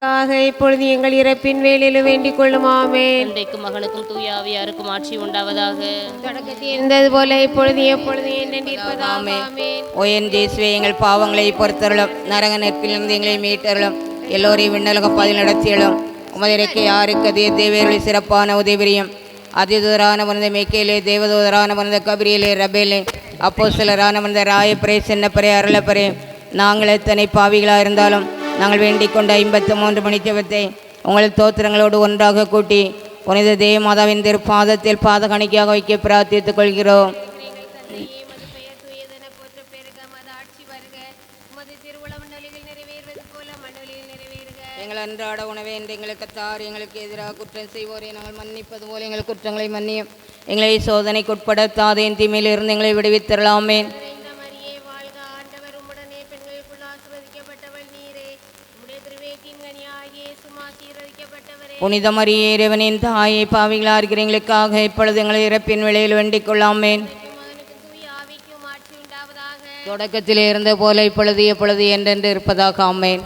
இப்பொழுது எங்கள் இறப்பின் வேளையிலும் வேண்டிக் கொள்ளும். ஆமென். தந்தைக்கும் மகனுக்கும் தூய ஆவியாருக்கும் ஆட்சி உண்டாவதாக. தொடக்கத்தில் இருந்தது போல இப்பொழுது எப்பொழுது என்றிருப்பதாக. ஆமென். ஓ என் இயேசுவே, எங்கள் பாவங்களை பொறுத்தருளும், நரக நெருப்பிலிருந்து எங்களை மீட்டருளும், எல்லோரையும் விண்ணலக பாதையில் நடத்தியலும். உமது இறக்கை யாருக்கு தேவேருளை சிறப்பான உதவிரியும் அதிதூதரான மருந்த மேக்கேலே, தேவதூதரான மருந்த கபிரியலே, ரபேலே, அப்போஸ்தலரான மருந்த ராயப்பரே, சின்னப்பரே, அருளப்பரே, நாங்கள் எத்தனை பாவிகளாக இருந்தாலும் நாங்கள் வேண்டிக் கொண்ட 53 மணித்தவத்தை உங்கள் தோத்திரங்களோடு ஒன்றாக கூட்டி புனித தேவமாதாவின் திருப்பாதத்தில் பாத காணிக்கையாக வைக்க பிரார்த்தித்துக் கொள்கிறோம். எங்கள் அன்றாட உணவை என்று எங்களுக்கு தார், எங்களுக்கு எதிராக குற்றம் செய்வோரை நாங்கள் மன்னிப்பது போல எங்கள் குற்றங்களை மன்னியும், எங்களை சோதனைக்கு உட்படுத்தாதேன், தீமையிலிருந்து எங்களை விடுவித்தரலாமே. புனித மரியே, இறைவனின் தாயை, பாவிகளாக இருக்கிற எங்களுக்காக இப்பொழுது எங்களை இறப்பின் வேளையில் வேண்டிக் கொள்ளாமேன். தொடக்கத்திலே இருந்த போல இப்பொழுது எப்பொழுது என்றென்று இருப்பதாக. ஆமேன்.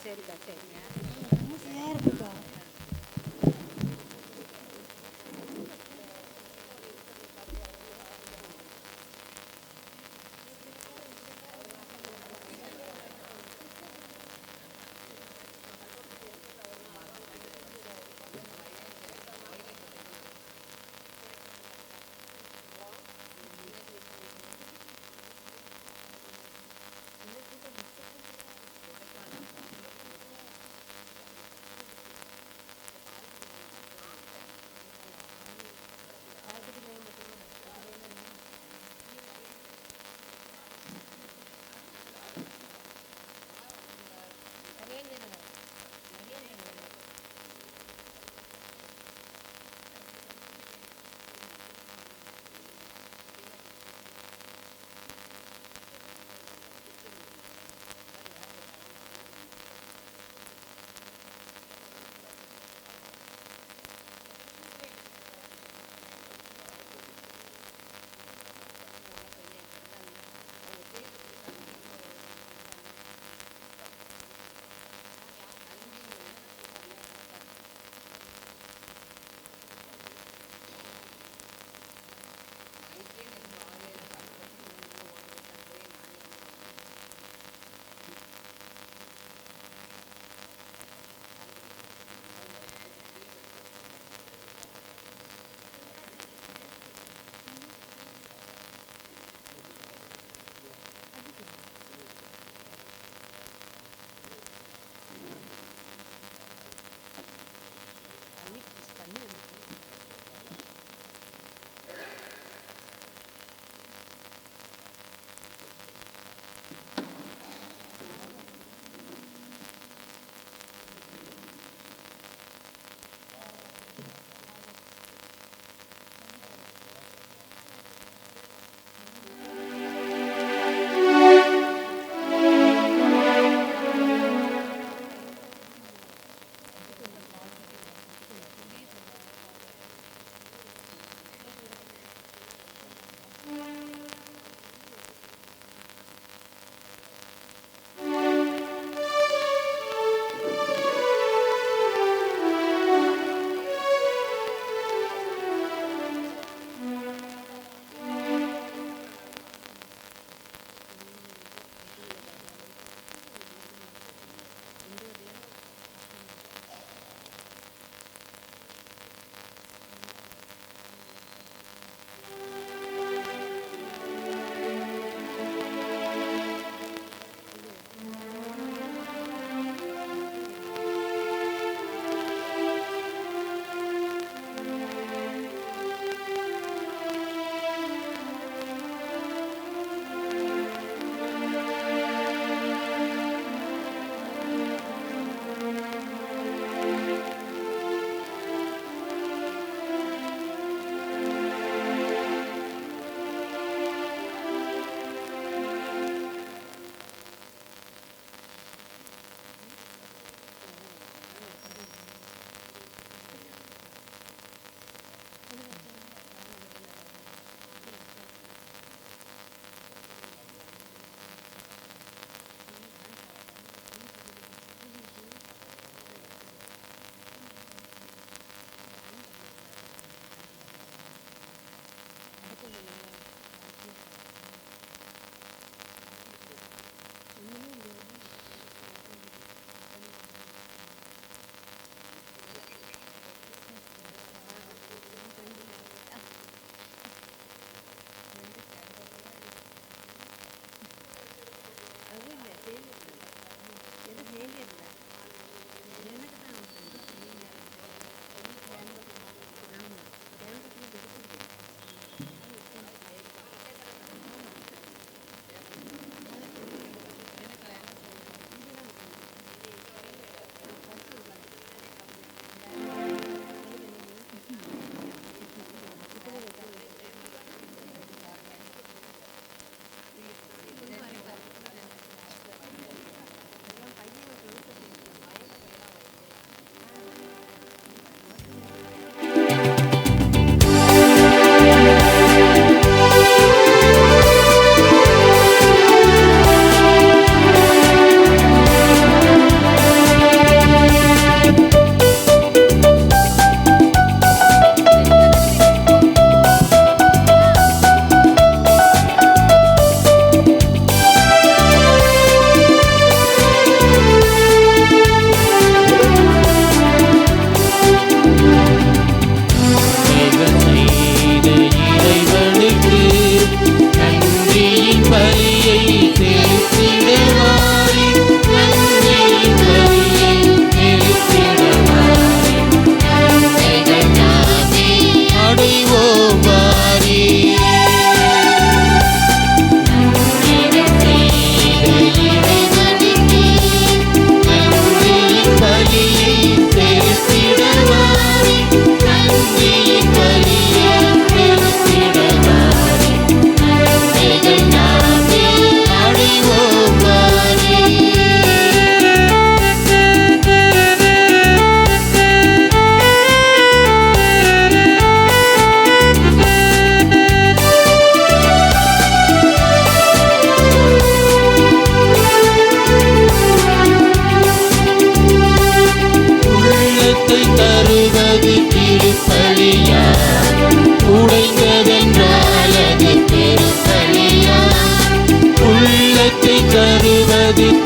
சரிக்கா, சரிங்க.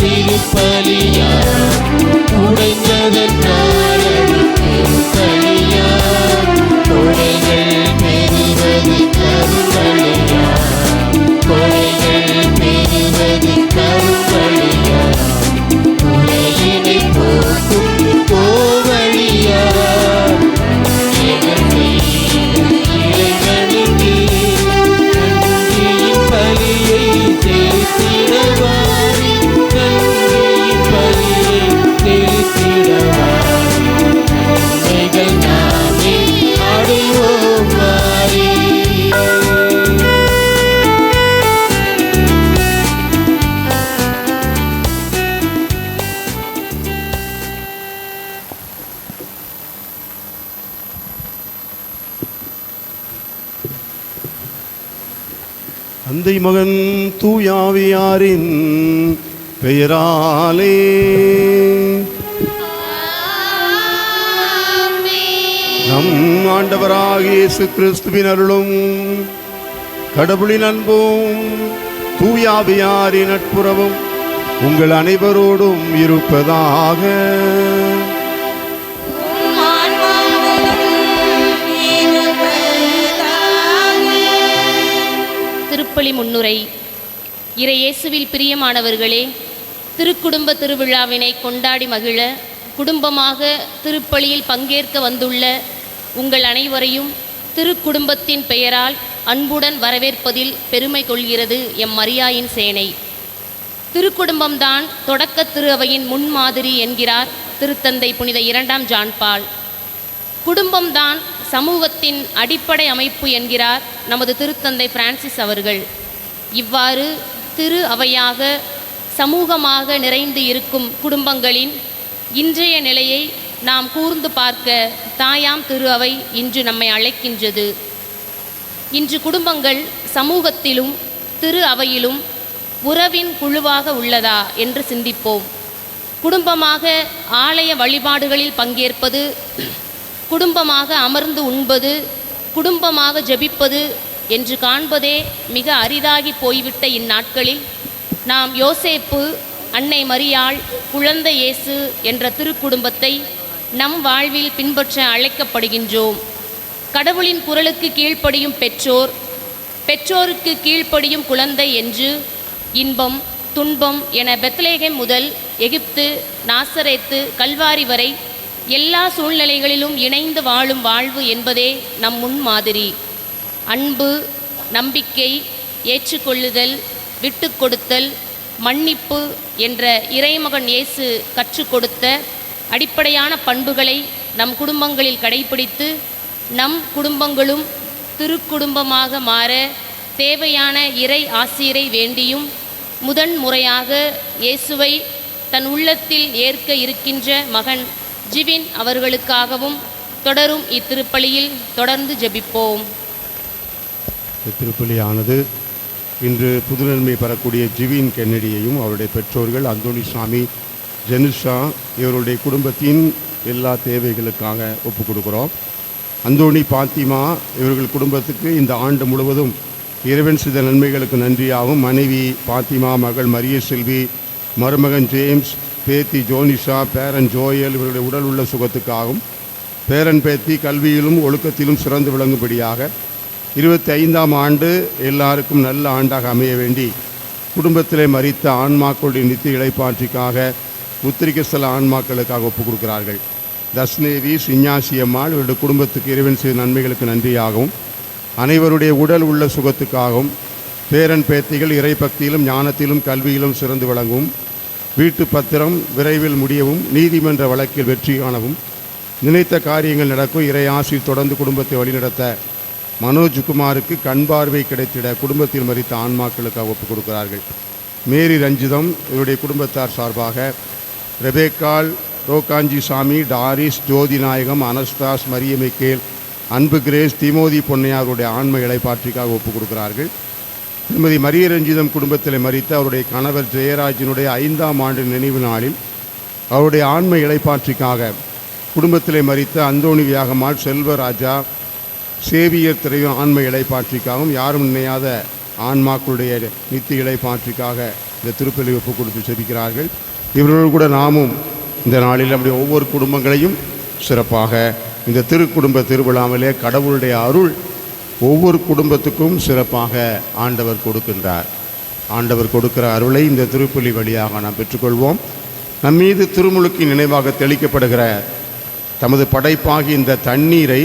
திருப்பலியா உடைந்ததனால் அது திருப்பலியா கொலைகள் பெறுவது கரும்பலியா கொலைகள் பெறுவது கரும்பலியா உலகினை போக்கும் கோவழியா இளைஞனுக்கு நன்றியின் பலியை செலுத்திடவாரி நன்றியின் பலியை செலுத்திடவாரி நன்மைகள் நாமே அடைவோம் வாரி. தந்தை மகன் தூயாவியாரின் பெயராலே நம் ஆண்டவராகிய இயேசு கிறிஸ்துவின் அருளும் கடவுளின் அன்பும் தூயாவியாரின் நட்புறவும் உங்கள் அனைவரோடும் இருப்பதாக. திருப்பலி முன்னுரை. இறை இயேசுவில் பிரியமானவர்களே, திருக்குடும்ப திருவிழாவினை கொண்டாடி மகிழ குடும்பமாக திருப்பலியில் பங்கேற்க வந்துள்ள உங்கள் அனைவரையும் திருக்குடும்பத்தின் பெயரால் அன்புடன் வரவேற்பதில் பெருமை கொள்கிறது எம் மரியாயின் சேனை. திருக்குடும்பம்தான் தொடக்க திரு அவையின் முன்மாதிரி என்கிறார் திருத்தந்தை புனித 2ஆம் ஜான் பால். குடும்பம்தான் சமூகத்தின் அடிப்படை அமைப்பு என்கிறார் நமது திருத்தந்தை பிரான்சிஸ் அவர்கள். இவ்வாறு திரு அவையாக சமூகமாக நிறைந்து இருக்கும் குடும்பங்களின் இன்றைய நிலையை நாம் கூர்ந்து பார்க்க தாயாம் திரு அவை இன்று நம்மை அழைக்கின்றது. இன்று குடும்பங்கள் சமூகத்திலும் திரு அவையிலும் உறவின் குழுவாக உள்ளதா என்று சிந்திப்போம். குடும்பமாக ஆலய வழிபாடுகளில் பங்கேற்பது, குடும்பமாக அமர்ந்து உண்பது, குடும்பமாக ஜெபிப்பது என்று காண்பதே மிக அரிதாகி போய்விட்ட இந்நாட்களில் நாம் யோசேப்பு, அன்னை மரியாள், குழந்தை இயேசு என்ற திருக்குடும்பத்தை நம் வாழ்வில் பின்பற்ற அழைக்கப்படுகின்றோம். கடவுளின் குரலுக்கு கீழ்ப்படியும் பெற்றோர், பெற்றோருக்கு கீழ்ப்படியும் குழந்தை என்று இன்பம் துன்பம் என பெத்லேகேம் முதல் எகிப்து, நாசரேத்து, கல்வாரி வரை எல்லா சூழ்நிலைகளிலும் இணைந்து வாழும் வாழ்வு என்பதே நம் முன்மாதிரி. அன்பு, நம்பிக்கை, ஏற்றுக்கொள்ளுதல், விட்டு கொடுத்தல், மன்னிப்பு என்ற இறைமகன் இயேசு கற்றுக் கொடுத்த அடிப்படையான பண்புகளை நம் குடும்பங்களில் கடைபிடித்து நம் குடும்பங்களும் திருக்குடும்பமாக மாற தேவையான இறை ஆசிரை வேண்டியும் முதன்முறையாக இயேசுவை தன் உள்ளத்தில் ஏற்க இருக்கின்ற மகன் ஜிவின் அவர்களுக்காகவும் தொடரும் இத்திருப்பலியில் தொடர்ந்து ஜெபிப்போம். திருப்பலியானது இன்று புதுநன்மை பெறக்கூடிய ஜிவின் கென்னடியையும் அவருடைய பெற்றோர்கள் அந்தோணி சாமி, ஜெனிஷா இவருடைய குடும்பத்தின் எல்லா தேவைகளுக்காக ஒப்புக் கொடுக்குறோம். அந்தோணி, பாத்திமா இவர்கள் குடும்பத்துக்கு இந்த ஆண்டு முழுவதும் இறைவன் செய்த நன்மைகளுக்கு நன்றியாகவும், மனைவி பாத்திமா, மகள் மரிய செல்வி, மருமகன் ஜேம்ஸ், பேத்தி ஜோனிஷா, பேரன் ஜோயல் இவருடைய உடல் உள்ள சுகத்துக்காகவும், பேரன் பேத்தி கல்வியிலும் ஒழுக்கத்திலும் சிறந்து விளங்கும்படியாக 25ஆம் ஆண்டு எல்லாருக்கும் நல்ல ஆண்டாக அமைய வேண்டி குடும்பத்திலே மரித்த ஆன்மாக்களுடைய நித்திய இளைப்பாற்றிக்காக உத்திரிக்க சில ஆன்மாக்களுக்காக ஒப்புக் கொடுக்கிறார்கள். தஸ்னேவி, சிஞ்ஞாசியம்மாள் இவருடைய குடும்பத்துக்கு இறைவன் செய்த நன்மைகளுக்கு நன்றியாகவும், அனைவருடைய உடல் உள்ள சுகத்துக்காகவும், பேரன் பேத்திகள் இறைபக்தியிலும் ஞானத்திலும் கல்வியிலும் சிறந்து விளங்கவும், வீட்டு பத்திரம் விரைவில் முடியவும், நீதிமன்ற வழக்கில் வெற்றி காணவும், நினைத்த காரியங்கள் நடக்கும், இறை ஆசி தொடர்ந்து குடும்பத்தை வழிநடத்த மனோஜ்குமாருக்கு கண் பார்வை கிடைத்திட குடும்பத்தில் மரித்த ஆன்மாக்களுக்காக ஒப்புக் கொடுக்கிறார்கள். மேரி ரஞ்சிதம் இவருடைய குடும்பத்தார் சார்பாக ரெபேக்கால், ரோகாஞ்சி சாமி, டாரிஸ், ஜோதி நாயகம், அனஸ்தாஸ், மரியமிக்கேல், அன்பு கிரேஸ், திமோதி பொன்னையாருடைய ஆன்ம இளைப்பாற்றிக்காக ஒப்புக் கொடுக்கிறார்கள். திருமதி மரிய ரஞ்சிதம் குடும்பத்தில் மரித்த அவருடைய கணவர் ஜெயராஜினுடைய 5ஆம் ஆண்டு நினைவு நாளில் அவருடைய ஆன்ம இளைப்பாற்றிக்காக குடும்பத்திலே மரித்த அந்தோணி வியாகமாள், செல்வராஜா, சேவியர் திரையும் ஆன்ம இளைப்பாற்றிக்காகவும், யாரும் நினையாத ஆன்மாக்களுடைய நித்திய இளைப்பாற்றிக்காக இந்த திருப்பலி ஒப்பு கொடுத்து செபிக்கிறார்கள். இவர்களோடு கூட நாமும் இந்த நாளில் நம்முடைய ஒவ்வொரு குடும்பங்களையும் சிறப்பாக இந்த திருக்குடும்ப திருவிழாவிலே கடவுளுடைய அருள் ஒவ்வொரு குடும்பத்துக்கும் சிறப்பாக ஆண்டவர் கொடுக்கின்றார். ஆண்டவர் கொடுக்கிற அருளை இந்த திருப்பலி வழியாக நாம் பெற்றுக்கொள்வோம். நம்மீது திருமுழுக்கு நினைவாக தெளிக்கப்படுகிற தமது படைப்பாகி இந்த தண்ணீரை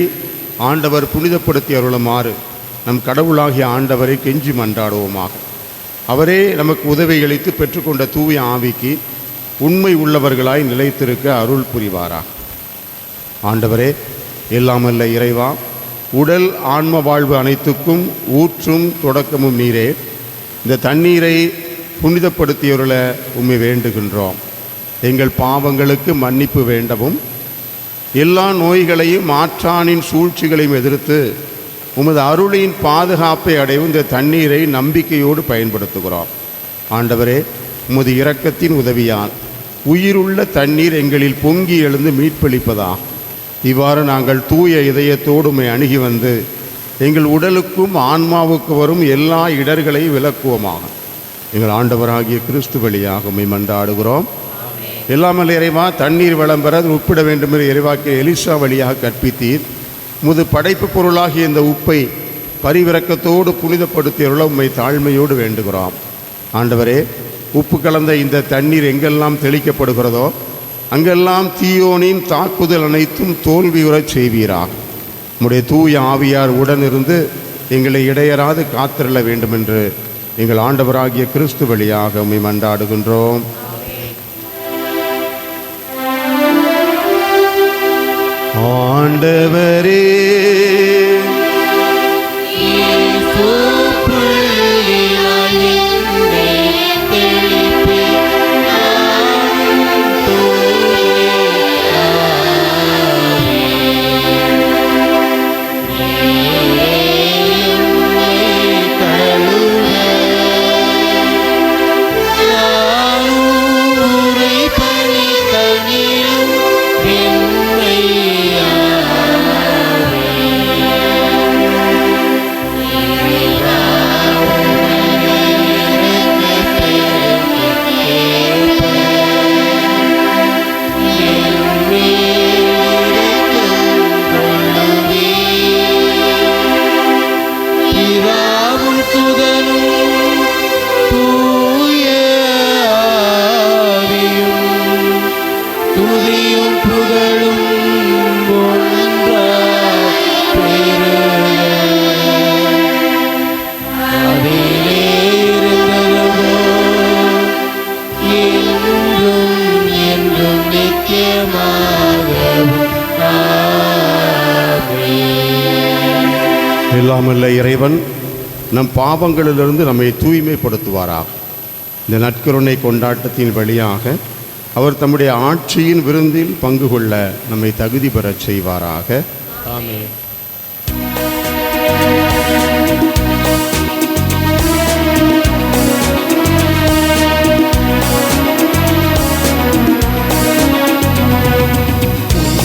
ஆண்டவர் புனிதப்படுத்தி அருளுமாறு நம் கடவுளாகிய ஆண்டவரை கெஞ்சி மன்றாடுவோமாக. அவரே நமக்கு உதவி அளித்து பெற்றுக்கொண்ட தூய ஆவிக்கு உண்மை உள்ளவர்களாய் நிலைத்திருக்க அருள் புரிவாராக. ஆண்டவரே, எல்லாமல்ல இறைவா, உடல் ஆன்ம வாழ்வு அனைத்துக்கும் ஊற்றும் தொடக்கமும் நீரே. இந்த தண்ணீரை புனிதப்படுத்தியருள உம்மை வேண்டுகின்றோம். எங்கள் பாவங்களுக்கு மன்னிப்பு வேண்டவும், எல்லா நோய்களையும் மாற்றானின் சூழ்ச்சிகளையும் எதிர்த்து உமது அருளின் பாதுகாப்பை அடைவும் இந்த தண்ணீரை நம்பிக்கையோடு பயன்படுத்துகிறோம். ஆண்டவரே, உமது இரக்கத்தின் உதவியால் உயிருள்ள தண்ணீர் எங்களில் பொங்கி எழுந்து மீட்பளிப்பதா. இவ்வாறு நாங்கள் தூய இதயத்தோடு உம்மை அணுகி வந்து எங்கள் உடலுக்கும் ஆன்மாவுக்கு வரும் எல்லா இடர்களையும் விலக்குவோமாக. எங்கள் ஆண்டவராகிய கிறிஸ்து வழியாக உம்மை மன்றாடுகிறோம். எல்லாமல்ல இறைவா, தண்ணீர் வளம் பெற உப்பிட வேண்டும் என்று இறைவாக்கிய எலிசா வழியாக கற்பித்தீர். முது படைப்பு பொருளாகிய இந்த உப்பை பரிவிரக்கத்தோடு புனிதப்படுத்தியருள உம்மை தாழ்மையோடு வேண்டுகிறோம். ஆண்டவரே, உப்பு கலந்த இந்த தண்ணீர் எங்கெல்லாம் தெளிக்கப்படுகிறதோ அங்கெல்லாம் தீயோனின் தாக்குதல் அனைத்தும் தோல்வியுறச் செய்வீராக. உம்முடைய தூய ஆவியார் உடனிருந்து எங்களை இடையராது காத்திருள வேண்டுமென்று எங்கள் ஆண்டவராகிய கிறிஸ்து வழியாக உம்மை மன்றாடுகின்றோம். ஆண்டவரே, எல்லாமல்ல இறைவன் நம் பாவங்களிலிருந்து நம்மை தூய்மைப்படுத்துவாராக. இந்த நற்கருணை கொண்டாட்டத்தின் வழியாக அவர் தம்முடைய ஆட்சியின் விருந்தில் பங்கு கொள்ள நம்மை தகுதி பெறச் செய்வாராக. ஆமென்.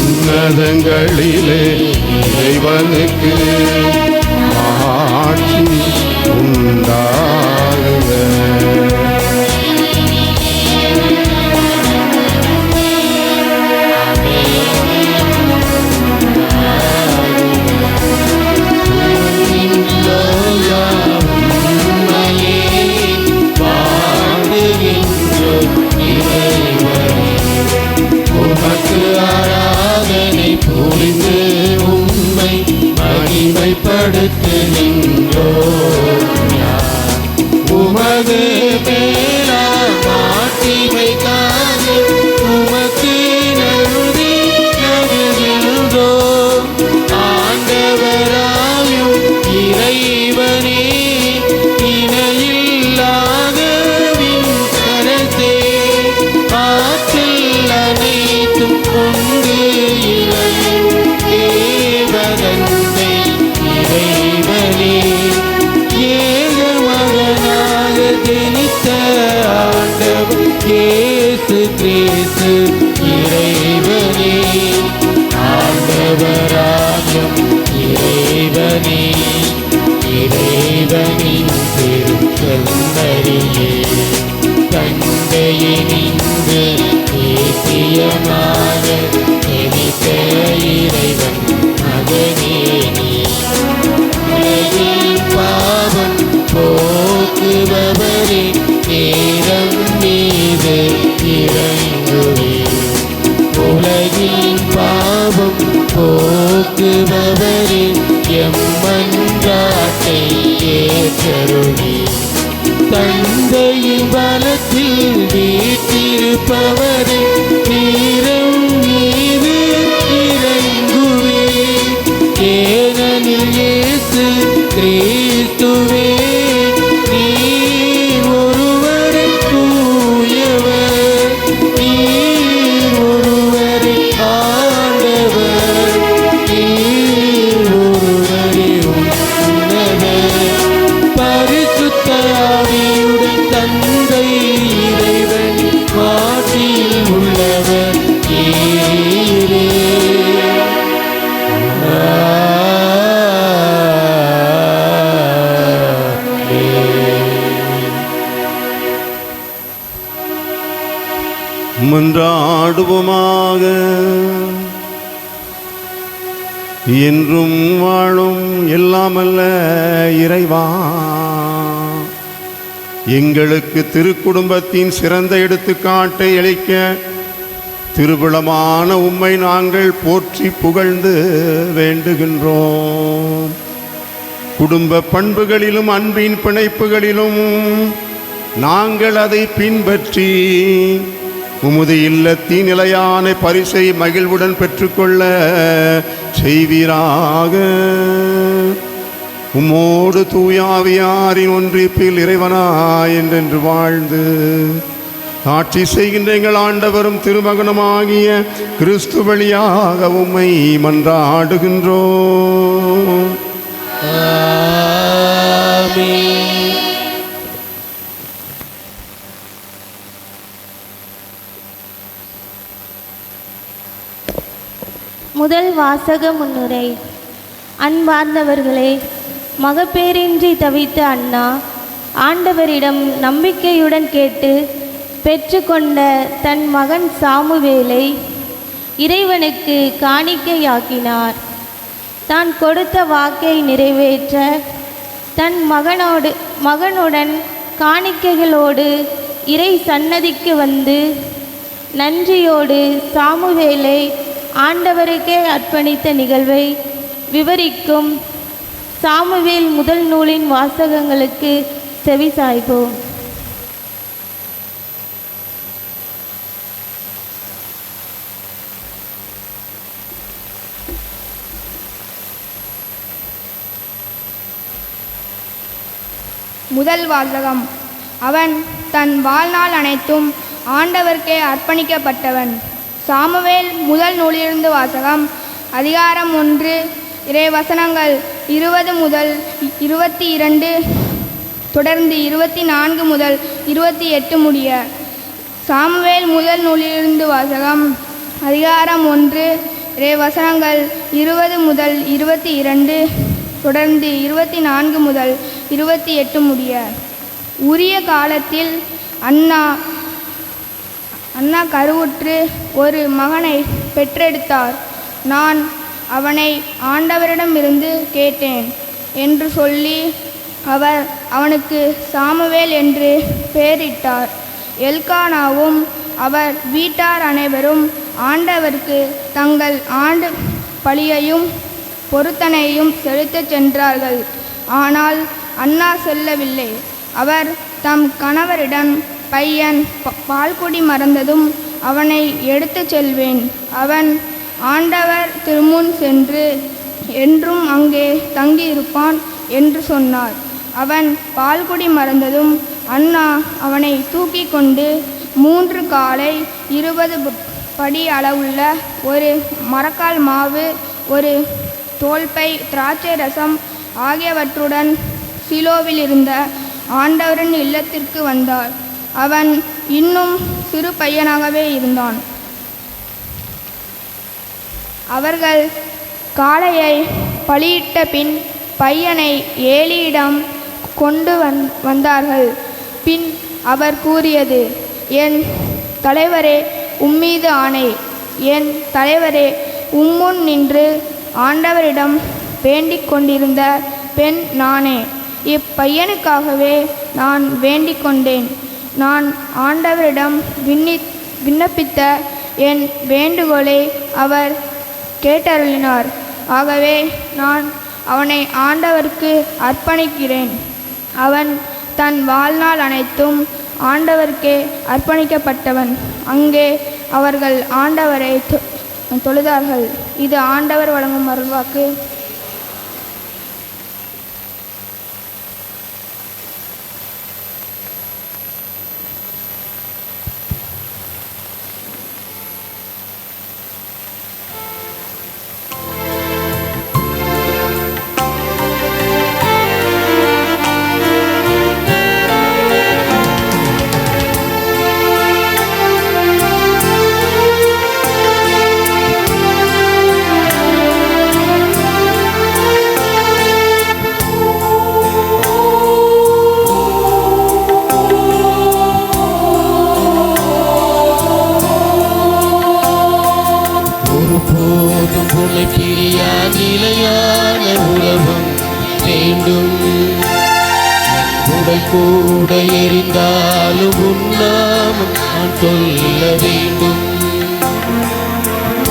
உன்னதங்களிலே இறைவனுக்கு ஆட்சி உண்டாகுக. ஆராதனை புரிந்து உம்மை மகிமைப்படுத்துகின்றோம். நின்று தேசியமாக நினைத்த இறைவன் மகனே நீ. உலகின் பாவம் போக்குபவரே நேரம் மீது இறங்குவே. உலகின் பாவம் போக்குபவரே எம்மன்றாட்டை ஏற்றருளி. தந்தையின் பலத்தில் வீற்றிருப்பவரே நேரம் மீது இறங்குவே. ஏனெனில் இயேசு கிறிஸ்துவே நீர் ஒருவரே தூயவர், நீர் ஒருவரே ஆண்டவர், நீர் ஒருவரே உன்னதர். பரிசுத்த ஆவியுடன் தந்தை இறைவன் மாற்றில் உள்ளவர் நீரே. மன்றாடுவோமாக. என்றும் வாழும் எல்லாமல்ல இறைவா, எங்களுக்கு திருக்குடும்பத்தின் சிறந்த எடுத்துக்காட்டை அளிக்க திருவிழமான உம்மை நாங்கள் போற்றி புகழ்ந்து வேண்டுகின்றோம். குடும்ப பண்புகளிலும் அன்பின் பிணைப்புகளிலும் நாங்கள் அதை பின்பற்றி உமது இல்லத்தின் நிலையான பரிசை மகிழ்வுடன் பெற்றுக்கொள்ள செய்வீராக. உம்மோடு தூயாவியாரின் ஒன்றிப்பில் இறைவனாய் என்றென்று வாழ்ந்து ஆட்சி செய்கின்ற எங்கள் ஆண்டவரும் திருமகனுமாகிய கிறிஸ்து வழியாக உம்மை மன்றாடுகின்றோம். முதல் வாசக முன்னுரை. அன்பார்ந்தவர்களே, மகப்பேரின்றி தவித்த அன்னா ஆண்டவரிடம் நம்பிக்கையுடன் கேட்டு பெற்றுக்கொண்ட தன் மகன் சாமுவேலை இறைவனுக்கு காணிக்கையாக்கினார். தான் கொடுத்த வாக்கை நிறைவேற்ற தன் மகனுடன் காணிக்கைகளோடு இறை சன்னதிக்கு வந்து நன்றியோடு சாமுவேலை ஆண்டவருக்கே அர்ப்பணித்த நிகழ்வை விவரிக்கும் சாமுவேல் முதல் நூலின் வாசகங்களுக்கு செவிசாய்ப்போம். முதல் வாசகம். அவன் தன் வாழ்நாள் அனைத்தும் ஆண்டவருக்கே அர்ப்பணிக்கப்பட்டவன். சாமுவேல் முதல் நூலிலிருந்து வாசகம். அதிகாரம் 1, இறைவசனங்கள் 20 முதல் 22 தொடர்ந்து 24 முதல் 28 முடிய. சாமுவேல் முதல் நூலிலிருந்து வாசகம். அதிகாரம் 1, இறைவசனங்கள் 20 முதல் 22 தொடர்ந்து 24 முதல் 28 முடிய. உரிய காலத்தில் அன்னா கருவுற்று ஒரு மகனை பெற்றெடுத்தார். நான் அவனை ஆண்டவரிடமிருந்து கேட்டேன் என்று சொல்லி அவர் அவனுக்கு சாமுவேல் என்று பெயரிட்டார். எல்கானாவும் அவர் வீட்டார் அனைவரும் ஆண்டவருக்கு தங்கள் ஆண்டு பலியையும் பொருத்தனையும் செலுத்தச் சென்றார்கள். ஆனால் அன்னா செல்லவில்லை. அவர் தம் கணவரிடம், பையன் பால்குடி மறந்ததும் அவனை எடுத்துச் செல்வேன். அவன் ஆண்டவர் திருமுன் சென்று என்றும் அங்கே தங்கியிருப்பான் என்று சொன்னார். அவன் பால்குடி மறந்ததும் அன்னா அவனை தூக்கி கொண்டு 3 காலை 20 படி அளவுள்ள ஒரு மரக்கால் மாவு, ஒரு தோல்பை திராட்சை ரசம் ஆகியவற்றுடன் சீலோவில் இருந்த ஆண்டவரின் இல்லத்திற்கு வந்தார். அவன் இன்னும் சிறு பையனாகவே இருந்தான். அவர்கள் காளையை பலியிட்ட பின் பையனை ஏலியிடம் கொண்டு வந்தார்கள். பின் அவர் கூறியது, என் தலைவரே, உம்மீது ஆணை. என் தலைவரே, உம்முன் நின்று ஆண்டவரிடம் வேண்டிக் கொண்டிருந்த பெண் நானே. இப்பையனுக்காகவே நான் வேண்டிக் கொண்டேன். நான் ஆண்டவரிடம் விண்ணப்பித்த என் வேண்டுகோளை அவர் கேட்டருளினார். ஆகவே நான் அவனை ஆண்டவருக்கு அர்ப்பணிக்கிறேன். அவன் தன் வாழ்நாள் அனைத்தும் ஆண்டவருக்கே அர்ப்பணிக்கப்பட்டவன். அங்கே அவர்கள் ஆண்டவரை தொழுதார்கள். இது ஆண்டவர் வழங்கும் அருள்வாக்கு. கூட எரிந்தாலும் உன்னாமம் நான் சொல்ல வேண்டும்.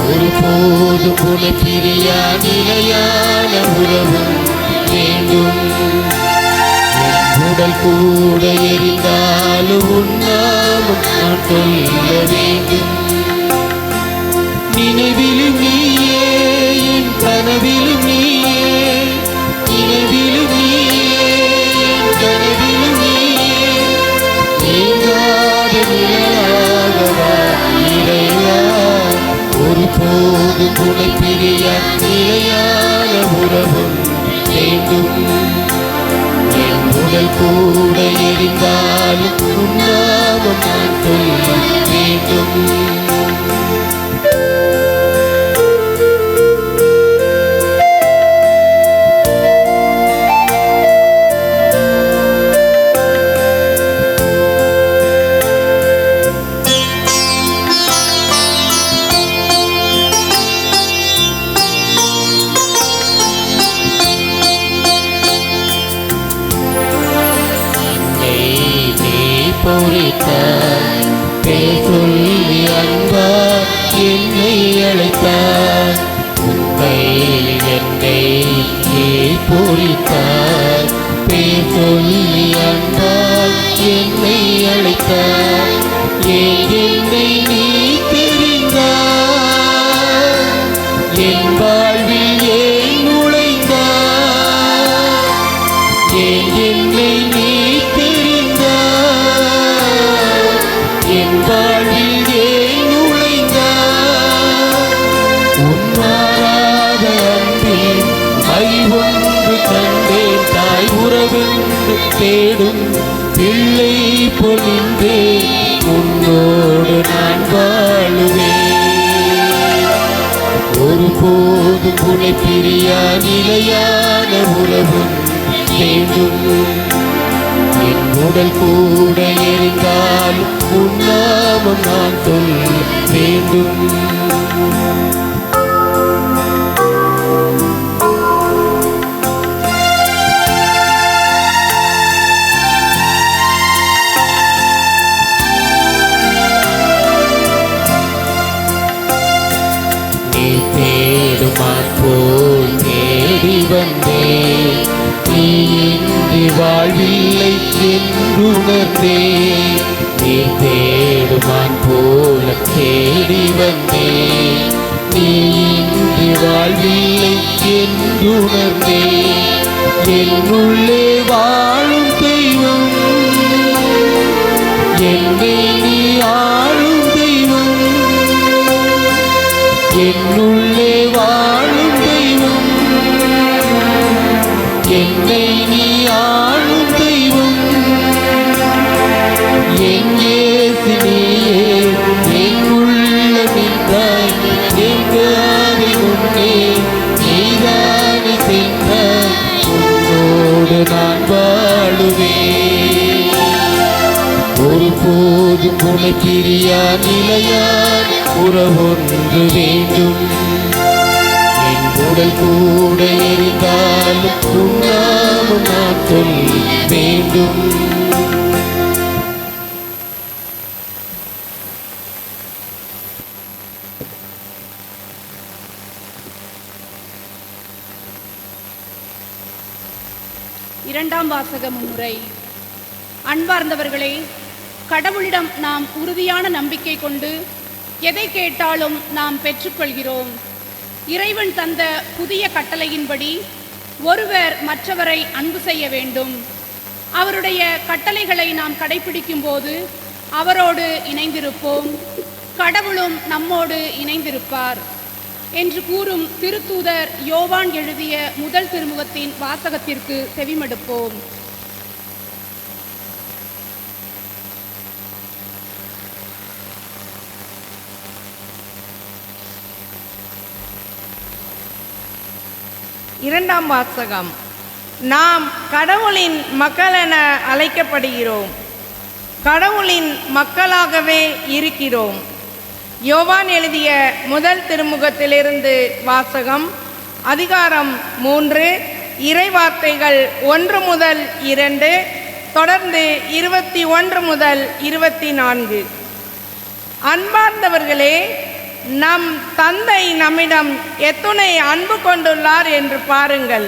ஒருபோதும் உன்னை பிரியா நிலையான உறவும் வேண்டும். உடல் கூட எரிந்தாலும் உன்னாமம் நான் சொல்ல வேண்டும். நினைவிலும் நீயே, என் கனவிலும் நீயே, நினைவிலும் நீயே, என் கனவிலும் நீயே, நீங்காத நிலையாகவா இறைவா. ஒருபோதும் உன்னை பிரிய நிலையான உறவும் வேண்டும். என் உடல் கூட எரிந்தாலும் உன்னாமம் நான் சொல்ல வேண்டும். பேசொல்லி அன்பா என்னை அழைத்தார். உண்மை என்னை பொறித்தார். பேசொல்லி அன்பா என்னை அழைத்தார். என்னை நீ தெரிந்தார். என் வாழ்வில் ஏன் நுழைந்தார். என்னை நீ என் வாழ்வில் ஏன் நுழைந்தார். உன்மாறாத அன்பில் மகிழ்வொன்று கண்டேன். தாய் உறவென்று தேடும் பிள்ளை பொழிந்தே உன்னோடு நான் வாழுவேன். ஒருபோதும் உன்னை பிரியா நிலையான உறவும் வேண்டும். என் உடல் கூட எரிந்தாலும் உன்னாமம் நான் சொல்ல வேண்டும். நீ தேடுமான் போல் தேடி வந்தேன். நீ இன்றி வாழ்வில்லை என்றுணர்ந்தே. நீ தேடுமான் போல தேடி வந்தே. நீ இன்றி வாழ்வில்லை என்றுணர்ந்தே. என்னுள்ளே வாழும் தெய்வம், என்னை நீ ஆளும் தெய்வம். என்னுள்ளே வாழும் தெய்வம், என்னை நீ ஆளும் தெய்வம். எங்கே சினியே என் உள்ளமின்றாய். எங்காது முன்னே நீதானி சென்றாய். உன்னோடு நான் வாழுவேன். ஒருபோது எப்போதும் உனை பிரியா நிலையான உறவொன்று வேண்டும். என் உடல் கூட எரிந்தாலும் உன்னாலும் நான் சொல்ல வேண்டும். இரண்டாம் வாசக முன்னுரை. அன்பார்ந்தவர்களே, கடவுளிடம் நாம் உறுதியான நம்பிக்கை கொண்டு எதை கேட்டாலும் நாம் பெற்றுக்கொள்கிறோம். இறைவன் தந்த புதிய கட்டளையின்படி ஒருவர் மற்றவரை அன்பு செய்ய வேண்டும். அவருடைய கட்டளைகளை நாம் கடைபிடிக்கும் போது அவரோடு இணைந்திருப்போம், கடவுளும் நம்மோடு இணைந்திருப்பார் என்று கூறும் திருத்தூதர் யோவான் எழுதிய முதல் திருமுகத்தின் வாசகத்திற்கு செவிமடுப்போம். இரண்டாம் வாசகம். நாம் கடவுளின் மக்கள் என அழைக்கப்படுகிறோம், கடவுளின் மக்களாகவே இருக்கிறோம். யோவான் எழுதிய முதல் திருமுகத்திலிருந்து வாசகம். அதிகாரம் 3, இறைவார்த்தைகள் 1 முதல் 2, தொடர்ந்து 21 முதல் 24. அன்பார்ந்தவர்களே, நம் தந்தை நம்மிடம் எத்துணை அன்பு கொண்டுள்ளார் என்று பாருங்கள்.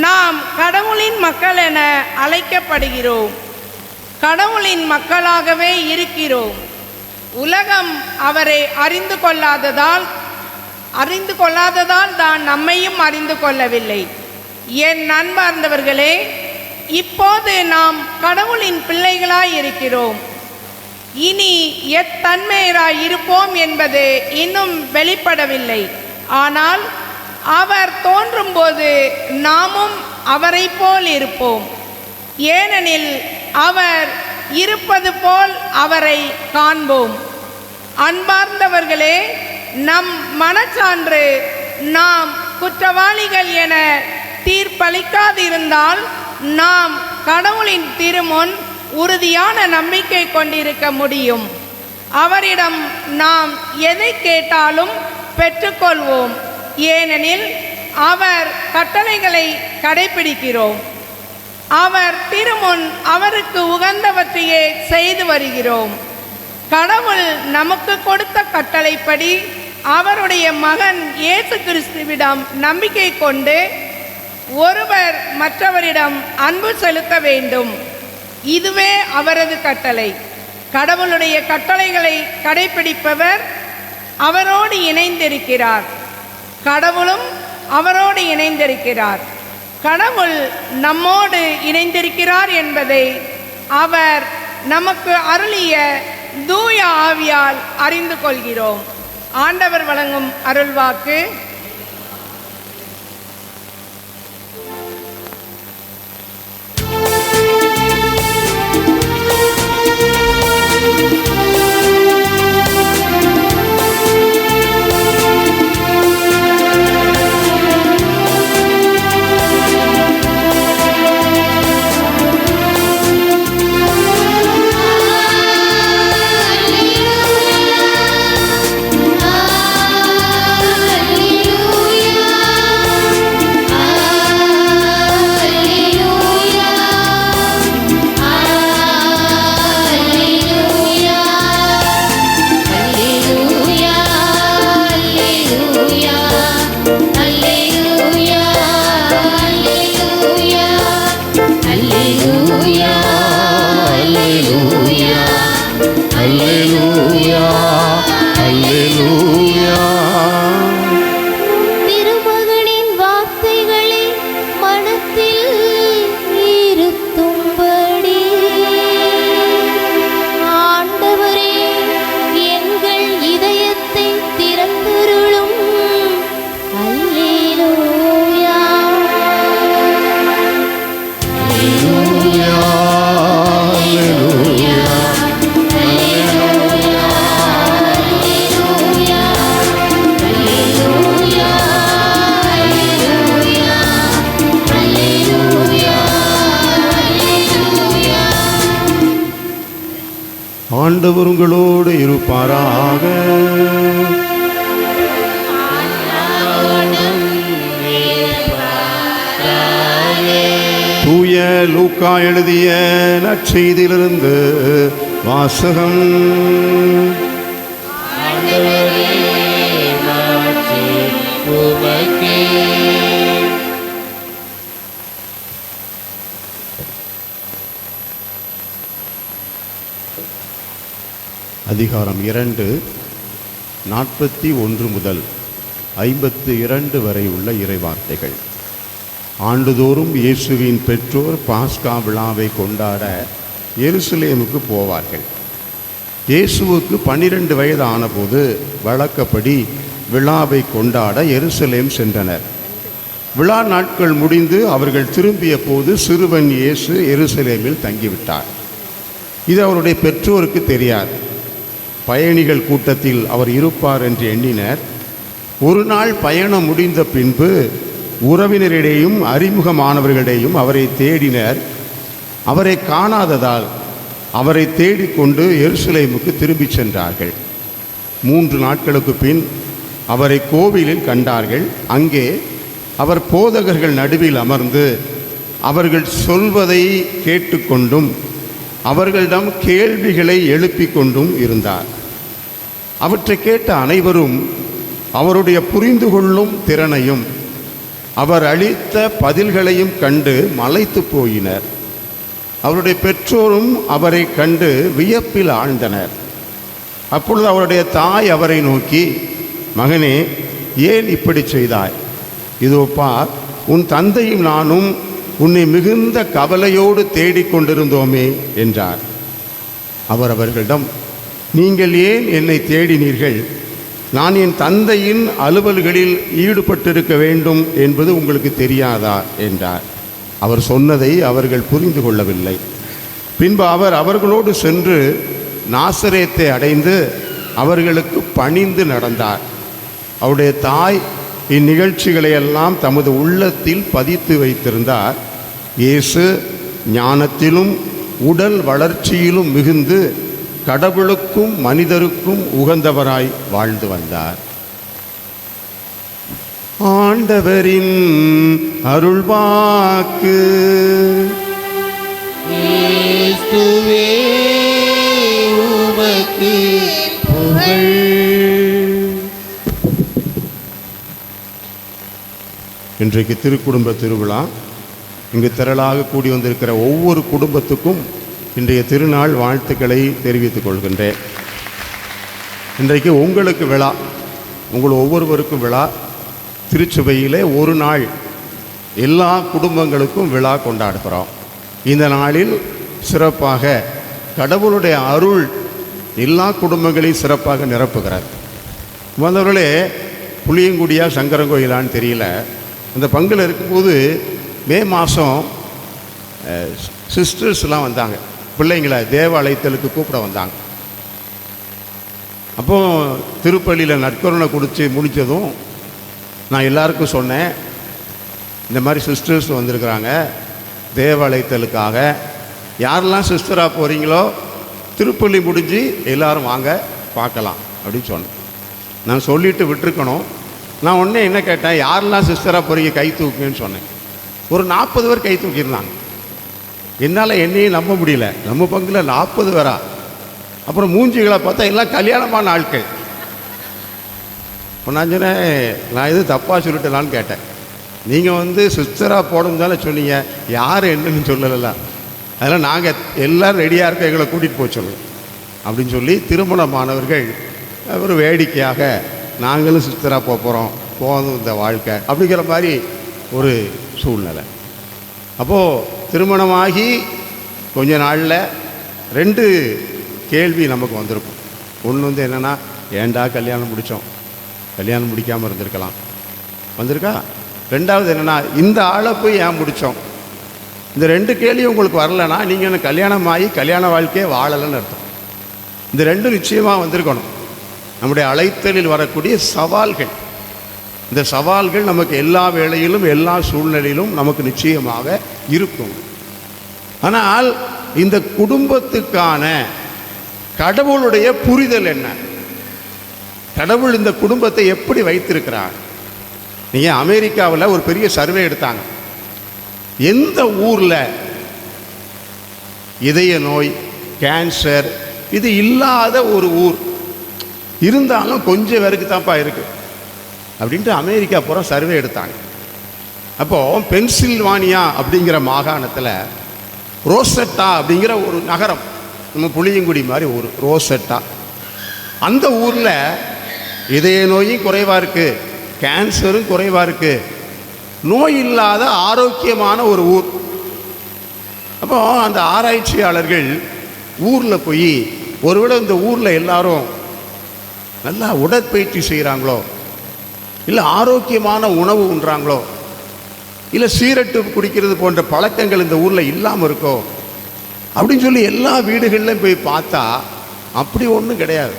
நாம் கடவுளின் மக்கள் என அழைக்கப்படுகிறோம், கடவுளின் மக்களாகவே இருக்கிறோம். உலகம் அவரை அறிந்து கொள்ளாததால் தான் நம்மையும் அறிந்து கொள்ளவில்லை. என் அன்பார்ந்தவர்களே, இப்போது நாம் கடவுளின் பிள்ளைகளாய் இருக்கிறோம். இனி எத்தன்மையராய் இருப்போம் என்பது இன்னும் வெளிப்படவில்லை. ஆனால் அவர் தோன்றும்போது நாமும் அவரை போல் இருப்போம். ஏனெனில் அவர் இருப்பது போல் அவரை காண்போம். அன்பார்ந்தவர்களே, நம் மனச்சான்று நாம் குற்றவாளிகள் என தீர்ப்பளிக்காதிருந்தால் நாம் கடவுளின் திருமுன் உறுதியான நம்பிக்கை கொண்டிருக்க முடியும். அவரிடம் நாம் எதை கேட்டாலும் பெற்றுக்கொள்வோம். ஏனெனில் அவர் கட்டளைகளை கடைபிடிக்கிறோம். அவர் திருமுன் அவருக்கு உகந்தவற்றையே செய்து வருகிறோம். கடவுள் நமக்கு கொடுத்த கட்டளைப்படி அவருடைய மகன் இயேசு கிறிஸ்துவிடம் நம்பிக்கை கொண்டு ஒருவர் மற்றவரிடம் அன்பு செலுத்த வேண்டும். இதுவே அவரது கட்டளை. கடவுளுடைய கட்டளைகளை கடைபிடிப்பவர் அவரோடு இணைந்திருக்கிறார், கடவுளும் அவரோடு இணைந்திருக்கிறார். கடவுள் நம்மோடு இணைந்திருக்கிறார் என்பதை அவர் நமக்கு அருளிய தூய ஆவியால் அறிந்து கொள்கிறோம். ஆண்டவர் வழங்கும் அருள்வாக்கு. திருமகனின் வார்த்தைகளை மனத்தில் இருத்தும்படி ஆண்டவரே எங்கள் இதயத்தை திறந்தருளும். அல்லேலூயா. அல்லேலூயா. அல்லேலூயா. ஆண்டவர் உங்களோடு இருப்பாராக. தூய லூக்கா எழுதிய நற்செய்தியிலிருந்து வாசகம். அதிகாரம் 2, 41 முதல் 52 வரை உள்ள இறைவார்த்தைகள். ஆண்டுதோறும் இயேசுவின் பெற்றோர் பாஸ்கா விழாவை கொண்டாட எருசலேமுக்கு போவார்கள். இயேசுவுக்கு 12 வயது ஆனபோது வழக்கப்படி விழாவை கொண்டாட எருசலேம் சென்றனர். விழா நாட்கள் முடிந்து அவர்கள் திரும்பிய போது சிறுவன் இயேசு எருசலேமில் தங்கிவிட்டார். இது அவருடைய பெற்றோருக்கு தெரியாது. பயணிகள் கூட்டத்தில் அவர் இருப்பார் என்று எண்ணினர். ஒரு நாள் பயணம் முடிந்த பின்பு உறவினரிடையும் அறிமுகமானவர்களிடையும் அவரை தேடினர். அவரை காணாததால் அவரை தேடிக்கொண்டு எருசலேமுக்கு திரும்பிச் சென்றார்கள். 3 நாட்களுக்கு பின் அவரை கோவிலில் கண்டார்கள். அங்கே அவர் போதகர்கள் நடுவில் அமர்ந்து அவர்கள் சொல்வதை கேட்டுக்கொண்டும் அவர்களிடம் கேள்விகளை எழுப்பிக் கொண்டும் இருந்தார். அவற்றை கேட்ட அனைவரும் அவருடைய புரிந்து கொள்ளும் திறனையும் அவர் அளித்த பதில்களையும் கண்டு மலைத்து போயினர். அவருடைய பெற்றோரும் அவரை கண்டு வியப்பில் ஆழ்ந்தனர். அப்பொழுது அவருடைய தாய் அவரை நோக்கி, மகனே, ஏன் இப்படி செய்தாய்? இதோ பார், உன் தந்தையும் நானும் உன்னை மிகுந்த கவலையோடு தேடிக்கொண்டிருந்தோமே என்றார். அவர் அவர்களிடம், நீங்கள் ஏன் என்னை தேடினீர்கள்? நான் என் தந்தையின் அலுவல்களில் ஈடுபட்டிருக்க வேண்டும் என்பது உங்களுக்கு தெரியாதா என்றார். அவர் சொன்னதை அவர்கள் புரிந்து கொள்ளவில்லை. பின்பு அவர் அவர்களோடு சென்று நாசரேத்தை அடைந்து அவர்களுக்கு பணிந்து நடந்தார். அவருடைய தாய் இந்நிகழ்ச்சிகளையெல்லாம் தமது உள்ளத்தில் பதித்து வைத்திருந்தார். இயேசு ஞானத்திலும் உடல் வளர்ச்சியிலும் மிகுந்து கடவுளுக்கும் மனிதருக்கும் உகந்தவராய் வாழ்ந்து வந்தார். ஆண்டவரின் அருள்வாக்கு. கிறிஸ்துவே உமக்கு புகழ். இன்றைக்கு திருக்குடும்ப திருவிழா. இங்கு திரளாக கூடி வந்திருக்கிற ஒவ்வொரு குடும்பத்துக்கும் இன்றைய திருநாள் வாழ்த்துக்களை தெரிவித்துக் கொள்கின்றேன். இன்றைக்கு உங்களுக்கு விழா, உங்கள் ஒவ்வொருவருக்கும் விழா. திருச்சபையிலே ஒரு நாள் எல்லா குடும்பங்களுக்கும் விழா கொண்டாடுகிறோம். இந்த நாளில் சிறப்பாக கடவுளுடைய அருள் எல்லா குடும்பங்களையும் சிறப்பாக நிரப்புகிறார். வந்தவர்களே, புளியங்குடியா சங்கரங்கோயிலான்னு தெரியல, அந்த பங்கில் இருக்கும்போது மே மாதம் சிஸ்டர்ஸ்லாம் வந்தாங்க. பிள்ளைங்களை தேவாலயத்திற்கு கூப்பிட வந்தாங்க. அப்போது திருப்பள்ளியில் நற்கருணை கொடுத்து முடித்ததும் நான் எல்லாருக்கும் சொன்னேன், இந்த மாதிரி சிஸ்டர்ஸ் வந்திருக்கிறாங்க தேவாலயத்திற்காக. யாரெல்லாம் சிஸ்டராக போகிறீங்களோ திருப்பள்ளி முடிஞ்சு எல்லோரும் வாங்க பார்க்கலாம் அப்படின்னு சொன்னேன். நான் சொல்லிவிட்டு விட்டுருக்கணும். நான் உடனே என்ன கேட்டேன், யாரெல்லாம் சிஸ்டராக போகிறீங்க கை தூக்குங்கன்னு சொன்னேன். ஒரு 40 பேர் கை தூக்கியிருந்தாங்க. என்னால் என்னையும் நம்ப முடியல, நம்ம பங்கில் 40 பேரா? அப்புறம் மூஞ்சிகளை பார்த்தா எல்லாம் கல்யாணமான ஆட்கள். இப்போ நான் சொன்னேன், நான் எதுவும் தப்பாக சொல்லிட்டேனான்னு கேட்டேன். நீங்கள் சிஸ்டராக போடணும் தானே சொன்னீங்க, யார் என்னன்னு சொல்லலை. அதனால் நாங்கள் எல்லோரும் ரெடியாக இருக்க, எங்களை கூட்டிகிட்டு போக சொல்லுங்கள் அப்படின்னு சொல்லி திருமணமானவர்கள் ஒரு வேடிக்கையாக நாங்களும் சிஸ்டராக போகிறோம், போதும் இந்த வாழ்க்கை அப்படிங்கிற மாதிரி ஒரு சூழ்நிலை. அப்போது திருமணமாகி கொஞ்ச நாளில் 2 கேள்வி நமக்கு வந்திருக்கும். ஒன்று என்னென்னா, ஏண்டா கல்யாணம் முடித்தோம், கல்யாணம் முடிக்காமல் இருந்திருக்கலாம் வந்திருக்கா. 2வது என்னென்னா, இந்த ஆளை போய் ஏன் முடித்தோம். இந்த 2 கேள்வி உங்களுக்கு வரலைன்னா நீங்கள் என்ன கல்யாணம் ஆகி கல்யாண வாழ்க்கையே வாழலைன்னு அர்த்தம். இந்த 2 நிச்சயமாக வந்திருக்கணும். நம்முடைய அழைத்தலில் வரக்கூடிய சவால்கள், இந்த சவால்கள் நமக்கு எல்லா வேளையிலும் எல்லா சூழ்நிலையிலும் நமக்கு நிச்சயமாக இருக்கும். ஆனால் இந்த குடும்பத்துக்கான கடவுளுடைய புரிதல் என்ன, கடவுள் இந்த குடும்பத்தை எப்படி வைத்திருக்கிறார். நீங்கள் அமெரிக்காவில் ஒரு பெரிய சர்வே எடுத்தாங்க. எந்த ஊரில் இதய நோய், கேன்சர் இது இல்லாத ஒரு ஊர் இருந்தாலும் கொஞ்சம் பேருக்கு தான்ப்பா இருக்குது அப்படின்ட்டு அமெரிக்கா பூரா சர்வே எடுத்தாங்க. அப்போது பென்சில்வானியா அப்படிங்கிற மாகாணத்தில் ரோசெட்டா அப்படிங்கிற ஒரு நகரம், நம்ம புளியங்குடி மாதிரி ஒரு ரோசெட்டா, அந்த ஊரில் இதய நோயும் குறைவாக இருக்குது, கேன்சரும் குறைவாக இருக்குது, நோய் இல்லாத ஆரோக்கியமான ஒரு ஊர். அப்போ அந்த ஆராய்ச்சியாளர்கள் ஊரில் போய் ஒருவேளை இந்த ஊரில் எல்லாரும் நல்லா உடற்பயிற்சி செய்கிறாங்களோ, இல்லை ஆரோக்கியமான உணவு உண்றாங்களோ, இல்லை சீரட்டு குடிக்கிறது போன்ற பழக்கங்கள் இந்த ஊரில் இல்லாமல் இருக்கோ அப்படின்னு சொல்லி எல்லா வீடுகளிலும் போய் பார்த்தா அப்படி ஒன்றும் கிடையாது.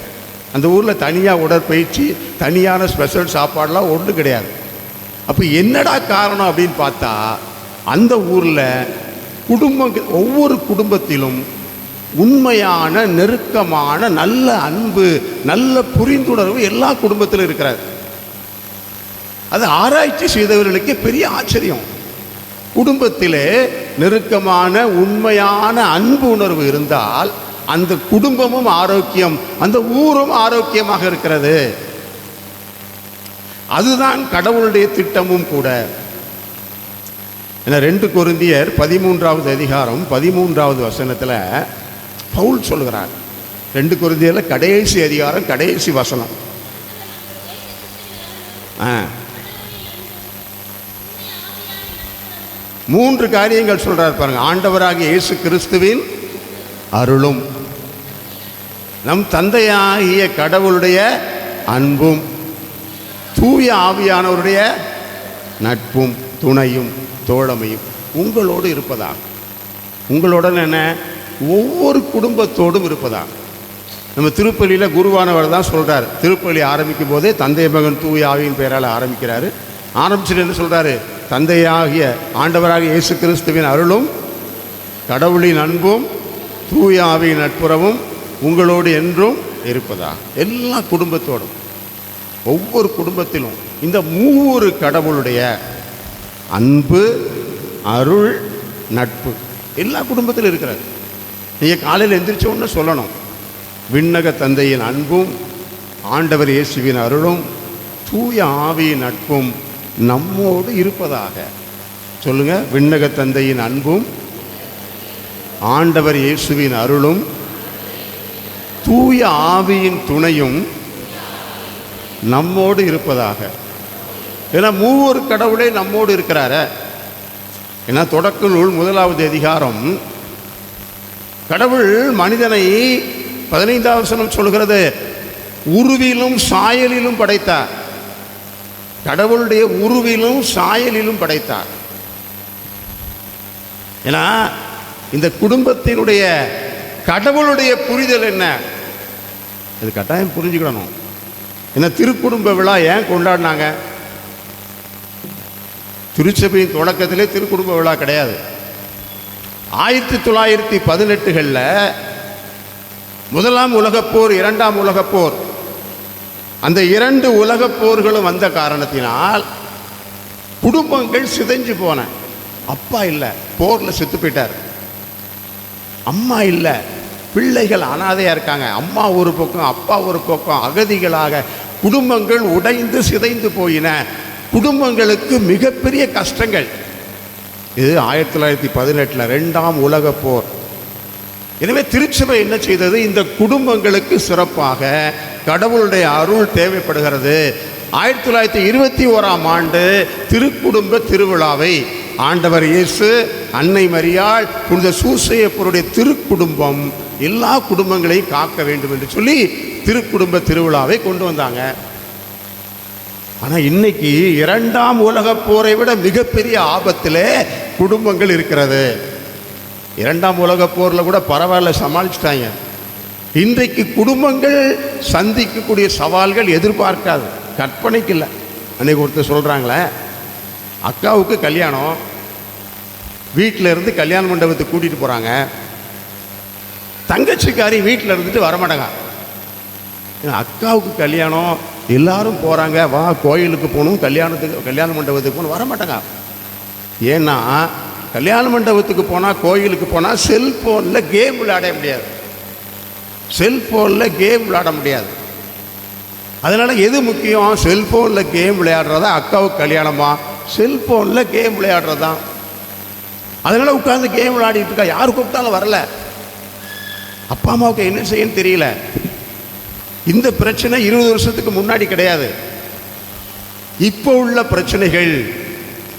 அந்த ஊரில் தனியாக உடற்பயிற்சி, தனியான ஸ்பெஷல் சாப்பாடெலாம் ஒன்றும் கிடையாது. அப்போ என்னடா காரணம் அப்படின்னு பார்த்தா, அந்த ஊரில் ஒவ்வொரு குடும்பத்திலும் உண்மையான நெருக்கமான நல்ல அன்பு, நல்ல புரிந்துணர்வு எல்லா குடும்பத்திலும் இருக்கிறார். அது ஆராய்ச்சி செய்தவர்களுக்கு பெரிய ஆச்சரியம். குடும்பத்திலே நெருக்கமான உண்மையான அன்பு உணர்வு இருந்தால் அந்த குடும்பமும் ஆரோக்கியம், அந்த ஊரும் ஆரோக்கியமாக இருக்கிறது. அதுதான் கடவுளுடைய திட்டமும் கூட. 2 கொரிந்தியர் 13வது அதிகாரம் 13வது வசனத்தில் பவுல் சொல்கிறார். 2 கொரிந்தியரில் கடைசி அதிகாரம் கடைசி வசனம். 3 காரியங்கள் சொல்றார் பாருங்க. ஆண்டவராகிய இயேசு கிறிஸ்துவின் அருளும், நம் தந்தையாகிய கடவுளுடைய அன்பும், தூய ஆவியானவருடைய நட்பும் துணையும் தோழமையும் உங்களோடு இருப்பதாக. உங்களுடன் என்ன, ஒவ்வொரு குடும்பத்தோடும் இருப்பதாக. நம்ம திருப்பலியில் குருவானவர் தான் சொல்கிறார். திருப்பலி ஆரம்பிக்கும் போதே தந்தை மகன் தூய ஆவியின் பெயரால் ஆரம்பிக்கிறாரு. ஆரம்பிச்சுட்டு என்ன சொல்கிறாரு, தந்தையாகிய ஆண்டவராகிய இயேசு கிறிஸ்துவின் அருளும் கடவுளின் அன்பும் தூய ஆவியின் நட்புறவும் உங்களோடு என்றும் இருப்பதாக. எல்லா குடும்பத்தோடும், ஒவ்வொரு குடும்பத்திலும் இந்த 3 கடவுளுடைய அன்பு, அருள், நட்பு எல்லா குடும்பத்திலும் இருக்கிறார். நீங்கள் காலையில் எந்திரிச்ச உடனே சொல்லணும், விண்ணக தந்தையின் அன்பும் ஆண்டவர் இயேசுவின் அருளும் தூய ஆவியின் நட்பும் நம்மோடு இருப்பதாக. சொல்லுங்க, விண்ணக தந்தையின் அன்பும் ஆண்டவர் இயேசுவின் அருளும் தூய ஆவியின் துணையும் நம்மோடு இருப்பதாக. ஏன்னா 3 கடவுளே நம்மோடு இருக்கிறார. ஏன்னா தொடக்க நூல் 1வது அதிகாரம் கடவுள் மனிதனை 15வது வசனம் சொல்கிறது, உருவிலும் சாயலிலும் படைத்தார். கடவுளுடைய உருவிலும் சாயலிலும் படைத்தார். ஏன்னா இந்த குடும்பத்தினுடைய கடவுளுடைய புரிதல் என்ன, இது கட்டாயம் புரிஞ்சுக்கணும். ஏன்னா திருக்குடும்ப விழா ஏன் கொண்டாடினாங்க? திருச்சபையின் தொடக்கத்திலே திருக்குடும்ப விழா கிடையாது. 1918களில் 1ஆம் உலகப்போர், 2ஆம் உலகப்போர், அந்த 2 உலகப் போர்களும் வந்த காரணத்தினால் குடும்பங்கள் சிதைஞ்சு போன. அப்பா இல்லை, போரில் செத்து போயிட்டார். அம்மா இல்லை, பிள்ளைகள் அனாதையாக இருக்காங்க. அம்மா ஒரு பக்கம், அப்பா ஒரு பக்கம், அகதிகளாக குடும்பங்கள் உடைந்து சிதைந்து போயின. குடும்பங்களுக்கு மிகப்பெரிய கஷ்டங்கள். இது 1918 2ஆம் உலகப் போர். எனவே திருச்சபை என்ன செய்தது, இந்த குடும்பங்களுக்கு சிறப்பாக கடவுளுடைய அருள் தேவைப்படுகிறது. 1921ஆம் ஆண்டு திருக்குடும்ப திருவிழாவை ஆண்டவர் இயேசு, அன்னை மரியாள், புனித சூசையப்பருடைய திருக்குடும்பம் எல்லா குடும்பங்களையும் காக்க வேண்டும் என்று சொல்லி திருக்குடும்ப திருவிழாவை கொண்டு வந்தாங்க. ஆனால் இன்னைக்கு 2ஆம் உலகப் போரை விட மிகப்பெரிய ஆபத்திலே குடும்பங்கள் இருக்கிறது. 2ஆம் உலகப் போரில் கூட பரவாயில்ல, சமாளிச்சிட்டாங்க. இன்றைக்கு குடும்பங்கள் சந்திக்கக்கூடிய சவால்கள் எதிர்பார்க்காது, கற்பனைக்கு இல்லை. அன்றைக்கு ஒருத்தர் சொல்கிறாங்களே, அக்காவுக்கு கல்யாணம், வீட்டில் இருந்து கல்யாண மண்டபத்துக்கு கூட்டிகிட்டு போகிறாங்க. தங்கச்சிக்காரி வீட்டில் இருந்துட்டு வரமாட்டாங்க. அக்காவுக்கு கல்யாணம், எல்லாரும் போகிறாங்க, வா கோயிலுக்கு போகணும், கல்யாண மண்டபத்துக்கு போகணும், வரமாட்டாங்க. ஏன்னா கல்யாண மண்டபத்துக்கு போனால், கோயிலுக்கு போனால் செல்ஃபோனில் கேம் விளையாட முடியாது. செல்ஃபோனில் கேம் விளையாட முடியாது. அதனால் எது முக்கியம்? செல்ஃபோனில் கேம் விளையாடுறதா அக்காவுக்கு கல்யாணமா? செல்ஃபோனில் கேம் விளையாடுறது தான். அதனால் உட்காந்து கேம் விளையாடிட்டு இருக்கா. யார் கூப்பிட்டாலும் வரல. அப்பா அம்மாவுக்கு என்ன செய்யன்னு தெரியல. இந்த பிரச்சனை 20 வருஷத்துக்கு முன்னாடி கிடையாது. இப்போ உள்ள பிரச்சனைகள்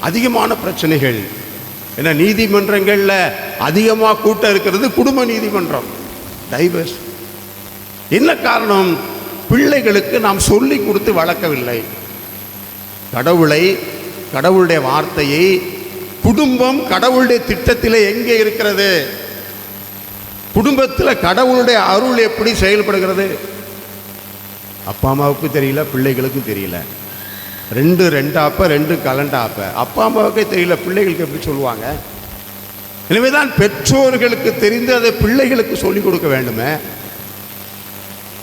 அதிகமான பிரச்சனைகள். ஏன்னா நீதிமன்றங்களில் அதிகமாக கூட்டம் இருக்கிறது குடும்ப நீதிமன்றம், டைவர்ஸ். என்ன காரணம்? பிள்ளைகளுக்கு நாம் சொல்லி கொடுத்து வளர்க்கவில்லை. கடவுளுடைய வார்த்தையை, குடும்பம் கடவுளுடைய திட்டத்தில் எங்கே இருக்கிறது? குடும்பத்தில் கடவுளுடைய அருள் எப்படி செயல்படுகிறது? அப்பா அம்மாவுக்கு தெரியல, பிள்ளைகளுக்கும் தெரியல. 2 ஆப்ப 2 கலண்டாப்ப. அப்பா அம்மாவுக்கே தெரியல, பிள்ளைகளுக்கு எப்படி சொல்லுவாங்க? எனவே தான் பெற்றோர்களுக்கு தெரிந்து அதை பிள்ளைகளுக்கு சொல்லிக் கொடுக்க வேண்டுமே.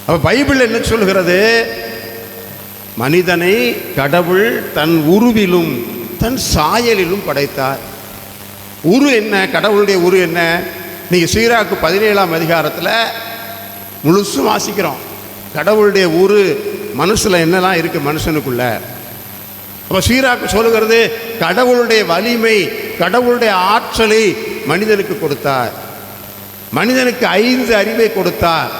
அப்ப பைபிள் என்ன சொல்கிறது? மனிதனை கடவுள் தன் உருவிலும் தன் சாயலிலும் படைத்தார். உரு என்ன? கடவுளுடைய உரு என்ன? நீங்கள் சீராக்கு 17ஆம் அதிகாரத்தில் முழுசும் வாசிக்கிறோம். கடவுளுடைய உரு மனுஷில் என்னெல்லாம் இருக்குது மனுஷனுக்குள்ள. அப்போ சீராக்கு சொல்லுகிறது, கடவுளுடைய வலிமை, கடவுளுடைய ஆற்றலை மனிதனுக்கு கொடுத்தார். மனிதனுக்கு 5 அறிவை கொடுத்தார்,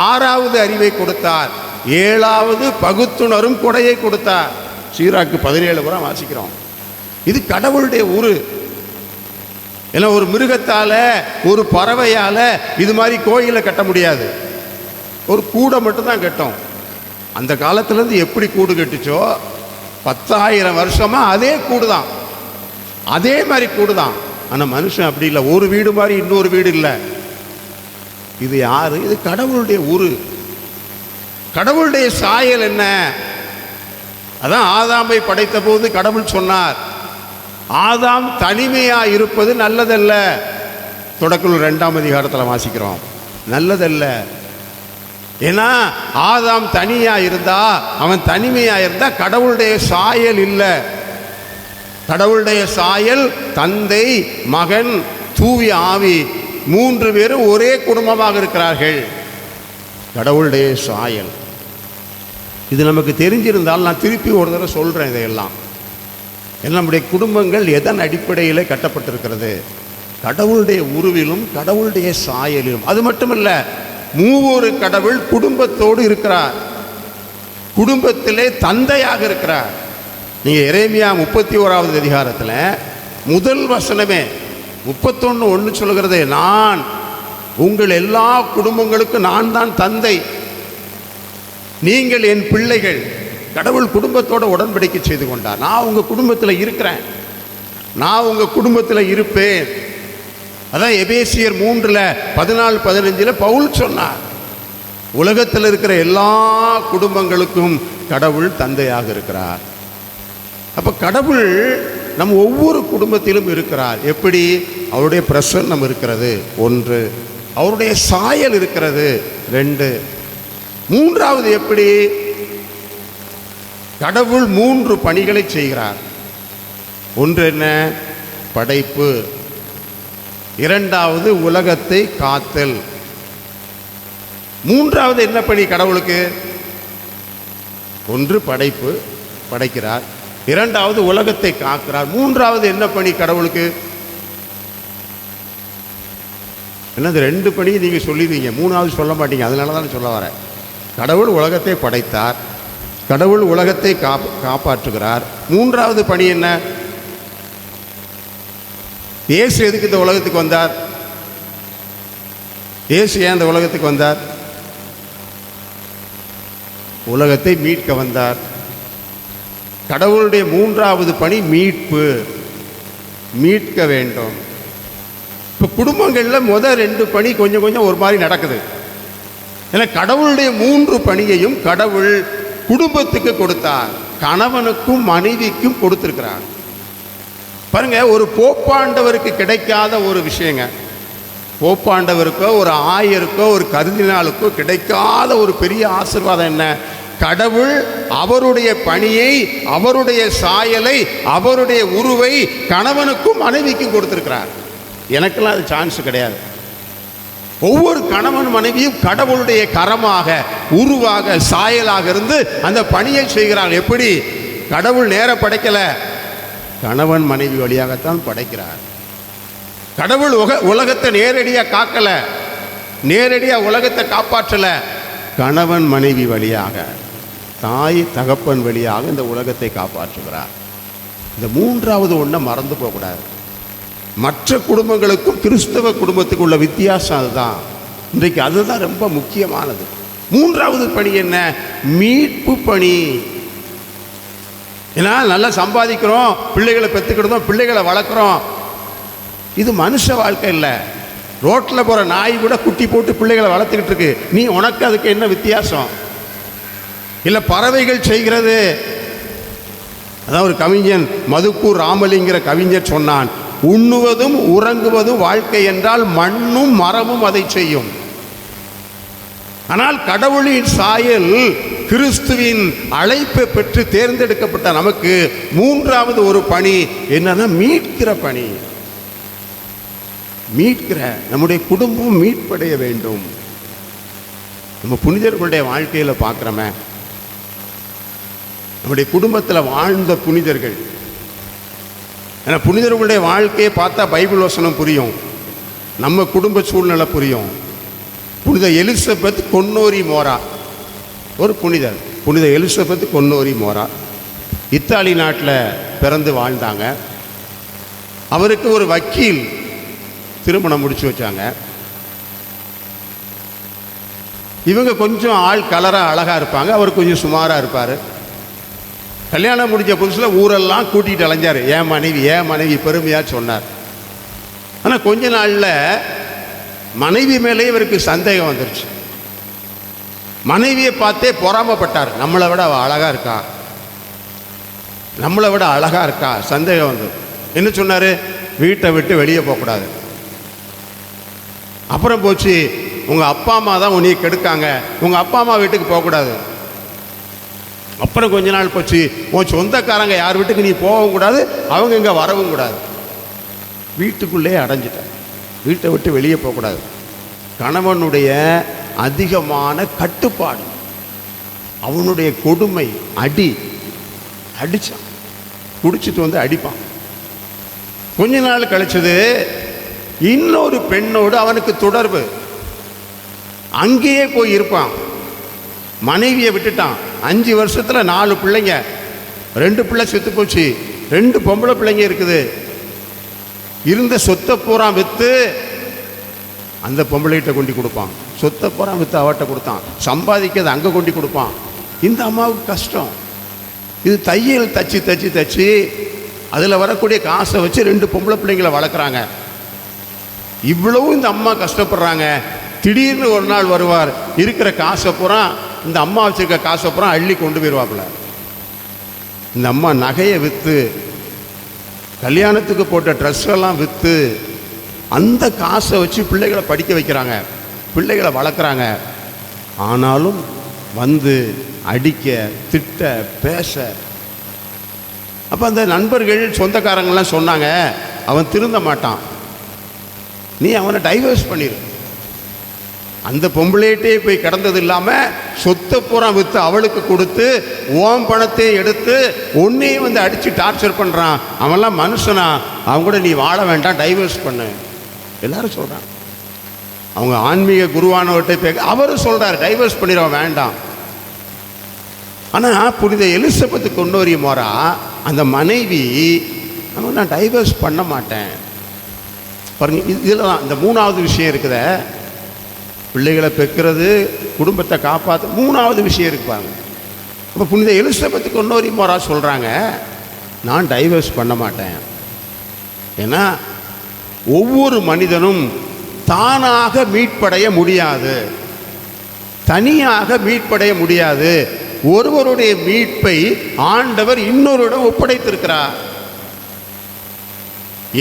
6வது அறிவை கொடுத்தார், 7வது பகுத்துணரும் கொடையை கொடுத்தார். சீராக்கு 17 புறம் வாசிக்கிறோம். இது கடவுளுடைய உரு. ஏன்னா ஒரு மிருகத்தால், ஒரு பறவையால் இது மாதிரி கோயிலை கட்ட முடியாது. ஒரு கூடை மட்டும்தான் கட்டும். அந்த காலத்துலேருந்து எப்படி கூடு கட்டுச்சோ 10,000 வருஷமாக அதே கூடு தான், அதே மாதிரி கூடு தான். ஆனால் மனுஷன் அப்படி இல்லை. ஒரு வீடு மாதிரி இன்னொரு வீடு இல்லை. இது யாரு? இது கடவுளுடைய உரு. கடவுளுடைய சாயல் என்ன? அதான் ஆதாமை படைத்த போது கடவுள் சொன்னார், ஆதாம் தனிமையாக இருப்பது நல்லதல்ல. தொடக்க 2ஆம் அதிகாரத்தில் வாசிக்கிறோம். நல்லதல்ல. ஏன்னா ஆதாம் தனியா இருந்தா, அவன் தனிமையா இருந்தா கடவுளுடைய சாயல் இல்லை. கடவுளுடைய சாயல் தந்தை, மகன், தூய ஆவி 3 பேரும் ஒரே குடும்பமாக இருக்கிறார்கள். கடவுளுடைய சாயல் இது நமக்கு தெரிஞ்சிருந்தால், நான் திருப்பி ஒரு தடவை சொல்றேன் இதையெல்லாம். நம்முடைய குடும்பங்கள் எதன் அடிப்படையில் கட்டப்பட்டிருக்கிறது? கடவுளுடைய உருவிலும் கடவுளுடைய சாயலிலும். அது மட்டுமல்ல, மூவொரு கடவுள் குடும்பத்தோடு இருக்கிறார், குடும்பத்திலே தந்தையாக இருக்கிறார். நீங்கள் எரேமியா 31வது அதிகாரத்தில் முதல் வசனமே 31:1 சொல்கிறது, நான் உங்கள் எல்லா குடும்பங்களுக்கும் நான் தான் தந்தை, நீங்கள் என் பிள்ளைகள். கடவுள் குடும்பத்தோட உடன்படிக்கை செய்து கொண்டார். நான் உங்கள் குடும்பத்தில் இருக்கிறேன், நான் உங்கள் குடும்பத்தில் இருப்பேன். அதான் எபேசியர் 3:14-15 பவுல் சொன்னார். உலகத்தில் இருக்கிற எல்லா குடும்பங்களுக்கும் கடவுள் தந்தையாக இருக்கிறார். அப்போ கடவுள் நம் ஒவ்வொரு குடும்பத்திலும் இருக்கிறார். எப்படி? அவருடைய பிரசன்னம் இருக்கிறது 1, அவருடைய சாயல் இருக்கிறது 2. 3வது எப்படி? கடவுள் 3 பணிகளை செய்கிறார். 1 என்ன? படைப்பு. 2வது உலகத்தை காத்தல். 3வது என்ன பணி கடவுளுக்கு? 1 படைப்பு, படைக்கிறார். 2வது உலகத்தை காக்கிறார். 3வது என்ன பணி கடவுளுக்கு? என்னது 2 பணி நீங்கள் சொல்லிடுவீங்க, 3வது சொல்ல மாட்டீங்க. அதனால தான் சொல்ல வரேன். கடவுள் உலகத்தை படைத்தார், கடவுள் உலகத்தை காப்பாற்றுகிறார். 3வது பணி என்ன? இயேசு எதுக்கு இந்த உலகத்துக்கு வந்தார்? இயேசு ஏன் இந்த உலகத்துக்கு வந்தார்? உலகத்தை மீட்க வந்தார். கடவுளுடைய 3வது பணி மீட்பு, மீட்க வேண்டும். இப்போ குடும்பங்களில் முதல் 2 பணி கொஞ்சம் கொஞ்சம் ஒரு மாதிரி நடக்குது. ஏன்னா கடவுளுடைய 3 பணியையும் கடவுள் குடும்பத்துக்கு கொடுத்தார், கணவனுக்கும் மனைவிக்கும் கொடுத்திருக்கிறார். பாருங்க, ஒரு போப்பாண்டவருக்கு கிடைக்காத ஒரு விஷயங்க. போப்பாண்டவருக்கோ ஒரு ஆயருக்கோ ஒரு கருதினாலுக்கோ கிடைக்காத ஒரு பெரிய ஆசீர்வாதம் என்ன? கடவுள் அவருடைய பணியை, அவருடைய சாயலை, அவருடைய உருவை கணவனுக்கும் மனைவிக்கும் கொடுத்திருக்கிறார். எனக்கெல்லாம் அது சான்ஸ் கிடையாது. ஒவ்வொரு கணவன் மனைவியும் கடவுளுடைய கரமாக, உருவாக, சாயலாக இருந்து அந்த பணியை செய்கிறார்கள். எப்படி? கடவுள் நேர படைக்கல, கணவன் மனைவி வழியாகத்தான் படைக்கிறார். கடவுள் உலகத்தை நேரடியாக காக்கல, நேரடியாக உலகத்தை காப்பாற்றல, கணவன் மனைவி வழியாக, தாய் தகப்பன் வழியாக இந்த உலகத்தை காப்பாற்றுகிறார். இந்த மூன்றாவது ஒன்றை மறந்து போகக்கூடாது. மற்ற குடும்பங்களுக்கும் கிறிஸ்தவ குடும்பத்துக்கு உள்ள வித்தியாசம் அதுதான். இன்றைக்கு அதுதான் ரொம்ப முக்கியமானது. மூன்றாவது பணி என்ன? மீட்பு பணி. ஏன்னா நல்லா சம்பாதிக்கிறோம், பிள்ளைகளை பெற்றுக்கிட்டோம், பிள்ளைகளை வளர்க்குறோம். இது மனுஷ வாழ்க்கை இல்லை. ரோட்டில் போகிற நாய் கூட குட்டி போட்டு பிள்ளைகளை வளர்த்துக்கிட்டு இருக்கு. நீ உனக்கு அதுக்கு என்ன வித்தியாசம்? இல்லை பறவைகள் செய்கிறது. அதான் ஒரு கவிஞன் மதுக்கூர் ராமலிங்கிற கவிஞர் சொன்னான், உண்ணுவதும் உறங்குவதும் வாழ்க்கை என்றால் மண்ணும் மரமும் அதை செய்யும். ஆனால் கடவுளின் சாயல், கிறிஸ்துவின் அழைப்பை பெற்று தேர்ந்தெடுக்கப்பட்ட நமக்கு மூன்றாவது ஒரு பணி என்னன்னா மீட்கிற பணி. மீட்கிற, நம்முடைய குடும்பம் மீட்படைய வேண்டும். நம்ம புனிதர்களுடைய வாழ்க்கையில் பார்க்குறோமே, நம்முடைய குடும்பத்தில் வாழ்ந்த புனிதர்கள். ஏன்னா புனிதர்களுடைய வாழ்க்கையை பார்த்தா பைபிள் வசனம் புரியும், நம்ம குடும்ப சூழ்நிலை புரியும். புனித எலிசபெத் கொன்னோரி மோரா ஒரு புனிதர். புனித எலிசபெத் கொன்னோரி மோரா இத்தாலி நாட்டில் பிறந்து வாழ்ந்தாங்க. அவருக்கு ஒரு வக்கீல் திருமணம் முடிச்சு வச்சாங்க. இவங்க கொஞ்சம் ஆள் கலராக அழகாக இருப்பாங்க, அவர் கொஞ்சம் சுமாராக இருப்பார். கல்யாணம் முடிஞ்ச புதுசில் ஊரெல்லாம் கூட்டிகிட்டு அலைஞ்சார், ஏன் மனைவி பெருமையாக சொன்னார். ஆனால் கொஞ்ச நாளில் மனைவி மேலே இவருக்கு சந்தேகம் வந்துருச்சு. மனைவியை பார்த்தே பொறாமப்பட்டார். நம்மளை விட அவள் அழகாக இருக்கா, சந்தேகம் வந்தது. என்ன சொன்னார்? வீட்டை விட்டு வெளியே போகக்கூடாது. அப்புறம் போச்சு, உங்கள் அப்பா அம்மா தான் உன்னை கெடுக்காங்க, உங்கள் அப்பா அம்மா வீட்டுக்கு போகக்கூடாது. அப்புறம் கொஞ்ச நாள் போச்சு, உன் சொந்தக்காரங்க யார் வீட்டுக்கு நீ போகவும் கூடாது, அவங்க இங்கே வரவும் கூடாது. வீட்டுக்குள்ளே அடைஞ்சிட்ட, வீட்டை விட்டு வெளியே போகக்கூடாது. கணவனுடைய அதிகமான கட்டுப்பாடு, அவனுடைய கொடுமை, அடித்தான், குடிச்சிட்டு வந்து அடிப்பான். கொஞ்ச நாள் கழிச்சது இன்னொரு பெண்ணோடு அவனுக்கு தொடர்பு, அங்கேயே போய் இருப்பான். மனைவியை விட்டுட்டான். 5 வருஷத்தில் 4 பிள்ளைங்க, 2 பிள்ளை செத்து போச்சு, 2 பொம்பளை பிள்ளைங்க இருக்குது. இருந்த சொத்தை பூரா விற்று அந்த பொம்பளைகிட்ட கொண்டு கொடுப்பான். சொத்தை பூரா விற்று அவட்ட கொடுத்தான். சம்பாதிக்கிறது அங்கே கொண்டு கொடுப்பான். இந்த அம்மாவுக்கு கஷ்டம். இது தையல் தச்சு அதில் வரக்கூடிய காசை வச்சு 2 பொம்பளை பிள்ளைங்களை வளர்க்குறாங்க. இவ்வளவும் இந்த அம்மா கஷ்டப்படுறாங்க. திடீர்னு ஒரு நாள் வருவார், இருக்கிற காசை பூரா, இந்த அம்மா வச்சுருக்க காசை பூரா அள்ளி கொண்டு போயிடுவாப்புல. இந்த அம்மா நகையை விற்று, கல்யாணத்துக்கு போட்ட ட்ரெஸ்ஸெல்லாம் விற்று, அந்த காசை வச்சு பிள்ளைகளை படிக்க வைக்கிறாங்க, பிள்ளைகளை வளர்க்குறாங்க. ஆனாலும் வந்து அடிக்க, திட்ட, பேச. அப்போ அந்த நண்பர்கள், சொந்தக்காரங்கள்லாம் சொன்னாங்க, அவன் திருந்த மாட்டான், நீ அவனை டைவர்ஸ் பண்ணிடு. அந்த பொம்பளையிட்டே போய் கிடந்தது இல்லாமல் சொத்தை பூரா விற்று அவளுக்கு கொடுத்து, ஓம் பணத்தையும் எடுத்து ஒன்றையும் வந்து அடித்து டார்ச்சர் பண்ணுறான். அவன்லாம் மனுஷனா? அவங்க கூட நீ வாழ வேண்டாம், டைவர்ஸ் பண்ணு. எல்லாரும் சொல்கிறான். அவங்க ஆன்மீக குருவானவர்கிட்ட அவரும் சொல்கிறார், டைவர்ஸ் பண்ணிடுவோம், வேண்டாம். ஆனால் புனித எலிசபெத் கொன்னோரி மோரா அந்த மனைவி, அவன் நான் டைவர்ஸ் பண்ண மாட்டேன் பாருங்க. இதில் தான் இந்த 3வது விஷயம் இருக்குத, பிள்ளைகளை பெக்கிறது, குடும்பத்தை காப்பாற்ற 3வது விஷயம் இருக்குப்பாங்க. அப்போ புனித எலிசபெத் கொன்னோரி மோரா சொல்கிறாங்க, நான் டைவர்ஸ் பண்ண மாட்டேன். ஏன்னா ஒவ்வொரு மனிதனும் தானாக மீட்படைய முடியாது, தனியாக மீட்படைய முடியாது. ஒருவருடைய மீட்பை ஆண்டவர் இன்னொருடம் ஒப்படைத்திருக்கிறார்.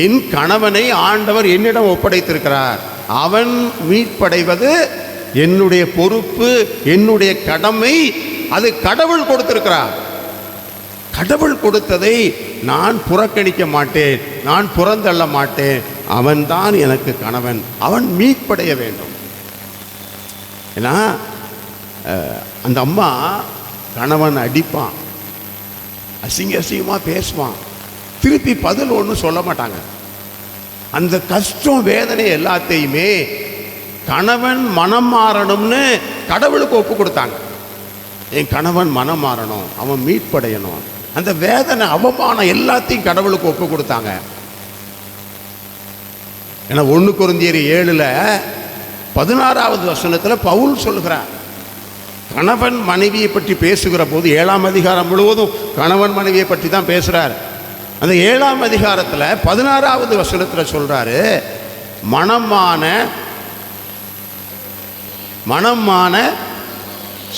என் கணவனை ஆண்டவர் என்னிடம் ஒப்படைத்திருக்கிறார். அவன் மீட்படைவது என்னுடைய பொறுப்பு, என்னுடைய கடமை. அது கடவுள் கொடுத்திருக்கிறார். கடவுள் கொடுத்ததை நான் புறக்கணிக்க மாட்டேன், நான் புறந்தள்ள மாட்டேன். அவன்தான் எனக்கு கணவன், அவன் மீட்படைய வேண்டும். ஏன்னா அந்த அம்மா கணவன் அடிப்பான், அசிங்கமாக பேசுவான், திருப்பி பதில் ஒன்றும் சொல்ல மாட்டாங்க. அந்த கஷ்டம் வேதனை எல்லாத்தையுமே கணவன் மனம் மாறணும்னு கடவுளுக்கு ஒப்பு கொடுத்தாங்க. என் கணவன் மனம் மாறணும், அவன் மீட்படையணும். அந்த வேதனை அவமானம் எல்லாத்தையும் கடவுளுக்கு ஒப்பு கொடுத்தாங்க. ஏன்னா 1 கொரிந்தியர் 7:16 பவுல் சொல்லுகிறார், கணவன் மனைவியை பற்றி பேசுகிற போது 7ஆம் அதிகாரம் முழுவதும் கணவன் மனைவியை பற்றி தான் பேசுகிறார். அந்த 7ஆம் அதிகாரத்தில் 16வது வசனத்தில் சொல்கிறாரு, மனமான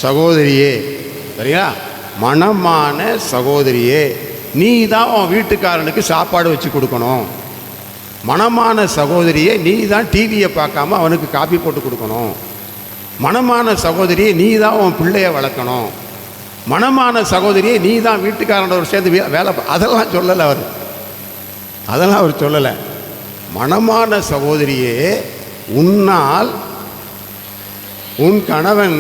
சகோதரியே, சரியா, மனமான சகோதரியே, நீ தான் உன் வீட்டுக்காரனுக்கு சாப்பாடு வச்சு கொடுக்கணும். மனமான சகோதரியே, நீ தான் டிவியை பார்க்காம அவனுக்கு காப்பி போட்டு கொடுக்கணும். மனமான சகோதரியை, நீ தான் உன் பிள்ளைய வளர்க்கணும். மனமான சகோதரியை, நீ தான் வீட்டுக்காரனோட சேர்ந்து வேலை. அதெல்லாம் சொல்லலை அவர், அதெல்லாம் அவர் சொல்லலை. மனமான சகோதரியே, உன்னால் உன் கணவன்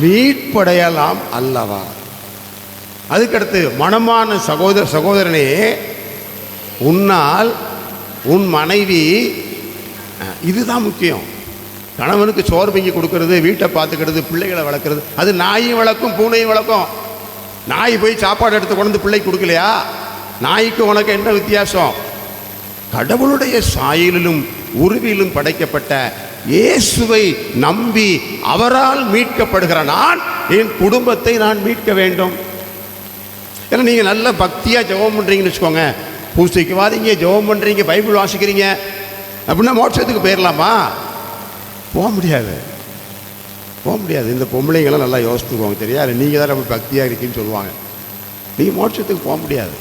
மீட்படையலாம் அல்லவா. அதுக்கடுத்து மனமான சகோதரனே, உன்னால் உன் மனைவி, இதுதான் முக்கியம். கணவனுக்கு சோறு பொங்கி கொடுக்கறது, வீட்டை பார்த்துக்கிறது, பிள்ளைகளை வளர்க்குறது, அது நாயும் வளர்க்கும் பூனையும் வளர்க்கும். நாய் போய் சாப்பாடு எடுத்து கொண்டு வந்து பிள்ளைக்கு கொடுக்கலையா? நாய்க்கு உனக்கு என்ன வித்தியாசம்? கடவுளுடைய சாயலிலும் உருவிலும் படைக்கப்பட்ட இயேசுவை நம்பி அவரால் மீட்கப்படுகிற நான் என் குடும்பத்தை நான் மீட்க வேண்டும். ஏன்னா நீங்கள் நல்ல பக்தியாக ஜெபம் பண்ணுறீங்கன்னு வச்சுக்கோங்க, பூசைக்கு வாதீங்க, ஜெபம் பண்ணுறீங்க, பைபிள் வாசிக்கிறீங்க அப்படின்னா மோட்சத்துக்கு போயிடலாமா? போக முடியாது, போக முடியாது. இந்த பொம்பளைங்களாம் நல்லா யோசித்துக்குவாங்க, தெரியாது, நீங்கள் தான் நம்ம பக்தியாக இருக்கீன்னு சொல்லுவாங்க. நீங்கள் மோட்சத்துக்கு போக முடியாது.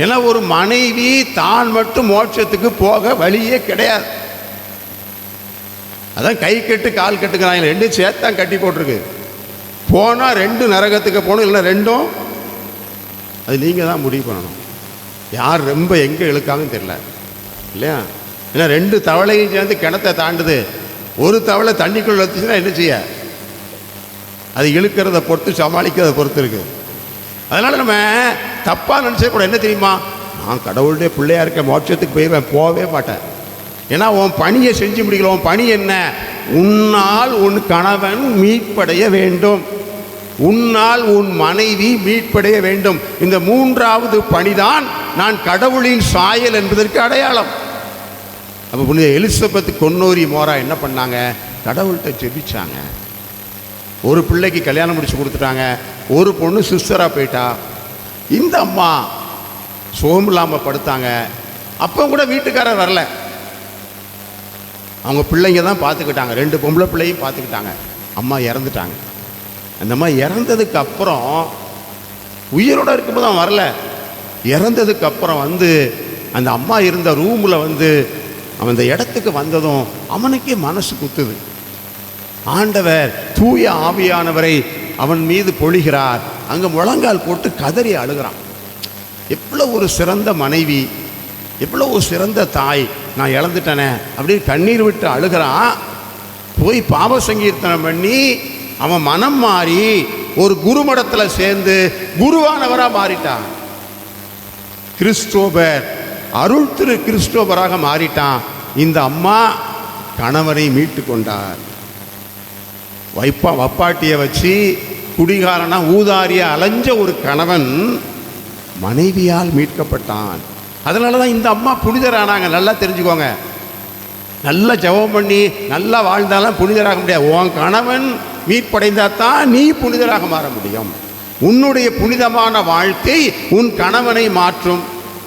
ஏன்னா ஒரு மனைவி தான் மட்டும் மோட்சத்துக்கு போக வழியே கிடையாது. அதான் கை கட்டு கால் கட்டுக்கிறாங்க, 2 சேர்த்தான் கட்டி போட்டிருக்கு. போனால் 2 நரகத்துக்கு போகணும், இல்லைன்னா 2ம் அது நீங்கள் தான் முடிவு பண்ணணும். யார் ரொம்ப எங்கே இழுக்காங்கன்னு தெரியல இல்லையா? ஏன்னா 2 தவளையும் சேர்ந்து கிணத்தை தாண்டுது. ஒரு தவளை தண்ணிக்குள்ள வச்சுன்னா என்ன செய்ய? அது இழுக்கிறத பொறுத்து, சமாளிக்கிறத பொறுத்து இருக்கு. அதனால் நம்ம தப்பாக நினச்சே கூட என்ன தெரியுமா, நான் கடவுளுடைய பிள்ளையா இருக்க, மோட்சத்துக்கு போயிடுவேன், போகவே மாட்டேன். ஏன்னா உன் பணியை செஞ்சு முடிக்கல. உன் பணி என்ன? உன்னால் உன் கணவன் மீட்படைய வேண்டும், உன்னால் உன் மனைவி மீட்படைய வேண்டும். இந்த 3வது பணிதான் நான் கடவுளின் சாயல் என்பதற்கு அடையாளம். அப்போ புனித எலிசபெத் கொன்னோரி மோரா என்ன பண்ணாங்க? கடவுள்கிட்ட ஜெபிச்சாங்க. ஒரு பிள்ளைக்கு கல்யாணம் முடிச்சு கொடுத்துட்டாங்க, ஒரு பொண்ணு சிஸ்டராக போயிட்டா. இந்த அம்மா சோகம் இல்லாமல் படுத்தாங்க. அப்போ கூட வீட்டுக்காரர் வரல, அவங்க பிள்ளைங்க தான் பார்த்துக்கிட்டாங்க. 2 பொம்பளை பிள்ளையும் பார்த்துக்கிட்டாங்க. அம்மா இறந்துட்டாங்க. அந்த அம்மா இறந்ததுக்கு அப்புறம், உயிரோடு இருக்கும்போது அவன் வரல, இறந்ததுக்கு அப்புறம் வந்து அந்த அம்மா இருந்த ரூமில் வந்து அவன் அந்த இடத்துக்கு வந்ததும் அவனுக்கே மனசு குத்துது. ஆண்டவர் தூய ஆவியானவரை அவன் மீது பொழிகிறார். அங்கே முழங்கால் போட்டு கதறி அழுகிறான். எவ்வளோ ஒரு சிறந்த மனைவி, எவ்வளோ ஒரு சிறந்த தாய், நான் இழந்துட்டேனே அப்படின்னு கண்ணீர் விட்டு அழுகிறான். போய் பாவ சங்கீர்த்தனம் பண்ணி அவன் மனம் மாறி ஒரு குருமடத்தில் சேர்ந்து குருவானவராக மாறிட்டான். கிறிஸ்தோபர், அருள் திரு கிறிஸ்தோபராக மாறிட்டான். இந்த அம்மா கணவனை மீட்டு கொண்டார். வப்பாட்டியை வச்சு குடிகாரனா ஊதாரியா அலைஞ்ச ஒரு கணவன் மனைவியால் மீட்கப்பட்டான். அதனால தான் இந்த அம்மா புனிதரானாங்க. நல்லா தெரிஞ்சுக்கோங்க. நல்லா ஜெபம் பண்ணி நல்லா வாழ்ந்தாலும் புனிதராக முடியாது. உன் கணவன் மீட்படைந்தால் தான் நீ புனிதராக மாற முடியும். உன்னுடைய புனிதமான வாழ்க்கை உன் கணவனை மாற்றும்.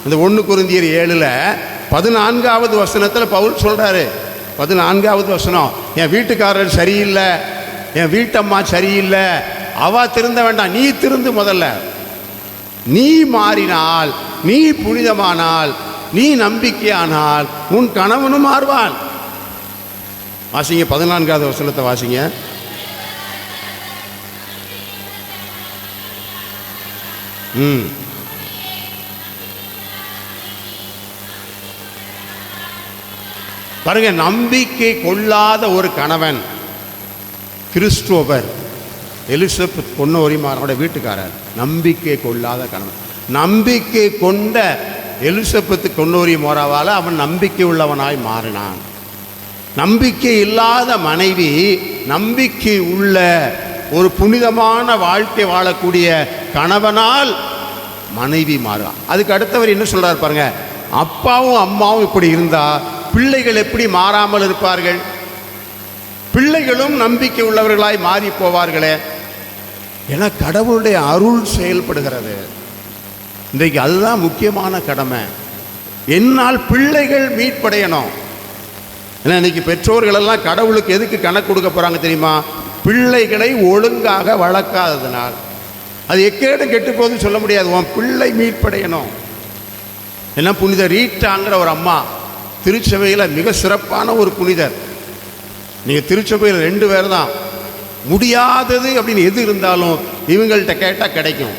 இந்த 1 கொரிந்தியர் 7:14 வசனத்தில் பவுல் சொல்கிறாரு. 14வது வசனம், என் வீட்டுக்காரர் சரியில்லை, என் வீட்டம்மா சரியில்லை, அவ திருந்த வேண்டாம், நீ திருந்து. முதல்ல நீ மாறினால், நீ புனிதமானால் நீ நம்பிக்கையானால் உன் கணவனும் மாறுவான். வாசிங்க 14வது வசனத்தை வாசிங்க. பாருங்க, நம்பிக்கை கொள்ளாத ஒரு கணவன், கிறிஸ்துவர் எலிசபெத் பொன்னோரிமாரோட வீட்டுக்காரர், நம்பிக்கை கொள்ளாத கணவன். நம்பிக்கை கொண்ட எலிசபெத் பொன்னோரி மோராவால் அவன் நம்பிக்கை உள்ளவனாய் மாறினான். நம்பிக்கை இல்லாத மனைவி நம்பிக்கை உள்ள ஒரு புனிதமான வாழ்க்கை வாழக்கூடிய கணவனால் மனைவி மாறுவான். அதுக்கு அடுத்தவர் என்ன சொல்றார் பாருங்க, அப்பாவும் அம்மாவும் இப்படி இருந்தா பிள்ளைகள் எப்படி மாறாமல் இருப்பார்கள்? பிள்ளைகளும் நம்பிக்கை உள்ளவர்களாய் மாறி போவார்களே. என கடவுளுடைய அருள் செயல்படுகிறது. இன்றைக்கு அதுதான் முக்கியமான கடமை. என்னால் பிள்ளைகள் மீட்படையணும். ஏன்னா இன்னைக்கு பெற்றோர்கள் எல்லாம் கடவுளுக்கு எதுக்கு கணக்கு கொடுக்க போறாங்க தெரியுமா? பிள்ளைகளை ஒழுங்காக வளர்க்காததுனால். அது எக்கேடும் கெட்டு போகுதுன்னு சொல்ல முடியாது. உன் பிள்ளை மீட்படையணும். ஏன்னா புனித ரீட்டாங்கிற ஒரு அம்மா திருச்சபையில் மிக சிறப்பான ஒரு புனிதர். நீங்கள் திருச்சபையில் 2 பேர் தான். முடியாதது அப்படின்னு எது இருந்தாலும் இவங்கள்ட்ட கேட்டால் கிடைக்கும்.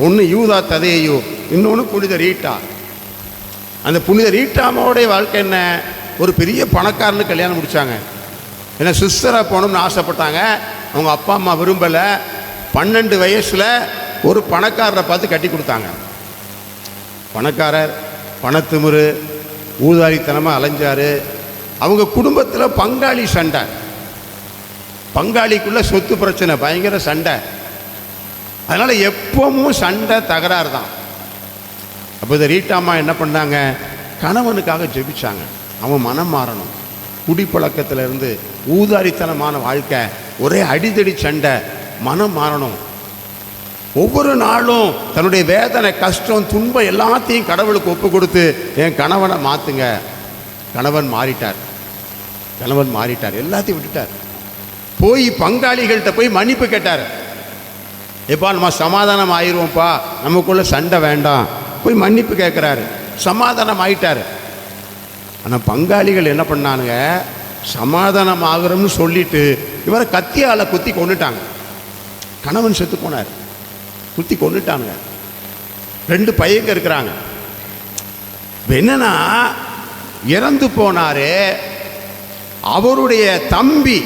ஒன்று யூதா ததேயு, இன்னொன்று புனித ரீட்டா. அந்த புனித ரீட்டாமாவோடைய வாழ்க்கை என்ன? ஒரு பெரிய பணக்காரனு கல்யாணம் முடித்தாங்க. ஏன்னா சிஸ்டராக போகணும்னு ஆசைப்பட்டாங்க. அவங்க அப்பா அம்மா விரும்பலை. 12 வயசில் ஒரு பணக்காரரை பார்த்து கட்டி கொடுத்தாங்க. பணக்காரர், பணத்திமுரு, ஊதாரித்தனமாக அலைஞ்சார். அவங்க குடும்பத்தில் பங்காளி சண்டை, பங்காளிக்குள்ள சொத்து பிரச்சனை, பயங்கர சண்டை. அதனால் எப்பவும் சண்டை, தகராறு தான். அப்போ இந்த ரீட்டாம்மா என்ன பண்ணாங்க? கணவனுக்காக ஜெபிச்சாங்க. அவன் மனம் மாறணும். குடிப்பழக்கத்திலிருந்து ஊதாரித்தனமான வாழ்க்கை, ஒரே அடிதடி சண்டை, மனம் மாறணும். ஒவ்வொரு நாளும் தன்னுடைய வேதனை, கஷ்டம், துன்பம் எல்லாத்தையும் கடவுளுக்கு ஒப்பு கொடுத்து என் கணவனை மாற்றுங்க. கணவன் மாறிட்டார். கணவன் மாறிட்டார், எல்லாத்தையும் விட்டுட்டார். போய் பங்காளிகள்கிட்ட போய் மன்னிப்பு கேட்டார். எப்பா நம்ம சமாதானம் ஆயிடுவோம்ப்பா, நமக்குள்ள சண்டை வேண்டாம், போய் மன்னிப்பு கேட்குறாரு. சமாதானம் ஆயிட்டார். ஆனால் பங்காளிகள் என்ன பண்ணானுங்க? சமாதானம் ஆகிறோம்னு சொல்லிட்டு இவரை கத்தியால் குத்தி கொண்டுட்டாங்க. கணவன் செத்து போனார், குத்தி கொண்டுட்டானுங்க. 2 பையங்க இருக்கிறாங்க. என்னன்னா இறந்து போனாரு அவருடைய தம்பி,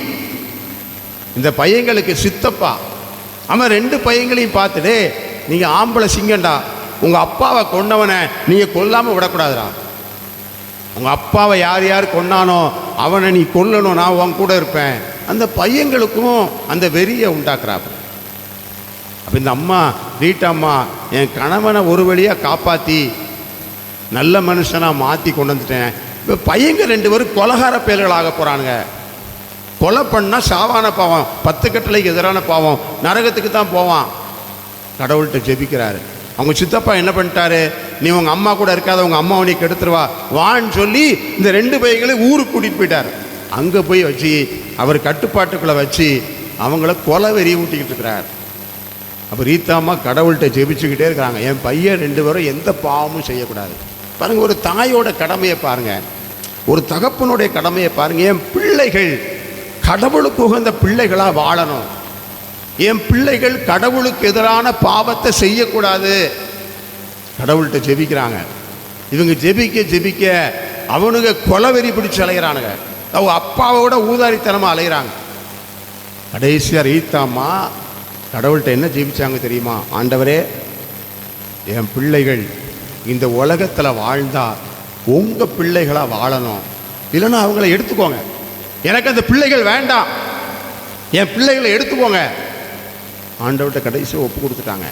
இந்த பையங்களுக்கு சித்தப்பா. அவன் 2 பையங்களையும் பார்த்துட்டு, நீங்கள் ஆம்பளை சிங்கண்டா, உங்கள் அப்பாவை கொண்டவனை நீங்கள் கொல்லாமல் விடக்கூடாதுடா. உங்கள் அப்பாவை யார் யார் கொண்டானோ அவனை நீ கொல்லணும், நான் உன் கூட இருப்பேன். அந்த பையங்களுக்கும் அந்த வெறியை உண்டாக்குறாப்பு. அப்போ இந்த அம்மா, ரீட்டாம்மா, என் கணவனை ஒரு வழியாக காப்பாற்றி நல்ல மனுஷனாக மாற்றி கொண்டு வந்துட்டேன். இப்போ பையங்க 2 பேரும் கொலகார பயல்களாக போகிறானுங்க. கொலை பண்ணால் சாவான பாவம், 10 கட்டளைக்கு எதிரான பாவம், நரகத்துக்கு தான் போவான். கடவுள்கிட்ட ஜெபிக்கிறாரு. அவங்க சித்தப்பா என்ன பண்ணிட்டாரு? நீ உங்கள் அம்மா கூட இருக்காத, உங்கள் அம்மாவை நீ கெடுத்துருவா வான்னு சொல்லி இந்த 2 பையங்களையும் ஊருக்கு கூட்டிகிட்டு போயிட்டார். அங்கே போய் வச்சு அவர் கட்டுப்பாட்டுக்குள்ளே வச்சு அவங்கள கொலை வெறி ஊட்டிக்கிட்டு இருக்கிறார். அப்போ ரீத்தாம்மா கடவுள்கிட்ட ஜெபிச்சுக்கிட்டே இருக்கிறாங்க. என் பையன் 2 பேரும் எந்த பாவமும் செய்யக்கூடாது. பாருங்கள், ஒரு தாயோட கடமையை பாருங்கள், ஒரு தகப்பனுடைய கடமையை பாருங்கள். என் பிள்ளைகள் கடவுளுக்கு உகந்த பிள்ளைகளாக வாழணும். என் பிள்ளைகள் கடவுளுக்கு எதிரான பாவத்தை செய்யக்கூடாது. கடவுள்கிட்ட ஜெபிக்கிறாங்க. இவங்க ஜெபிக்க ஜெபிக்க அவனுங்க கொலவெறி பிடிச்சி அலைகிறானுங்க. அவங்க அப்பாவோட ஊதாரித்தனமாக அலைகிறாங்க. கடைசியாக ரீத்தாம்மா கடவுள்கிட்ட என்ன ஜெபிச்சாங்க தெரியுமா? ஆண்டவரே, என் பிள்ளைகள் இந்த உலகத்தில் வாழ்ந்தா உங்கள் பிள்ளைகளாக வாழணும், இல்லைன்னா அவங்கள எடுத்துக்கோங்க. எனக்கு அந்த பிள்ளைகள் வேண்டாம், என் பிள்ளைகளை எடுத்துக்கோங்க. ஆண்டவர்கிட்ட கடைசியாக ஒப்பு கொடுத்துட்டாங்க.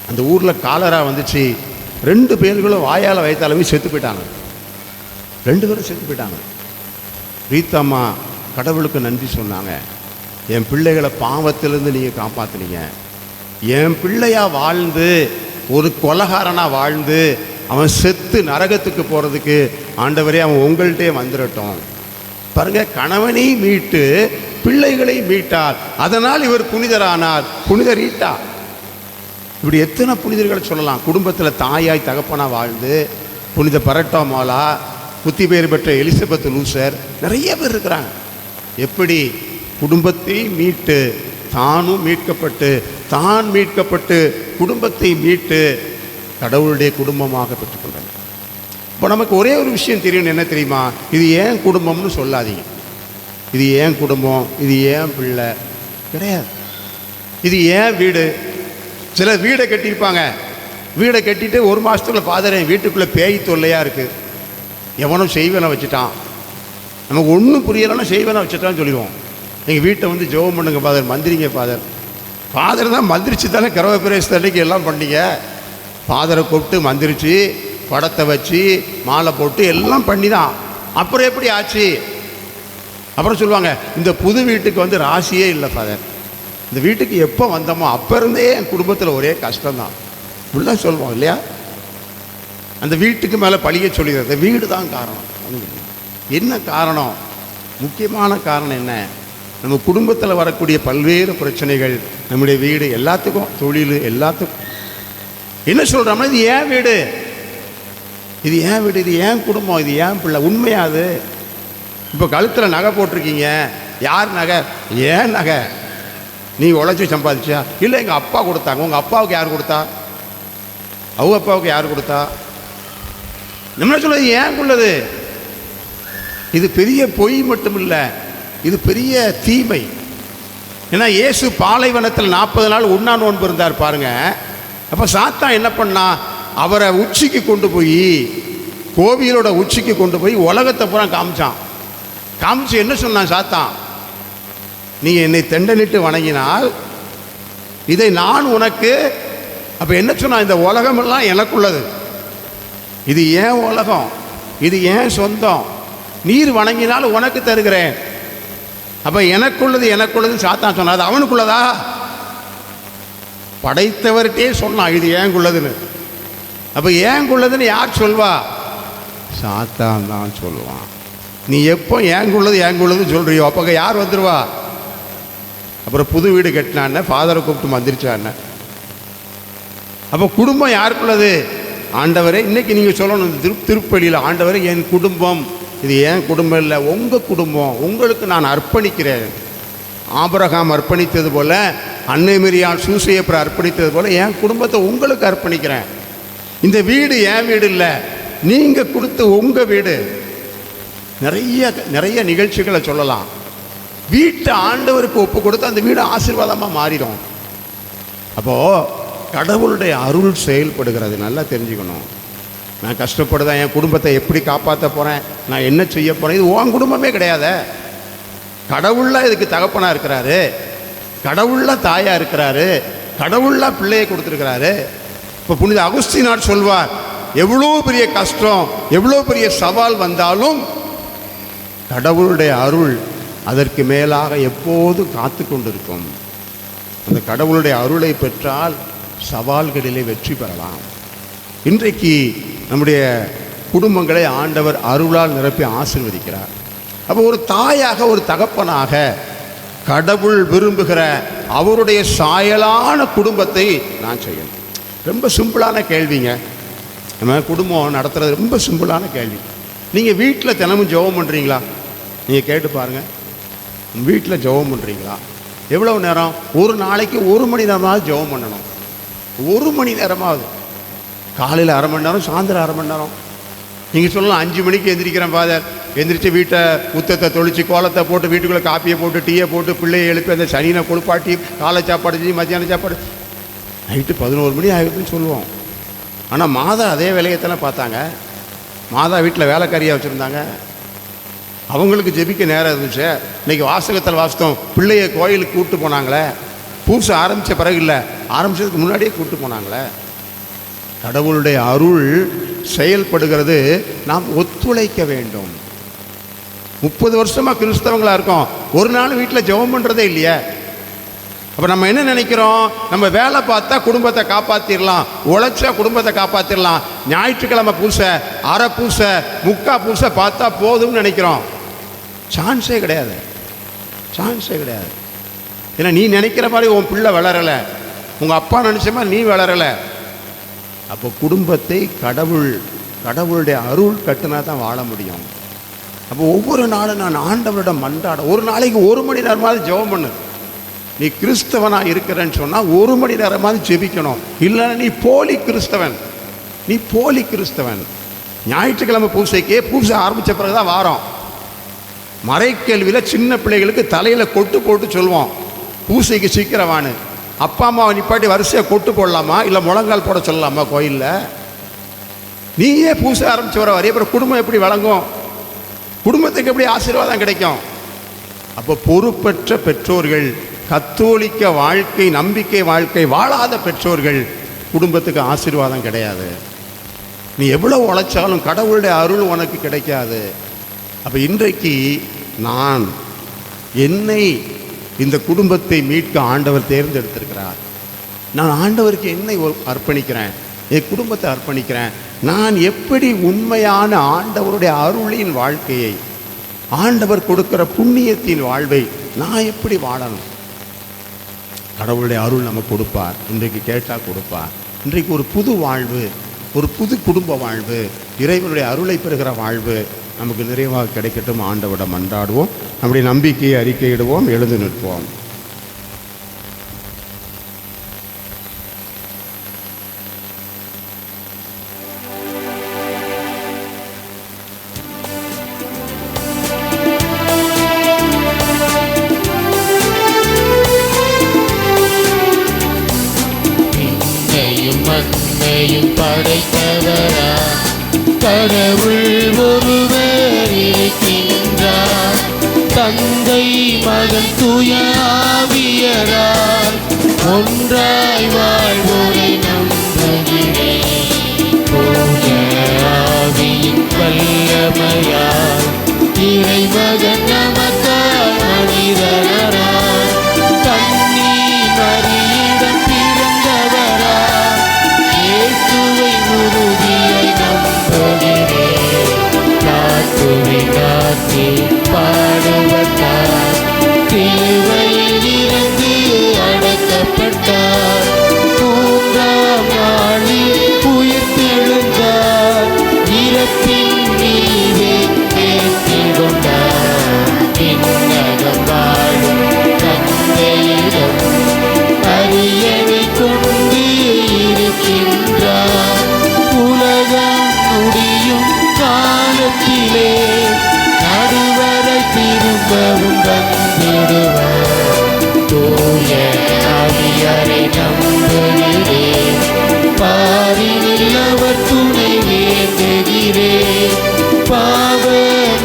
அந்த ஊரில் காலரா வந்துச்சு. 2 பேர்களும் வாயால் வயத்தாலவே செத்து போயிட்டாங்க. 2 பேரும் செத்து போயிட்டாங்க. ரீத்தாம்மா கடவுளுக்கு நன்றி சொன்னாங்க. என் பிள்ளைகளை பாவத்திலிருந்து நீங்கள் காப்பாற்றினீங்க. என் பிள்ளையாக வாழ்ந்து ஒரு கொலகாரனாக வாழ்ந்து அவன் செத்து நரகத்துக்கு போகிறதுக்கு ஆண்டவரே அவன் உங்கள்கிட்டே வந்துடட்டும். பாருங்க, கணவனை மீட்டு பிள்ளைகளை மீட்டார். அதனால் இவர் புனிதரானார். புனிதர் ரீட்டா. இப்படி எத்தனை புனிதர்களை சொல்லலாம். குடும்பத்தில் தாயாய் தகப்பனாக வாழ்ந்து புனித பரட்டோமாலா, புத்தி பெயர் பெற்ற எலிசபெத் லூசர், நிறைய பேர் இருக்கிறாங்க. எப்படி குடும்பத்தை மீட்டு தானும் மீட்கப்பட்டு, தான் மீட்கப்பட்டு குடும்பத்தை மீட்டு கடவுளுடைய குடும்பமாக பெற்றுக்கொண்டாங்க. இப்போ நமக்கு ஒரே ஒரு விஷயம் தெரியணும், என்ன தெரியுமா? இது ஏன் குடும்பம்னு சொல்லாதீங்க. இது ஏன் குடும்பம், இது ஏன் பிள்ளை கிடையாது. இது ஏன் வீடு. சில வீடை கட்டியிருப்பாங்க, வீடை கட்டிட்டு ஒரு மாதத்துக்குள்ள ஃபாதர் என் வீட்டுக்குள்ளே பேய் தொல்லையாக இருக்குது, எவனும் செய்வனை வச்சுட்டான், நமக்கு ஒன்றும் புரியலைன்னா செய்வனை வச்சுட்டான்னு சொல்லிடுவோம். எங்கள் வீட்டை வந்து ஜெபம் பண்ணுங்க ஃபாதர், மந்திரிங்க ஃபாதர். ஃபாதர் தான் மந்திரிச்சு தானே கிரவ பிரவேசத்தன்னைக்கு எல்லாம் பண்ணீங்க. ஃபாதரை கூப்பிட்டு மந்திரிச்சு படத்தை வச்சு மாலை போட்டு எல்லாம் பண்ணி தான். அப்புறம் எப்படி ஆச்சு? அப்புறம் சொல்லுவாங்க, இந்த புது வீட்டுக்கு வந்து ராசியே இல்லை ஃபாதர், இந்த வீட்டுக்கு எப்போ வந்தோமோ அப்போ இருந்தே என் குடும்பத்தில் ஒரே கஷ்டம்தான், இப்படிலாம் சொல்லுவோம் இல்லையா? அந்த வீட்டுக்கு மேலே பழிய சொல்லிடுறது, வீடு தான் காரணம். என்ன காரணம்? முக்கியமான காரணம் என்ன? நம்ம குடும்பத்தில் வரக்கூடிய பல்வேறு பிரச்சனைகள், நம்முடைய வீடு, எல்லாத்துக்கும் தொழில், எல்லாத்துக்கும் என்ன சொல்கிறோம்னா இது ஏன் வீடு, இது ஏன் வீடு, இது ஏன் குடும்பம், இது ஏன் பிள்ளை. உண்மையாது. இப்போ கழுத்தில் நகை போட்டிருக்கீங்க, யார் நகை? ஏன் நகை? நீ உழைச்சி சம்பாதிச்சியா? இல்லை எங்கள் அப்பா கொடுத்தாங்க. உங்கள் அப்பாவுக்கு யார் கொடுத்தா? அவங்க அப்பாவுக்கு யார் கொடுத்தா? நம்ம சொல்றது ஏன் உள்ளது? இது பெரிய பொய் மட்டும் இல்லை, இது பெரிய தீமை. ஏன்னா இயேசு பாலைவனத்தில் 40 நாள் உண்ணா நோன்பு இருந்தார் பாருங்க. அப்போ சாத்தான் என்ன பண்ணா? அவரை உச்சிக்கு கொண்டு போய், கோவிலோட உச்சிக்கு கொண்டு போய் உலகத்தை பூரா காமிச்சான். காமிச்சு என்ன சொன்னான் சாத்தான்? நீ என்னை தெண்டனிட்டு வணங்கினால் இதை நான் உனக்கு. அப்போ என்ன சொன்னா? இந்த உலகமெல்லாம் எனக்குள்ளது, இது ஏன் உலகம், இது ஏன் சொந்தம், நீர் வணங்கினால் உனக்கு தருகிறேன். அப்போ எனக்குள்ளது எனக்குள்ளதுன்னு சாத்தான் சொன்னா, அது அவனுக்குள்ளதா? படைத்தவர்கிட்டே சொன்னான் இது ஏங்குள்ளதுன்னு. அப்போ ஏங்குள்ளதுன்னு யார் சொல்வா? சாத்தான் தான் சொல்லுவான். நீ எப்போ ஏங்குள்ளது ஏங்குள்ளதுன்னு சொல்றியோ அப்போ யார் வந்துடுவா? அப்புறம் புது வீடு கட்டினான்னு ஃபாதரை கூப்பிட்டு மந்திரிச்சான்னு. அப்போ குடும்பம் யாருக்குள்ளது? ஆண்டவரே, இன்னைக்கு நீங்கள் சொல்லணும் திருப்பலியில், ஆண்டவரே என் குடும்பம் இது ஏன் குடும்பம் இல்லை, உங்கள் குடும்பம், உங்களுக்கு நான் அர்ப்பணிக்கிறேன். ஆபிரகாம் அர்ப்பணித்தது போல, அன்னை மரியாள் சூசையப்பரை அர்ப்பணித்தது போல என் குடும்பத்தை உங்களுக்கு அர்ப்பணிக்கிறேன். இந்த வீடு என் வீடு இல்லை, நீங்கள் கொடுத்த உங்கள் வீடு. நிறைய நிகழ்ச்சிகளை சொல்லலாம். வீட்டை ஆண்டவருக்கு ஒப்பு கொடுத்து அந்த வீடு ஆசீர்வாதமாக மாறிடும். அப்போது கடவுளுடைய அருள் செயல்படுகிறது. நல்லா தெரிஞ்சுக்கணும். நான் கஷ்டப்படுதான், என் குடும்பத்தை எப்படி காப்பாற்ற போகிறேன், நான் என்ன செய்ய போகிறேன், இது உன் குடும்பமே கிடையாது. கடவுளாக இதுக்கு தகப்பனாக இருக்கிறாரு, கடவுளாக தாயாக இருக்கிறாரு, கடவுளாக பிள்ளையை கொடுத்துருக்கிறாரு. இப்போ புனித அகுஸ்தீனார் சொல்வார், எவ்வளோ பெரிய கஷ்டம், எவ்வளோ பெரிய சவால் வந்தாலும் கடவுளுடைய அருள் அதற்கு மேலாக எப்போதும் காத்து கொண்டிருக்கும். அந்த கடவுளுடைய அருளை பெற்றால் சவால்களிலே வெற்றி பெறலாம். இன்றைக்கு நம்முடைய குடும்பங்களை ஆண்டவர் அருளால் நிரப்பி ஆசீர்வதிக்கிறார். அப்போ ஒரு தாயாக, ஒரு தகப்பனாக கடவுள் விரும்புகிற அவருடைய சாயலான குடும்பத்தை நான் செய்யணும். ரொம்ப சிம்பிளான கேள்விங்க. நம்ம குடும்பம் நடத்துறது ரொம்ப சிம்பிளான கேள்வி. நீங்கள் வீட்டில் தினமும் ஜெபம் பண்ணுறீங்களா? நீங்கள் கேட்டு பாருங்கள். வீட்டில் ஜெபம் பண்ணுறீங்களா? எவ்வளவு நேரம்? ஒரு நாளைக்கு 1 மணி நேரமாவது ஜெபம் பண்ணணும். 1 மணி நேரமாவது. காலையில் 1/2 மணி நேரம், சாயந்தரம் 1/2 மணி நேரம். நீங்கள் சொல்லலாம் 5 மணிக்கு எந்திரிக்கிறேன் ஃபாதர், எந்திரிச்சு வீட்டை உத்தத்தை தொளிச்சு கோலத்தை போட்டு வீட்டுக்குள்ளே காப்பியை போட்டு டீயை போட்டு பிள்ளையை எழுப்பி அந்த சனியை குளிப்பாட்டி காலை சாப்பாடு செஞ்சு மத்தியான சாப்பாடு நைட்டு 11 மணி ஆகிடுதுன்னு சொல்லுவோம். ஆனால் மாதா அதே வேலையத்தானே பார்த்தாங்க. மாதா வீட்டில் வேலைக்காரியாக வச்சுருந்தாங்க. அவங்களுக்கு ஜெபிக்க நேரம் இருந்துச்சு. இன்றைக்கி வாசகத்தில் வாசகம், பிள்ளைய கோயிலுக்கு கூப்பிட்டு போனாங்களே. பூசை ஆரம்பித்த பிறகு இல்லை, ஆரம்பித்ததுக்கு முன்னாடியே கூப்பிட்டு போனாங்களே. கடவுளுடைய அருள் செயல்படுகிறது. நாம் ஒத்துழைக்க வேண்டும். 30 வருஷமாக கிறிஸ்தவங்களாக இருக்கோம், ஒரு நாள் வீட்டில் ஜெபம் பண்ணுறதே இல்லையே. அப்போ நம்ம என்ன நினைக்கிறோம்? நம்ம வேலை பார்த்தா குடும்பத்தை காப்பாற்றிடலாம், உழைச்சா குடும்பத்தை காப்பாற்றிடலாம், ஞாயிற்றுக்கிழமை பூசை, அரை பூசை, முக்கா பூசை பார்த்தா போதும்னு நினைக்கிறோம். சான்ஸே கிடையாது, சான்ஸே கிடையாது. ஏன்னா நீ நினைக்கிற மாதிரி உன் பிள்ளை வளரலை, உங்கள் அப்பா நினச்ச மாதிரி நீ வளரலை. அப்போ குடும்பத்தை கடவுளுடைய அருள் கட்டுனா தான் வாழ முடியும். அப்போ ஒவ்வொரு நாளும் நான் ஆண்டவரிடம் மன்றாட, ஒரு நாளைக்கு 1 மணி நேரமாவது ஜெபம் பண்ணு. நீ கிறிஸ்தவனாக இருக்கிறேன்னு சொன்னால் 1 மணி நேரமாவது ஜெபிக்கணும். இல்லைன்னா நீ போலி கிறிஸ்தவன், நீ போலி கிறிஸ்தவன். ஞாயிற்றுக்கிழமை பூசை ஆரம்பித்த பிறகு தான் வாரம். மறைக்கல்வியில் சின்ன பிள்ளைகளுக்கு தலையில் கொட்டு போட்டு சொல்லுவோம், பூசைக்கு சீக்கிரவான்னு. அப்பா அம்மாவை நிப்பாட்டி வரிசையாக கொட்டு போடலாமா, இல்லை முழங்கால் போட சொல்லலாமா கோயிலில்? நீயே பூசை ஆரம்பித்து வர வரைய அப்புறம் குடும்பம் எப்படி வழங்கும்? குடும்பத்துக்கு எப்படி ஆசீர்வாதம் கிடைக்கும்? அப்போ பொறுப்பற்ற பெற்றோர்கள், கத்தோலிக்க வாழ்க்கை, நம்பிக்கை வாழ்க்கை வாழாத பெற்றோர்கள் குடும்பத்துக்கு ஆசீர்வாதம் கிடையாது. நீ எவ்வளோ உழைச்சாலும் கடவுளுடைய அருள் உனக்கு கிடைக்காது. அப்போ இன்றைக்கு நான் என்னை இந்த குடும்பத்தை மீட்க ஆண்டவர் தேர்ந்தெடுத்திருக்கிறார். நான் ஆண்டவருக்கு என்னை அர்ப்பணிக்கிறேன், என் குடும்பத்தை அர்ப்பணிக்கிறேன். நான் எப்படி உண்மையான ஆண்டவருடைய அருளின் வாழ்க்கையை, ஆண்டவர் கொடுக்கிற புண்ணியத்தின் வாழ்வை நான் எப்படி வாழணும்? கடவுளுடைய அருள் நமக்கு கொடுப்பார். இன்றைக்கு கேட்டால் கொடுப்பார். இன்றைக்கு ஒரு புது வாழ்வு, ஒரு புது குடும்ப வாழ்வு, இறைவனுடைய அருளை பெறுகிற வாழ்வு நமக்கு நிறைவாக கிடைக்கட்டும். ஆண்டவரிடம் மன்றாடுவோம், நம்முடைய நம்பிக்கையை அறிக்கையிடுவோம், எழுந்து நிற்போம். மண்ணையும் படைத்தவரா கடவுள் ஒருவர் இருக்கின்றார். தந்தை மகன் தூய ஆவியரால் ஒன்றாய் வாழ்வோரை நம்புகிறேன். தூய ஆவியின் வல்லமையால் இறைமகன் நமக்காய் மனிதரால் கன்னி மரியிடம் பிறந்தவரா இயேசுவை உறுதியை நம்புகிறேன். காத்துவை காத்தி பாடுபட்டார், சிலுவையில் இருந்து அடக்கப்பட்டார், 3ஆம் நாளில் உயிர்த்தெழுந்தார், இறப்பின் மீது தேர்ச்சி கொண்டார். விண்ணகம் வாழும் தந்தையிடம் அரியணை கொண்டு இருக்கின்றார். உலகம் முடியும் காலத்திலே நடுவரை திரும்பவும் வந்திடுவார். தூய ஆவியாரை நம்புகிறேன், பாரினில் அவர் துணை வேண்டுகிறேன். பாவ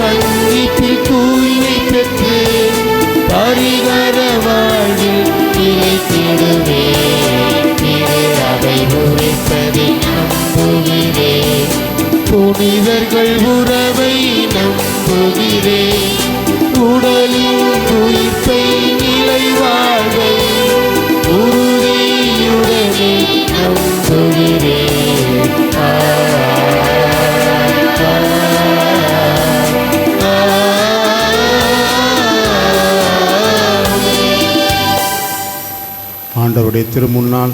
மன்னிப்பில் தூய்மை பெற்று பரிகார வாழ்வில் நிலைத்திடுவேன். திரு அவை உரைப்பதை நம்புகிறேன், புனிதர்கள் உறவை நம்புகிறேன். உடலின் உயிர்ப்பை நிலை வாழ்வை உறுதியுடனே நம்புகிறேன். ஆண்டவருடைய திருமுன்னால்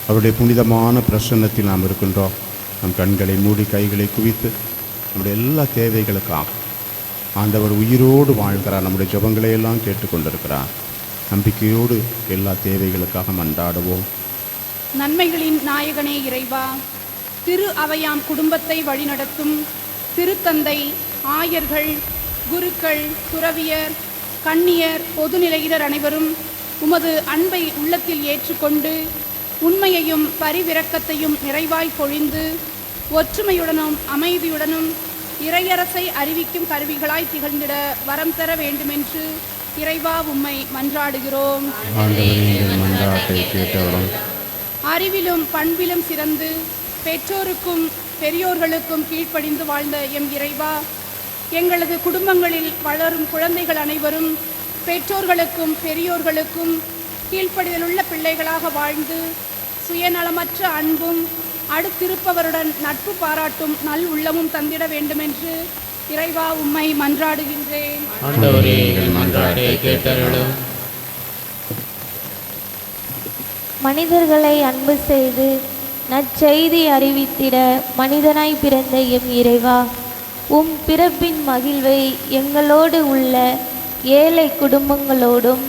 அவருடைய புனிதமான பிரசன்னத்தில் நாம் இருக்கின்றோம். நம் கண்களை மூடி கைகளை குவித்து நம்முடைய எல்லா தேவைகளுக்காக ஆண்டவர் உயிரோடு வாழ்கிறார். நம்முடைய ஜெபங்களை எல்லாம் கேட்டுக்கொண்டிருக்கிறார். நம்பிக்கையோடு எல்லா தேவைகளுக்காக மன்றாடுவோம். நன்மைகளின் நாயகனே இறைவா, திரு அவையாம் குடும்பத்தை வழிநடத்தும் திருத்தந்தை, ஆயர்கள், குருக்கள், துறவியர், கன்னியர், பொதுநிலையினர் அனைவரும் உமது அன்பை உள்ளத்தில் ஏற்றுக்கொண்டு உண்மையையும் பரிவிரக்கத்தையும் நிறைவாய் பொழிந்து ஒற்றுமையுடனும் அமைதியுடனும் இறையரசை அறிவிக்கும் கருவிகளாய் திகழ்ந்திட வரம் தர வேண்டுமென்று இறைவா உம்மை மன்றாடுகிறோம். அறிவிலும் பண்பிலும் சிறந்து பெற்றோருக்கும் பெரியோர்களுக்கும் கீழ்ப்படிந்து வாழ்ந்த எம் இறைவா, எங்களது குடும்பங்களில் வளரும் குழந்தைகள் அனைவரும் பெற்றோர்களுக்கும் பெரியோர்களுக்கும் கீழ்ப்படிதலுள்ள பிள்ளைகளாக வாழ்ந்து சுயநலமற்ற அன்பும் அடுத்திருப்பவருடன் நட்பு பாராட்டும் நல் உள்ளமும் தந்திட வேண்டுமென்று இறைவா உம்மை மன்றாடுகின்றேன். மனிதர்களை அன்பு செய்து நற்செய்தி அறிவித்திட மனிதனாய் பிறந்த எம் இறைவா, உம் பிறப்பின் மகிழ்வை எங்களோடு உள்ள ஏழை குடும்பங்களோடும்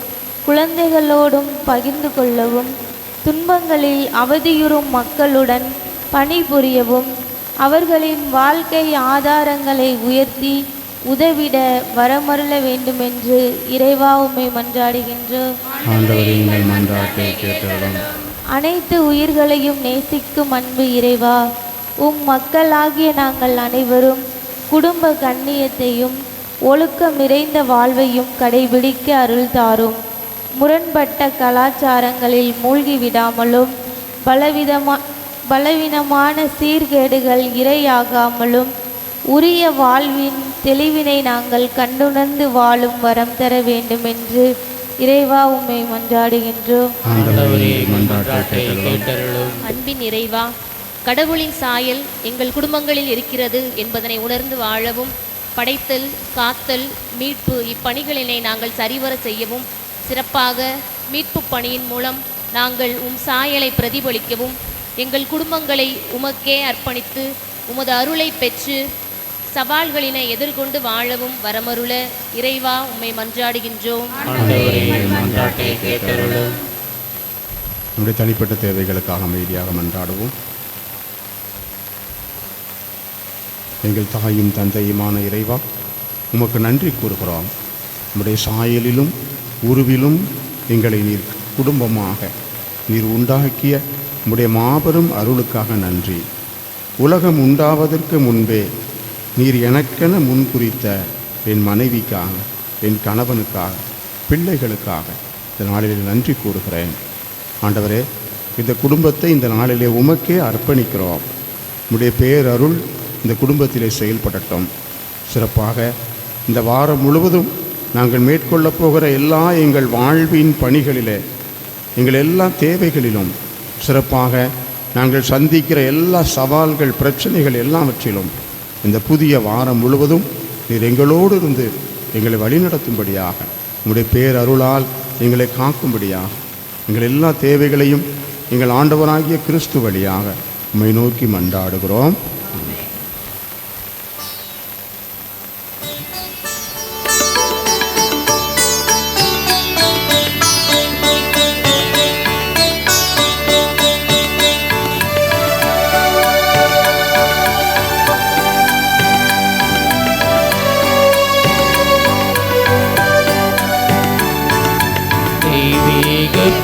குழந்தைகளோடும் பகிர்ந்து கொள்ளவும், துன்பங்களில் அவதியுறும் மக்களுடன் பணிபுரியவும், அவர்களின் வாழ்க்கை ஆதாரங்களை உயர்த்தி உதவிட வரமருள வேண்டுமென்று இறைவா உம்மை மன்றாடுகின்றோம். அனைத்து உயிர்களையும் நேசிக்கும் அன்பு இறைவா, உம் மக்களாகிய நாங்கள் அனைவரும் குடும்ப கண்ணியத்தையும் ஒழுக்கம் நிறைந்த வாழ்வையும் கடைபிடிக்க அருள் தாரும். முரண்பட்ட கலாச்சாரங்களில் மூழ்கிவிடாமலும் பலவீனமான சீர்கேடுகள் இரையாகாமலும் உரிய வாழ்வின் தெளிவினை நாங்கள் கண்டுணர்ந்து வாழும் வரம் தர வேண்டுமென்று இறைவா உம்மை மன்றாடுகின்றோம். அன்பின் இறைவா, கடவுளின் சாயல் எங்கள் குடும்பங்களில் இருக்கிறது என்பதனை உணர்ந்து வாழவும், படைத்தல், காத்தல், மீட்பு இப்பணிகளினை நாங்கள் சரிவர செய்யவும், சிறப்பாக மீட்பு பணியின் மூலம் நாங்கள் உம் சாயலை பிரதிபலிக்கவும், எங்கள் குடும்பங்களை உமக்கே அர்ப்பணித்து உமது அருளை பெற்று சவால்களினை எதிர்கொண்டு வாழவும் வரமருள இறைவா உம்மை மன்றாடுகின்றோம். நம்முடைய தனிப்பட்ட தேவைகளுக்காக அமைதியாக மன்றாடுவோம். எங்கள் தாயும் தந்தையுமான இறைவா, உமக்கு நன்றி கூறுகிறோம். நம்முடைய சாயலிலும் உருவிலும் எங்களை நீர் குடும்பமாக நீர் உண்டாக்கிய உம்முடைய மாபெரும் அருளுக்காக நன்றி. உலகம் உண்டாவதற்கு முன்பே நீர் எனக்கென முன்குறித்த என் மனைவிக்காக, என் கணவனுக்காக, பிள்ளைகளுக்காக இந்த நாளிலே நன்றி கூறுகிறேன். ஆண்டவரே, இந்த குடும்பத்தை இந்த நாளிலே உமக்கே அர்ப்பணிக்கிறோம். உம்முடைய பேரருள் இந்த குடும்பத்திலே செயல்படட்டும். சிறப்பாக இந்த வாரம் முழுவதும் நாங்கள் மேற்கொள்ளப் போகிற எல்லா எங்கள் வாழ்வின் பணிகளிலே, எங்கள் எல்லா தேவைகளிலும், சிறப்பாக நாங்கள் சந்திக்கிற எல்லா சவால்கள், பிரச்சனைகள் எல்லாவற்றிலும் இந்த புதிய வாரம் முழுவதும் நீர் எங்களோடு இருந்து எங்களை வழிநடத்தும்படியாக, உம்முடைய பேரருளால் எங்களை காக்கும்படியாக, எங்கள் எல்லா தேவைகளையும் எங்கள் ஆண்டவராகிய கிறிஸ்து வழியாக உம்மை நோக்கி மன்றாடுகிறோம்.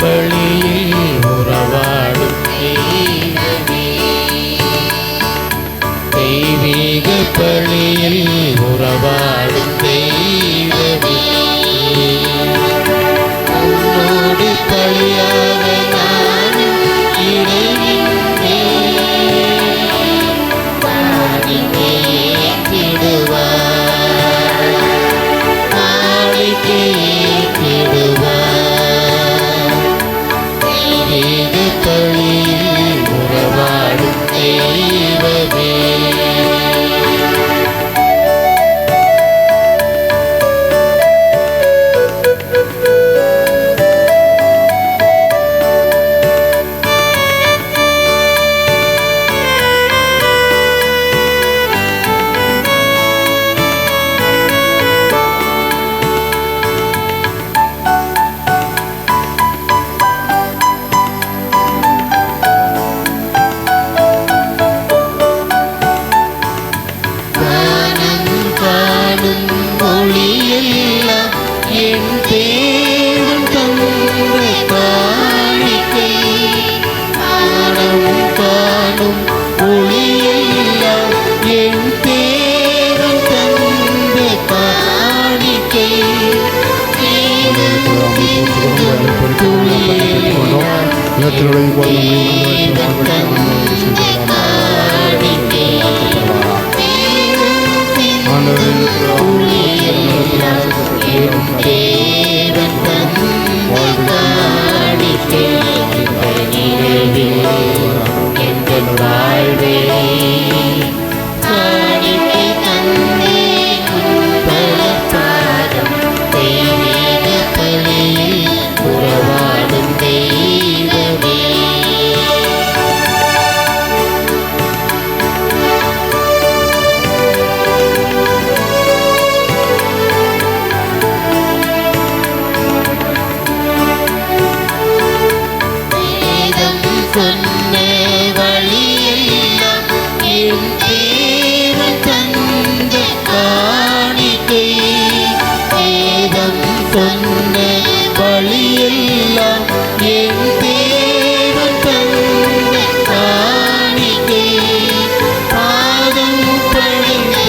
பலியில் உறவாடும் தெய்வமே, தெய்வீக பலியில் உறவாடும் தெய்வமே, உன்னோடு பலியாக நானும் இறைகின்றேன். காணிக்கை ஏற்றிடுவார், காணிக்கை ஏற்றிடுவார். பலியில் உறவாடும் தெய்வமே, சொன்ன வழியெல்லாம் என் தேவன் தந்த காணிக்கை. வேதம் சொன்ன வழியெல்லாம் என் தேவன் தந்த காணிக்கை. பாதம் படைத்த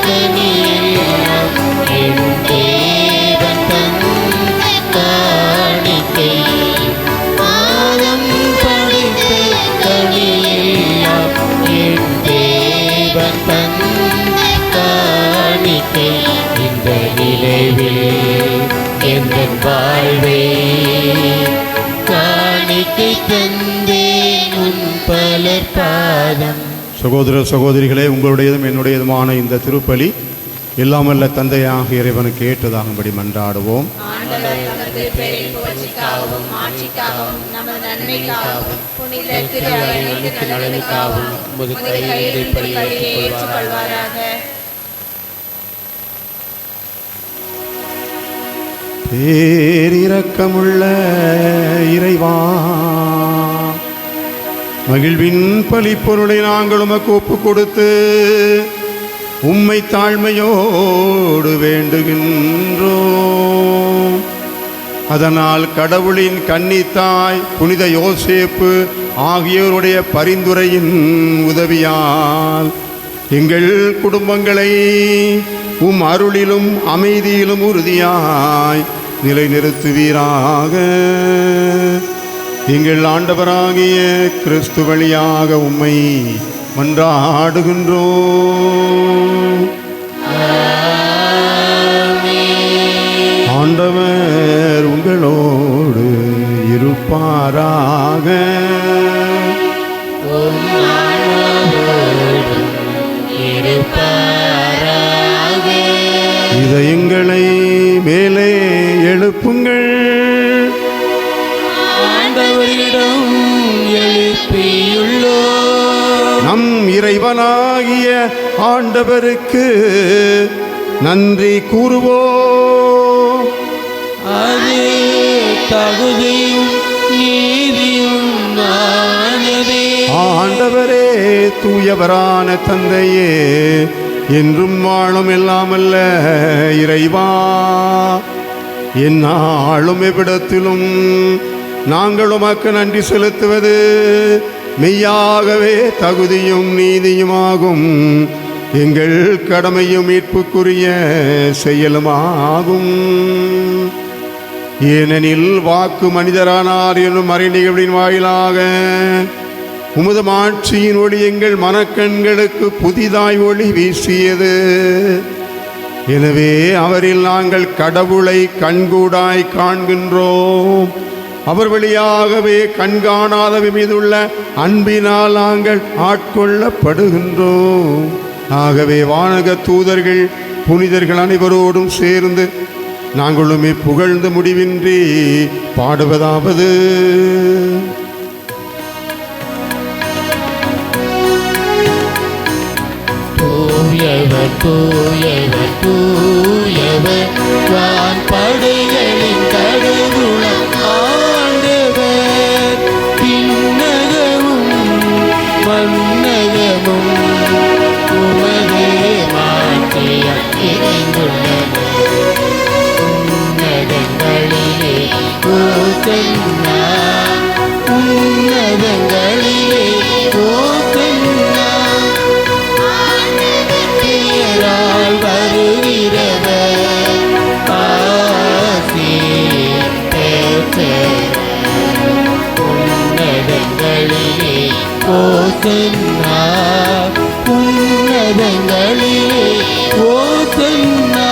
கனியெல்லாம் என் தேவன் தந்த காணிக்கை. பாதம் படைத்த கனியெல்லாம் என் தேவன் தந்த காணிக்கை. இந்த நிலைவில் எங்கள் வாழ்வை காணிக்கை தந்தேன் உன் பலர் பாதம். சகோதர சகோதரிகளே, உங்களுடையதும் என்னுடையதுமான இந்த திருப்பலி எல்லாமல்ல தந்தையாக இறைவனுக்கு ஏற்றதாகும்படி மன்றாடுவோம். பேரிரக்கமுள்ள இறைவா, மகிழ்வின் பலிப்பொருளை நாங்கள் உமக்கு ஒப்பு கொடுத்து உம்மை தாழ்மையோடு வேண்டுகின்றோம். அதனால் கடவுளின் கன்னித்தாய் புனித யோசேப்பு ஆகியோருடைய பரிந்துரையின் உதவியால் எங்கள் குடும்பங்களை உம் அருளிலும் அமைதியிலும் உறுதியாய் நிலைநிறுத்துவீராக. எங்கள் ஆண்டவராகிய கிறிஸ்து வழியாக உம்மை மன்றாடுகின்றோம். ஆண்டவர் உங்களோடு இருப்பாராக. இதயங்களை மேலே எழுப்புங்கள். ஆண்டவரிடம் எழுப்பியுள்ளோம். நம் இறைவனாகிய ஆண்டவருக்கு நன்றி கூறுவோம். அது தகுதியும் நீதியும் ஆனதே. ஆண்டவரே, தூயவரான தந்தையே, என்றும் வாழும் எல்லாமல்ல இறைவா, எந்நாளும் எவ்விடத்திலும் நாங்கள் உமக்கு நன்றி செலுத்துவது மெய்யாகவே தகுதியும் நீதியுமாகும். எங்கள் கடமையும் மீட்புக்குரிய செயலுமாகும். ஏனெனில் வாக்கு மனிதரானார் என்னும் மறைநிகழ்வின் வாயிலாக உமது மாட்சியின் ஒளி எங்கள் மனக்கண்களுக்கு புதிதாய் ஒளி வீசியது. எனவே அவரில் நாங்கள் கடவுளை கண்கூடாய் காண்கின்றோம். அவர் வழியாகவே கண்காணாதவை மீதுள்ள அன்பினால் நாங்கள் ஆட்கொள்ளப்படுகின்றோம். ஆகவே வானக தூதர்கள் புனிதர்கள் அனைவரோடும் சேர்ந்து நாங்களுமே புகழ்ந்து முடிவின்றி பாடுவதாவது: தூயவர் தூயவர் தூயவர் வான் படைகளின் கடவுளம் ஆண்டவர். பின்னகமும் மன்னகமும் உமது மாற்றியம் இணைந்துள்ளன. உன்னதங்களிலே ஓசன்னா, உன்னதங்களிலே ஓசன்னா. பெயரால் வருகிறவர் ஆசி பெற்றவர். உன்னதங்களிலே ஓசன்னா, உன்னதங்களிலே ஓசன்னா.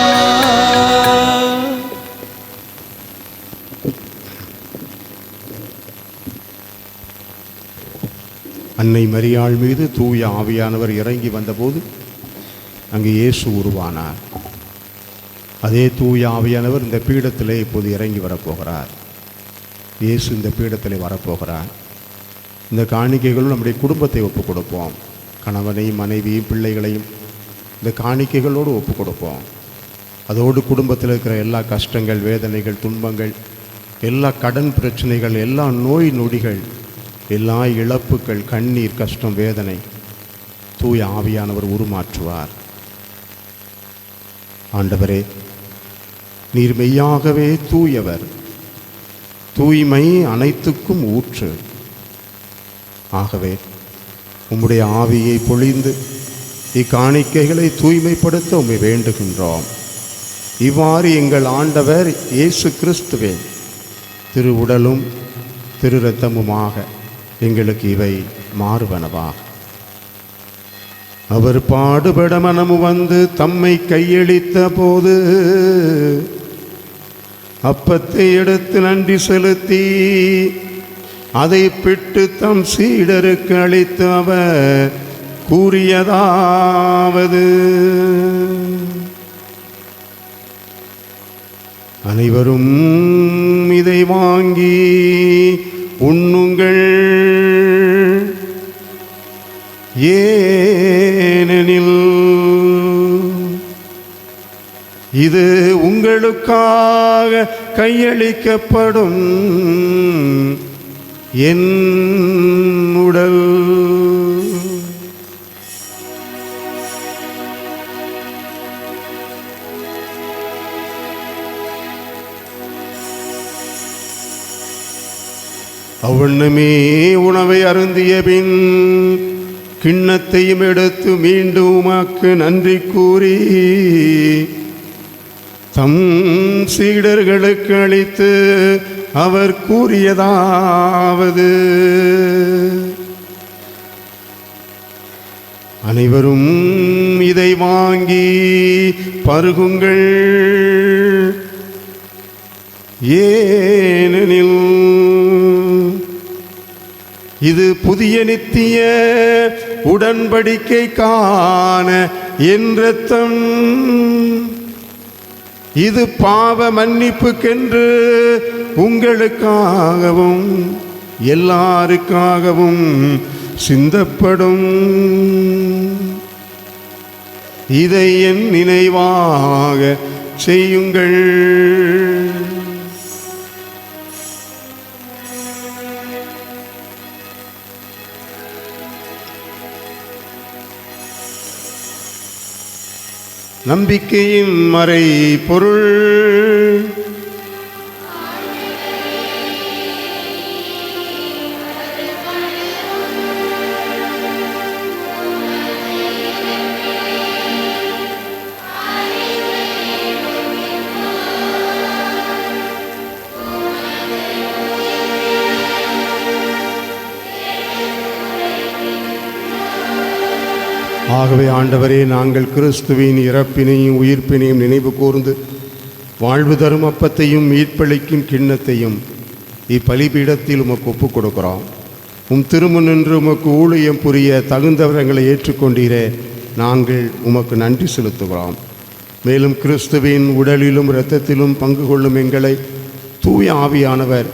அன்னை மரியாள் மீது தூய ஆவியானவர் இறங்கி வந்தபோது அங்கு இயேசு உருவானார். அதே தூய ஆவியானவர் இந்த பீடத்திலே இப்போது இறங்கி வரப்போகிறார். இயேசு இந்த பீடத்திலே வரப்போகிறார். இந்த காணிக்கைகளும் நம்முடைய குடும்பத்தை ஒப்புக் கொடுப்போம். கணவனையும் மனைவியும் பிள்ளைகளையும் இந்த காணிக்கைகளோடு ஒப்புக் கொடுப்போம். அதோடு குடும்பத்தில் இருக்கிற எல்லா கஷ்டங்கள், வேதனைகள், துன்பங்கள், எல்லா கடன் பிரச்சனைகள், எல்லா நோய் நொடிகள் எல்லா இழப்புகள், கண்ணீர், கஷ்டம், வேதனை தூய ஆவியானவர் உருமாற்றுவார். ஆண்டவரே, நீர் மெய்யாகவே தூயவர், தூய்மை அனைத்துக்கும் ஊற்று. ஆகவே உம்முடைய ஆவியை பொழிந்து இக்காணிக்கைகளை தூய்மைப்படுத்த உம்மை வேண்டுகின்றோம். இவ்வாறு எங்கள் ஆண்டவர் இயேசு கிறிஸ்துவே திரு உடலும் திரு இரத்தமுமாக எங்களுக்கு இவை மாறுவனவாக. அவர் பாடுபட மனமு வந்து தம்மை கையளித்த போது அப்பத்தை எடுத்து நன்றி செலுத்தி அதை பிட்டு தம் சீடருக்கு அளித்து அவர் கூறியதாவது: அனைவரும் இதை வாங்கி உண்ணுங்கள், ஏனெனில் இது உங்களுக்காக கையளிக்கப்படும் என் உடல். அவ்வண்ணமே உணவை அருந்திய பின் கிண்ணத்தையும் எடுத்து மீண்டும் உமக்கு நன்றி கூறி தம் சீடர்களுக்கு அளித்து அவர் கூறியதாவது: அனைவரும் இதை வாங்கி பருகுங்கள், ஏனெனில் இது புதிய நித்திய உடன்படிக்கைக்கான என் இரத்தம். இது பாவ மன்னிப்புக்கென்று உங்களுக்காகவும் எல்லாருக்காகவும் சிந்தப்படும். இதை என் நினைவாக செய்யுங்கள். நம்பிக்கையின் மறை பொருள். ஆகவே ஆண்டவரே, நாங்கள் கிறிஸ்துவின் இறப்பினையும் உயிர்ப்பினையும் நினைவு கூர்ந்து வாழ்வு தரும் அப்பத்தையும் மீட்பளிக்கும் கிண்ணத்தையும் இப்பலிபீடத்தில் உமக்கு ஒப்புக் கொடுக்கிறோம். திருமுன் நின்று உமக்கு ஊழியம் புரிய தகுந்தவரங்களை ஏற்றுக்கொண்டீரே, நாங்கள் உமக்கு நன்றி செலுத்துகிறோம். மேலும் கிறிஸ்துவின் உடலிலும் இரத்தத்திலும் பங்கு கொள்ளும் எங்களை தூய ஆவியானவர்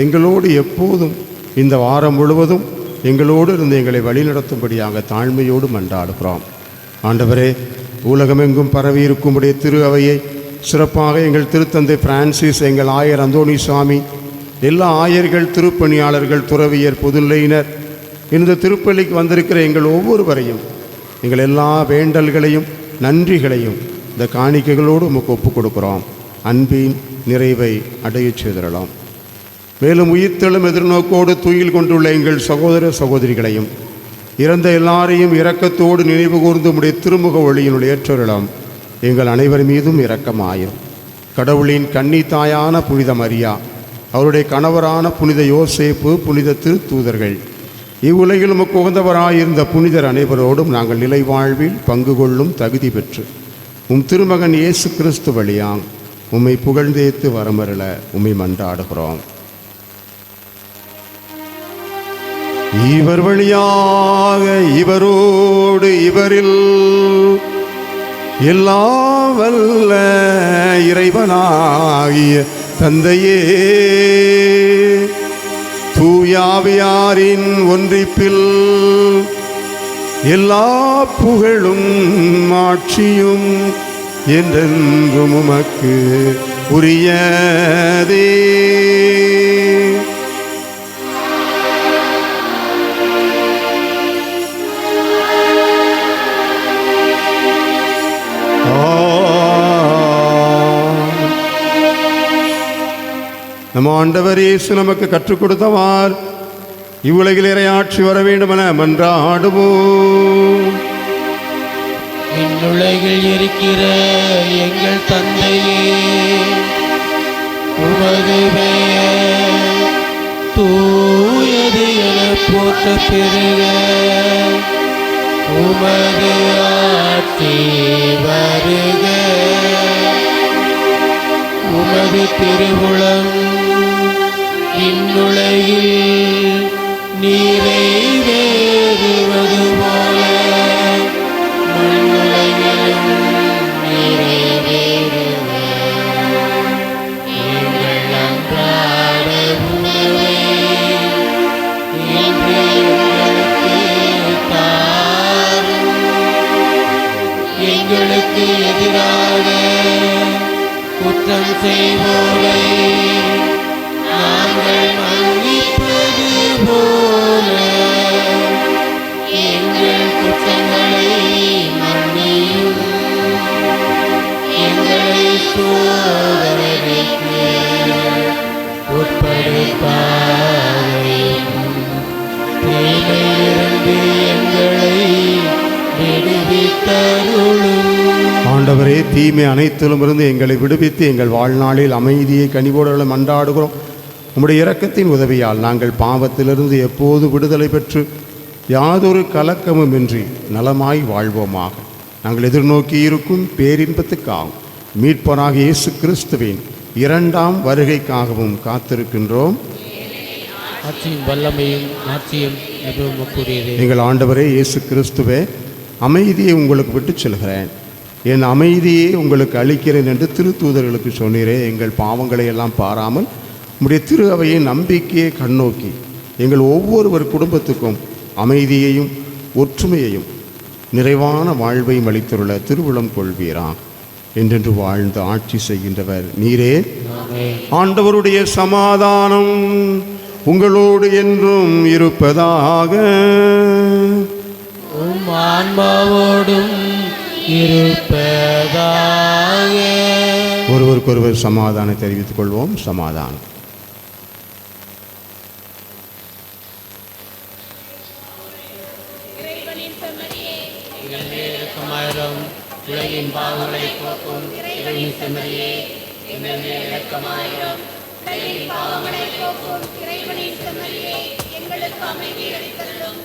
எங்களோடு எப்போதும் இந்த வாரம் முழுவதும் எங்களோடு இருந்து எங்களை வழிநடத்தும்படியாக தாழ்மையோடு மன்றாடுகிறோம். ஆண்டவரே, உலகமெங்கும் பரவி இருக்கும்படிய திரு அவையை சிறப்பாக எங்கள் திருத்தந்தை பிரான்சிஸ், எங்கள் ஆயர் அந்தோணிசாமி, எல்லா ஆயர்கள், திருப்பணியாளர்கள், துறவியர், பொதுநிலையினர், இந்த திருப்பலிக்கு வந்திருக்கிற எங்கள் ஒவ்வொருவரையும் எங்கள் எல்லா வேண்டல்களையும் நன்றிகளையும் இந்த காணிக்கைகளோடு உமக்கு ஒப்புக் கொடுக்கிறோம். அன்பின் நிறைவை அடையச் செய்திடலாம். மேலும் உயிர்த்தெழும் எதிர்நோக்கோடு துயில் கொண்டுள்ள எங்கள் சகோதர சகோதரிகளையும் இறந்த எல்லாரையும் இரக்கத்தோடு நினைவு கூர்ந்து உடைய திருமுக ஒளியினுடைய ஏற்றருளாம் எங்கள் அனைவர் மீதும் இரக்கமாயும். கடவுளின் கன்னி தாயான புனித மரியா, அவருடைய கணவரான புனித யோசேப்பு, புனித திருத்தூதர்கள், இவ்வுலகில் உமக்கு உகந்தவராயிருந்த புனிதர் அனைவரோடும் நாங்கள் நிலை வாழ்வில் பங்கு கொள்ளும் தகுதி பெற்று திருமகன் இயேசு கிறிஸ்து வழியாங் உம்மை புகழ்ந்தேத்து வரமருள உம்மை மன்றாடுகிறோம். இவர் வழியாக, இவரோடு, இவரில் எல்லா வல்ல இறைவனாகிய தந்தையே, தூயாவியாரின் ஒன்றிப்பில் எல்லா புகழும் ஆட்சியும் என்றென்றும் உமக்கு உரியதே. நம் ஆண்டவர் இயேசு நமக்கு கற்றுக் கொடுத்தவார் இவ்வுலகில் இறையாட்சி வர வேண்டுமென மன்றாடுவோம். இந்னுலகில் இருக்கிற எங்கள் தந்தையே, உமது பெயர் தூயது என போற்ற பெறுக. உமது ஆட்சி வருக. உமது திருவுளம் இந்னுலகில் நிறைவேறுவது போல மண்ணுலகிலும் நிறைவேறுக. எங்கள் அன்றாட உணவை இன்று எங்களுக்குத் தாரும். எங்களுக்கு எதிராக குற்றம் செய்வோரை நாங்கள் மன்னிப்பது போல எங்கள் குற்றங்களை மன்னியும். எங்களை சோதனைக்கு உட்படுத்தாதையும், தீமையிலிருந்து எங்களை விடுவித்தருளும். ஆண்டவரே, தீமை அனைத்திலும் இருந்து எங்களை விடுவித்து எங்கள் வாழ்நாளில் அமைதியை கனிவோடு மன்றாடுகிறோம். உம்முடைய இரக்கத்தின் உதவியால் நாங்கள் பாவத்திலிருந்து எப்போது விடுதலை பெற்று யாதொரு கலக்கமுமின்றி நலமாய் வாழ்வோமாக. நாங்கள் எதிர்நோக்கி இருக்கும் பேரின்பத்துக்காகவும் மீட்பராக இயேசு கிறிஸ்துவின் இரண்டாம் வருகைக்காகவும் காத்திருக்கின்றோம். ஆட்சியும் வல்லமையும் ஆட்சியும் கூறியது. எங்கள் ஆண்டவரே இயேசு கிறிஸ்துவே, அமைதியை உங்களுக்கு விட்டுச் செல்கிறேன், என் அமைதியை உங்களுக்கு அளிக்கிறேன் என்று திருத்தூதர்களுக்கு சொன்னீரே. எங்கள் பாவங்களை எல்லாம் பாராமல் உம்முடைய திரு அவையை நம்பிக்கையை கண்ணோக்கி எங்கள் ஒவ்வொருவர் குடும்பத்துக்கும் அமைதியையும் ஒற்றுமையையும் நிறைவான வாழ்வையும் அளித்துள்ள திருவுளம் கொள்வீராக. என்றென்று வாழ்ந்து ஆட்சி செய்கின்றவர் நீரே. ஆண்டவருடைய சமாதானம் உங்களோடு என்றும் இருப்பதாக. ஆன்மாவோடும் இருப்பதாக. ஒருவருக்கொருவர் சமாதானம் தெரிவித்துக் கொள்வோம். சமாதானம். உலகின் பாவங்களை போக்கும் இறைவனின் செம்மறியே, எங்கள் மேல் இரக்கமாயிரும். உலகின் பாவங்களை போக்கும் இறைவனின் செம்மறியே, எங்களுக்கு அமைதி அளித்தருளும்.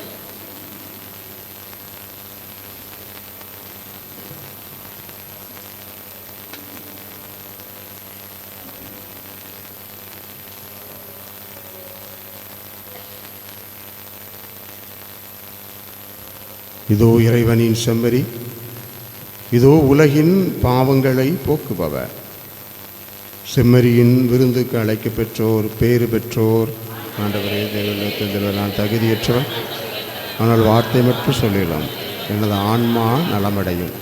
இதோ இறைவனின் செம்மறி, இதோ உலகின் பாவங்களை போக்குபவர். செம்மறியின் விருந்துக்கு அழைக்க பெற்றோர் பேறு பெற்றோர். ஆண்டவரே, தேவனுக்கு நான் தகுதியற்றவர், ஆனால் வார்த்தை மட்டும் சொல்லிடலாம், எனது ஆன்மா நலமடையும்.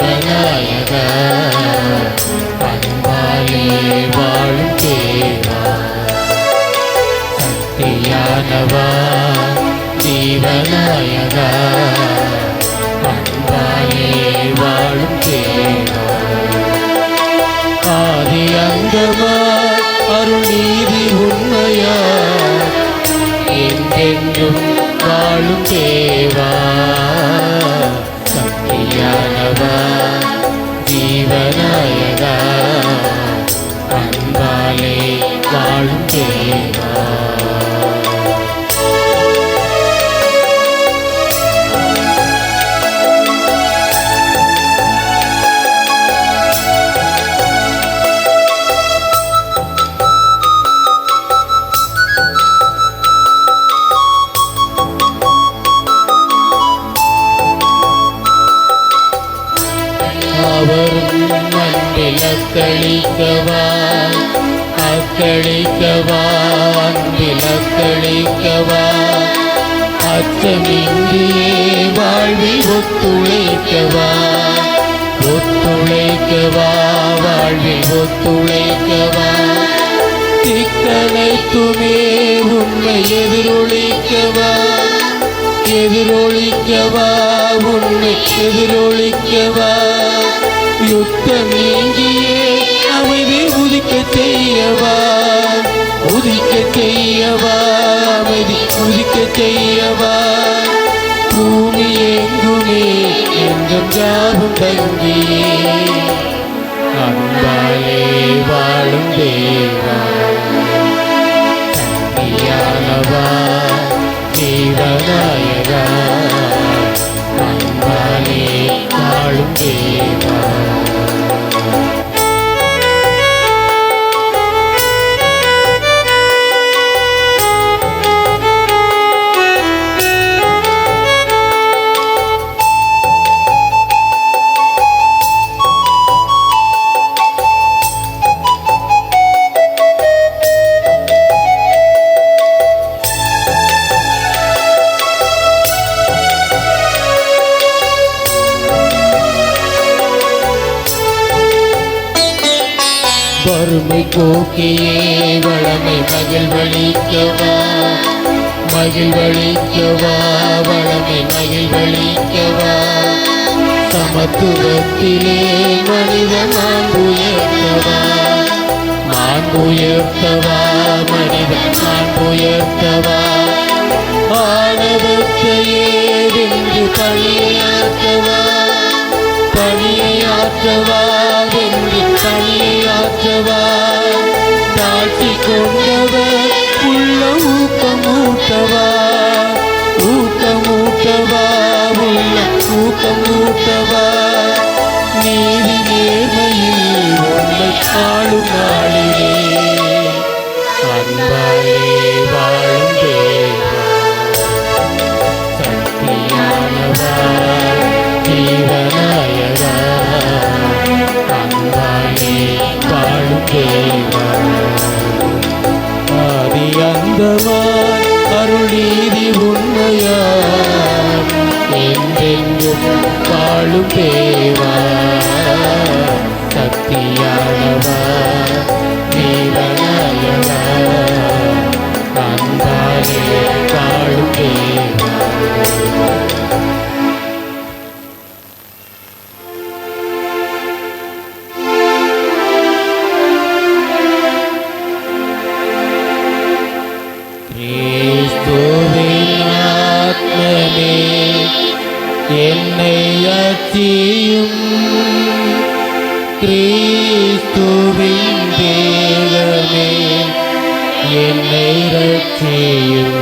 ஜீவநாயகா அன்பாலே வாழும் தேவா சக்தியானவா ஜீவநாயகா அன்பாலே வாழும் தேவா ஆதி அந்தமா அருள் நீதி உண்மையா என்றென்றும் வாழும் தேவா சக்தியானவா ஜீவநாயகா அன்பாலே வாழும் தேவா அக்களிக்கவா அக்களிக்கவா அன்பிலக்களிக்கவா அச்சமின்றியே வாழ்வில் ஒத்துழைக்கவா ஒத்துழைக்கவா வாழ்வில் ஒத்துழைக்கவா திக்கனைத்துமே உண்மை எதிரொலிக்கவா எதிரொலிக்கவா உண்மை எதிரொலிக்கவா யுத்தம் நீங்கியே அமைதி உதிக்க செய்யவா உதிக்க செய்யவா அமைதி உதிக்க செய்யவா பூமி எங்குமே எங்கும் ஜாபம் தங்கியே அன்பாலே வாழும் தேவா சக்தியானவா ஜீவநாயகா அன்பாலே வாழும் தேவா வறுமை போக்கியே வளமை மகிழ்வளிக்கவா மகிழ்வளிக்கவா வளமை மகிழ்வளிக்கவா சமத்துவத்திலே மனித மாண்புயர்த்தவா மாண்புயர்த்தவா மனித மாண்புயர்த்தவா ஆணவத்தையே வென்று பழியாற்றவா பழியாற்றவா வென்று பழியாற்றவா தாழ்த்தி கொண்டவர் உள்ள ஊக்கமூட்டவா ஊக்கமூட்டவா உள்ள ஊக்கமூட்டவா நீதி நேர்மையில் உன்னை ஆளும் நாளிலே அன்பாலே வாழும் தேவா சக்தியானவா ஜீவநாயகா அன்பாலே வாழும் தேவா ஆதி அந்தமாய் அருள் நீதி உண்மையா என்றென்றும் வாழும் தேவா சக்தியானவா ஜீவநாயகா அன்பாலே வாழும் தேவா என்னை அச்சியும் கிறிஸ்துவின் தேவமே என்னை ரட்சியும்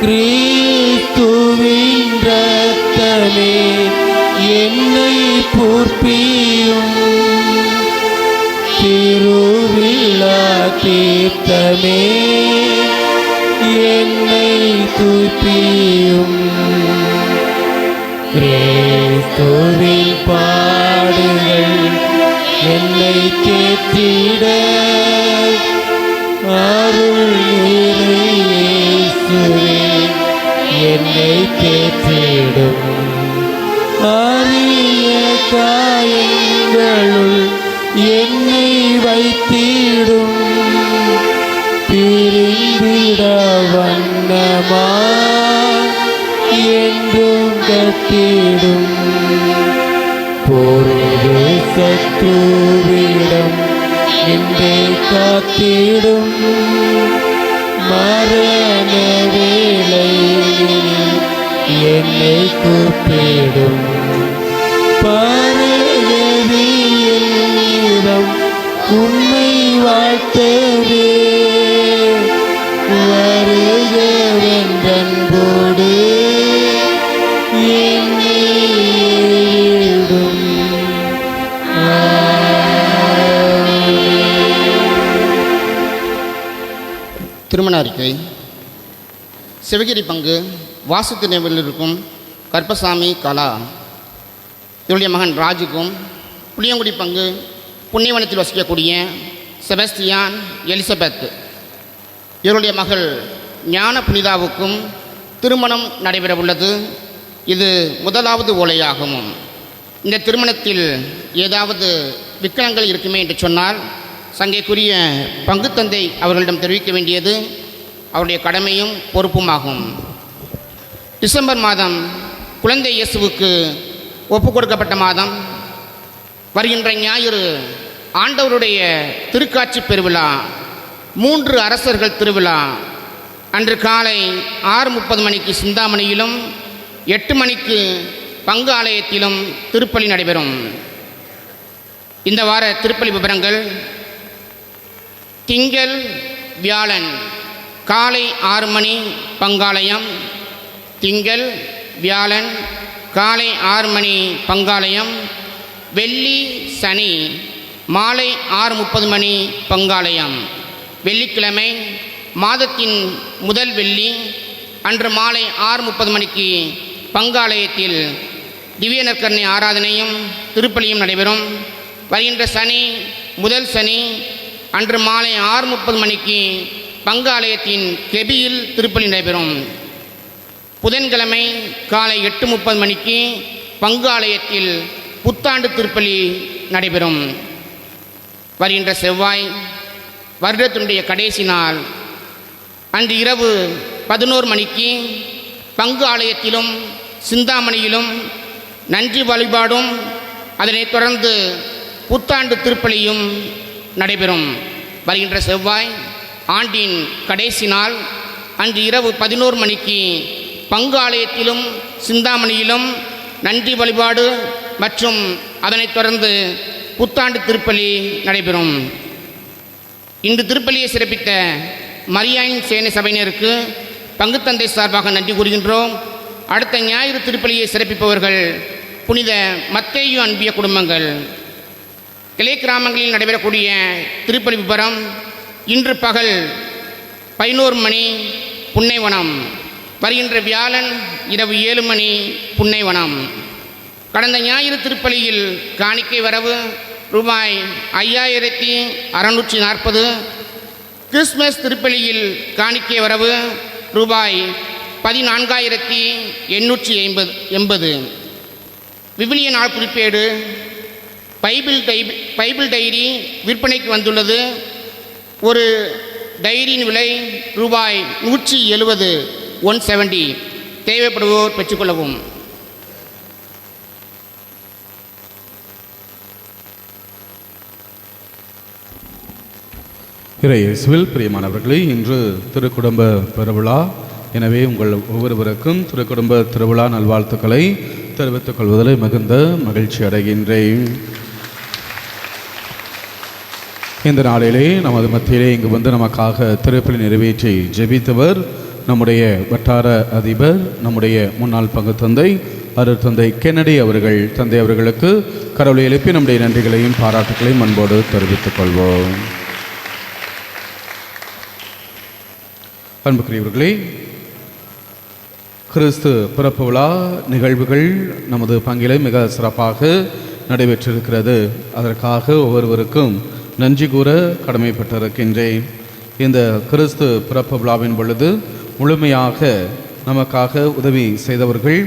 கிறிஸ்துவின் இரத்தமே என்னை பூர்ப்பியும் திருவிழா தீர்த்தமே என்னை தூய்ப்பியும் கிறிஸ்துவின் பாடுகள் என்னை தேற்றிட அருள் நிறை இயேசுவே என்னை தேற்றிடும் அரிய காயங்களுள் என்னை வைத்திடும் பிரிந்திட வண்ணமா என்றும் கட்டிடும் பொருது சத்துவிடம் என்னை காத்திடும் மரண வேளையில் என்னை கூப்பிடும் பரகதியிடம் உன்னை வாழ்த்தவே வருக வென்றன்போடு என்னை ஏடும். திருமண அறிக்கை. சிவகிரி பங்கு வாசத்து நினைவில் இருக்கும் கற்பசாமி கலா இவருடைய மகன் ராஜுக்கும், புளியங்குடி பங்கு புண்ணியவனத்தில் வசிக்கக்கூடிய செபஸ்தியான் எலிசபெத் இவருடைய மகள் ஞான புனிதாவுக்கும் திருமணம் நடைபெற உள்ளது. இது முதலாவது ஓலையாகும். இந்த திருமணத்தில் ஏதாவது விக்கலங்கள் இருக்குமே என்று சொன்னால் சங்கைக்குரிய பங்குத்தந்தை அவர்களிடம் தெரிவிக்க வேண்டியது அவருடைய கடமையும் பொறுப்புமாகும். டிசம்பர் மாதம் குழந்தை இயேசுவுக்கு ஒப்பு கொடுக்கப்பட்ட மாதம். வருகின்ற ஞாயிறு ஆண்டவருடைய திருக்காட்சி பெருவிழா, 3 அரசர்கள் திருவிழா. அன்று காலை 6:30 மணிக்கு சிந்தாமணியிலும் 8 மணிக்கு பங்கு ஆலயத்திலும் திருப்பலி நடைபெறும். இந்த வார திருப்பலி விவரங்கள்: திங்கள் வியாழன் காலை 6 மணி பங்காலயம், திங்கள் வியாழன் காலை 6 மணி பங்காலயம், வெள்ளி சனி மாலை 6:30 மணி பங்காலயம், வெள்ளிக்கிழமை மாதத்தின் முதல் வெள்ளி அன்று மாலை 6:30 மணிக்கு பங்காலயத்தில் திவ்ய நற்கருணை ஆராதனையும் திருப்பலியும் நடைபெறும். வருகின்ற சனி முதல் சனி அன்று மாலை 6:30 மணிக்கு பங்காலயத்தின் கெபியில் திருப்பலி நடைபெறும். புதன்கிழமை காலை 8:30 மணிக்கு பங்காலயத்தில் புத்தாண்டு திருப்பலி நடைபெறும். வருகின்ற செவ்வாய் வருடத்தினுடைய கடைசி நாள் அன்று இரவு 11 மணிக்கு பங்கு ஆலயத்திலும் சிந்தாமணியிலும் நன்றி வழிபாடும் அதனைத் தொடர்ந்து புத்தாண்டு திருப்பலியும் நடைபெறும். வருகின்ற செவ்வாய் ஆண்டின் கடைசி நாள் அன்று இரவு 11 மணிக்கு பங்கு ஆலயத்திலும் சிந்தாமணியிலும் நன்றி வழிபாடு மற்றும் அதனைத் தொடர்ந்து புத்தாண்டு திருப்பலி நடைபெறும். இன்று திருப்பலியை சிறப்பித்த மரியாயின் சேனை சபையினருக்கு பங்குத்தந்தை சார்பாக நன்றி கூறுகின்றோம். அடுத்த ஞாயிறு திருப்பலியை சிறப்பிப்பவர்கள் புனித மத்தேயு அன்பிய குடும்பங்கள். கிளை கிராமங்களில் நடைபெறக்கூடிய திருப்பலி விபரம்: இன்று பகல் 11 மணி புன்னைவனம், வருகின்ற வியாழன் இரவு 7 மணி புன்னைவனம். கடந்த ஞாயிறு திருப்பலியில் காணிக்கை வரவு ரூபாய் 5640. கிறிஸ்மஸ் திருப்பலியில் காணிக்கை வரவு ரூபாய் 14,880. விவிலிய நாள் குறிப்பேடு பைபிள் டைரி விற்பனைக்கு வந்துள்ளது. ஒரு டைரியின் விலை ரூபாய் 170, 170. தேவைப்படுவோர் பெற்றுக்கொள்ளவும். இயேசுவில் பிரியமானவர்களே, இன்று திருக்குடும்ப பெருவிழா. எனவே உங்கள் ஒவ்வொருவருக்கும் திருக்குடும்ப திருவிழா நல்வாழ்த்துக்களை தெரிவித்துக் கொள்வதில் மிகுந்த மகிழ்ச்சி அடைகின்றேன். இந்த நாளிலே நமது மத்தியிலே இங்கு வந்து நமக்காக திருப்பலி நிறைவேற்றி ஜெபித்தவர் நம்முடைய வட்டார அதிபர், நம்முடைய முன்னாள் பங்கு தந்தை அருட்தந்தை கென்னடி அவர்கள். தந்தை அவர்களுக்கு கடவுளை எழுப்பி நம்முடைய நன்றிகளையும் பாராட்டுகளையும் அன்போடு தெரிவித்துக் கொள்வோம். அன்புக்குரியவர்களே, கிறிஸ்து பிறப்பு விழா நிகழ்வுகள் நமது பங்கிலே மிக சிறப்பாக நடைபெற்றிருக்கிறது. அதற்காக ஒவ்வொருவருக்கும் நன்றி கூற கடமைப்பட்டிருக்கின்றேன். இந்த கிறிஸ்து பிறப்பு விழாவின் பொழுது முழுமையாக நமக்காக உதவி செய்தவர்கள்,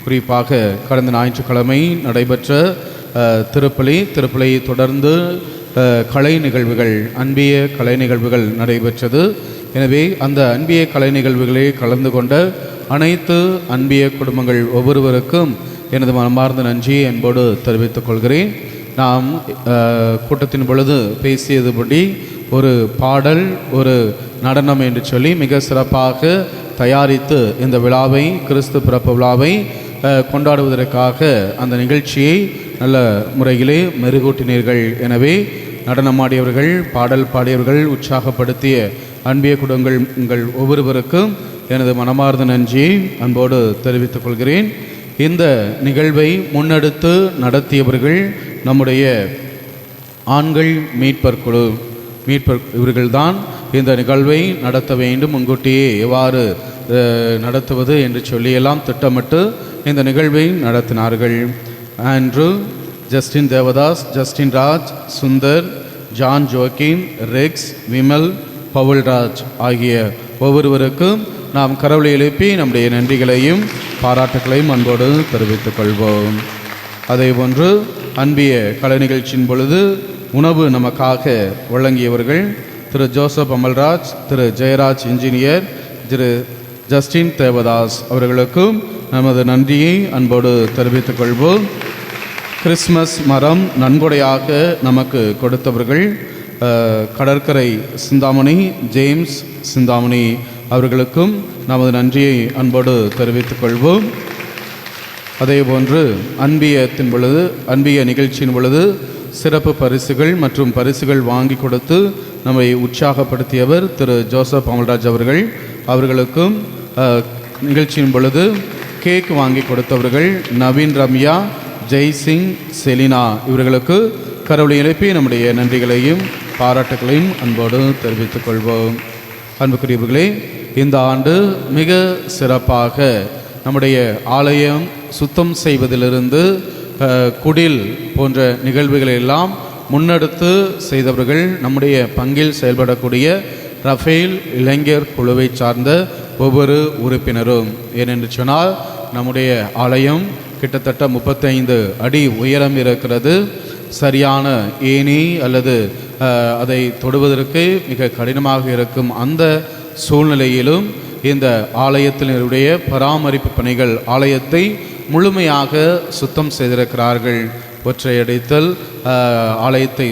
குறிப்பாக கடந்த ஞாயிற்றுக்கிழமை நடைபெற்ற திருப்பலி தொடர்ந்து கலை நிகழ்வுகள், அன்பிய கலை நிகழ்வுகள் நடைபெற்றது. எனவே அந்த அன்பிய கலை நிகழ்வுகளில் கலந்து கொண்ட அனைத்து அன்பிய குடும்பங்கள் ஒவ்வொருவருக்கும் எனது மனமார்ந்த நன்றியை அன்போடு தெரிவித்துக் கொள்கிறேன். நாம் கூட்டத்தின் பொழுது பேசியதுபடி ஒரு பாடல், ஒரு நடனம் என்று சொல்லி மிக சிறப்பாக தயாரித்து இந்த விழாவை, கிறிஸ்து பிறப்பு விழாவை கொண்டாடுவதற்காக அந்த நிகழ்ச்சியை நல்ல முறையிலே மெருகூட்டினீர்கள். எனவே நடனமாடியவர்கள், பாடல் பாடியவர்கள், உற்சாகப்படுத்திய அன்பிய குடும்பங்கள் உங்கள் ஒவ்வொருவருக்கும் எனது மனமார்ந்த நன்றியை அன்போடு தெரிவித்துக் கொள்கிறேன். இந்த நிகழ்வை முன்னெடுத்து நடத்தியவர்கள் நம்முடைய ஆண்கள் மீட்பர் குழு. இவர்கள்தான் இந்த நிகழ்வை நடத்த வேண்டும், முன்கூட்டியே எவ்வாறு நடத்துவது என்று சொல்லியெல்லாம் திட்டமிட்டு இந்த நிகழ்வை நடத்தினார்கள். Andrew, Justin Devadas, Justin Raj, Sundar, John Jockin, Rex, Vimal, Paulraj ஆகிய ஒவ்வொருவருக்கும் நாம் கரவொலி எழுப்பி நம்முடைய நன்றிகளையும் பாராட்டுகளையும் அன்போடு தெரிவித்துக் கொள்வோம். அதேபோன்று அன்பிய கலை நிகழ்ச்சியின் பொழுது உணவு நமக்காக வழங்கியவர்கள் திரு ஜோசப் அமல்ராஜ், திரு ஜெயராஜ் இன்ஜினியர், திரு ஜஸ்டின் தேவதாஸ் அவர்களுக்கும் நமது நன்றியை அன்போடு தெரிவித்துக் கொள்வோம். கிறிஸ்மஸ் மரம் நன்கொடையாக நமக்கு கொடுத்தவர்கள் கடற்கரை சிந்தாமணி, ஜேம்ஸ் சிந்தாமணி அவர்களுக்கும் நமது நன்றியை அன்போடு தெரிவித்துக் கொள்வோம். அதேபோன்று அன்பிய நிகழ்ச்சியின் பொழுது சிறப்பு பரிசுகள் மற்றும் பரிசுகள் வாங்கி கொடுத்து நம்மை உற்சாகப்படுத்தியவர் திரு ஜோசப் அமல்ராஜ் அவர்களுக்கும் நிகழ்ச்சியின் பொழுது கேக் வாங்கி கொடுத்தவர்கள் நவீன், ரம்யா, ஜெய்சிங், செலினா இவர்களுக்கு கரவொலி எழுப்பி நம்முடைய நன்றிகளையும் பாராட்டுகளையும் அன்போடு தெரிவித்துக் கொள்வோம். அன்புக்குரியவர்களே, இந்த ஆண்டு மிக சிறப்பாக நம்முடைய ஆலயம் சுத்தம் செய்வதிலிருந்து குடில் போன்ற நிகழ்வுகளை எல்லாம் முன்னெடுத்து செய்தவர்கள் நம்முடைய பங்கில் செயல்படக்கூடிய ரஃபேல் இளைஞர் குழுவை சார்ந்த ஒவ்வொரு உறுப்பினரும். ஏனென்று சொன்னால் நம்முடைய ஆலயம் கிட்டத்தட்ட 35 அடி உயரம் இருக்கிறது. சரியான ஏணி அல்லது அதை தொடுவதற்கு மிக கடினமாக இருக்கும் அந்த சூழ்நிலையிலும் இந்த ஆலயத்தினுடைய பராமரிப்பு பணிகள் ஆலயத்தை முழுமையாக சுத்தம் செய்திருக்கிறார்கள். ஒற்றையடித்தல், ஆலயத்தை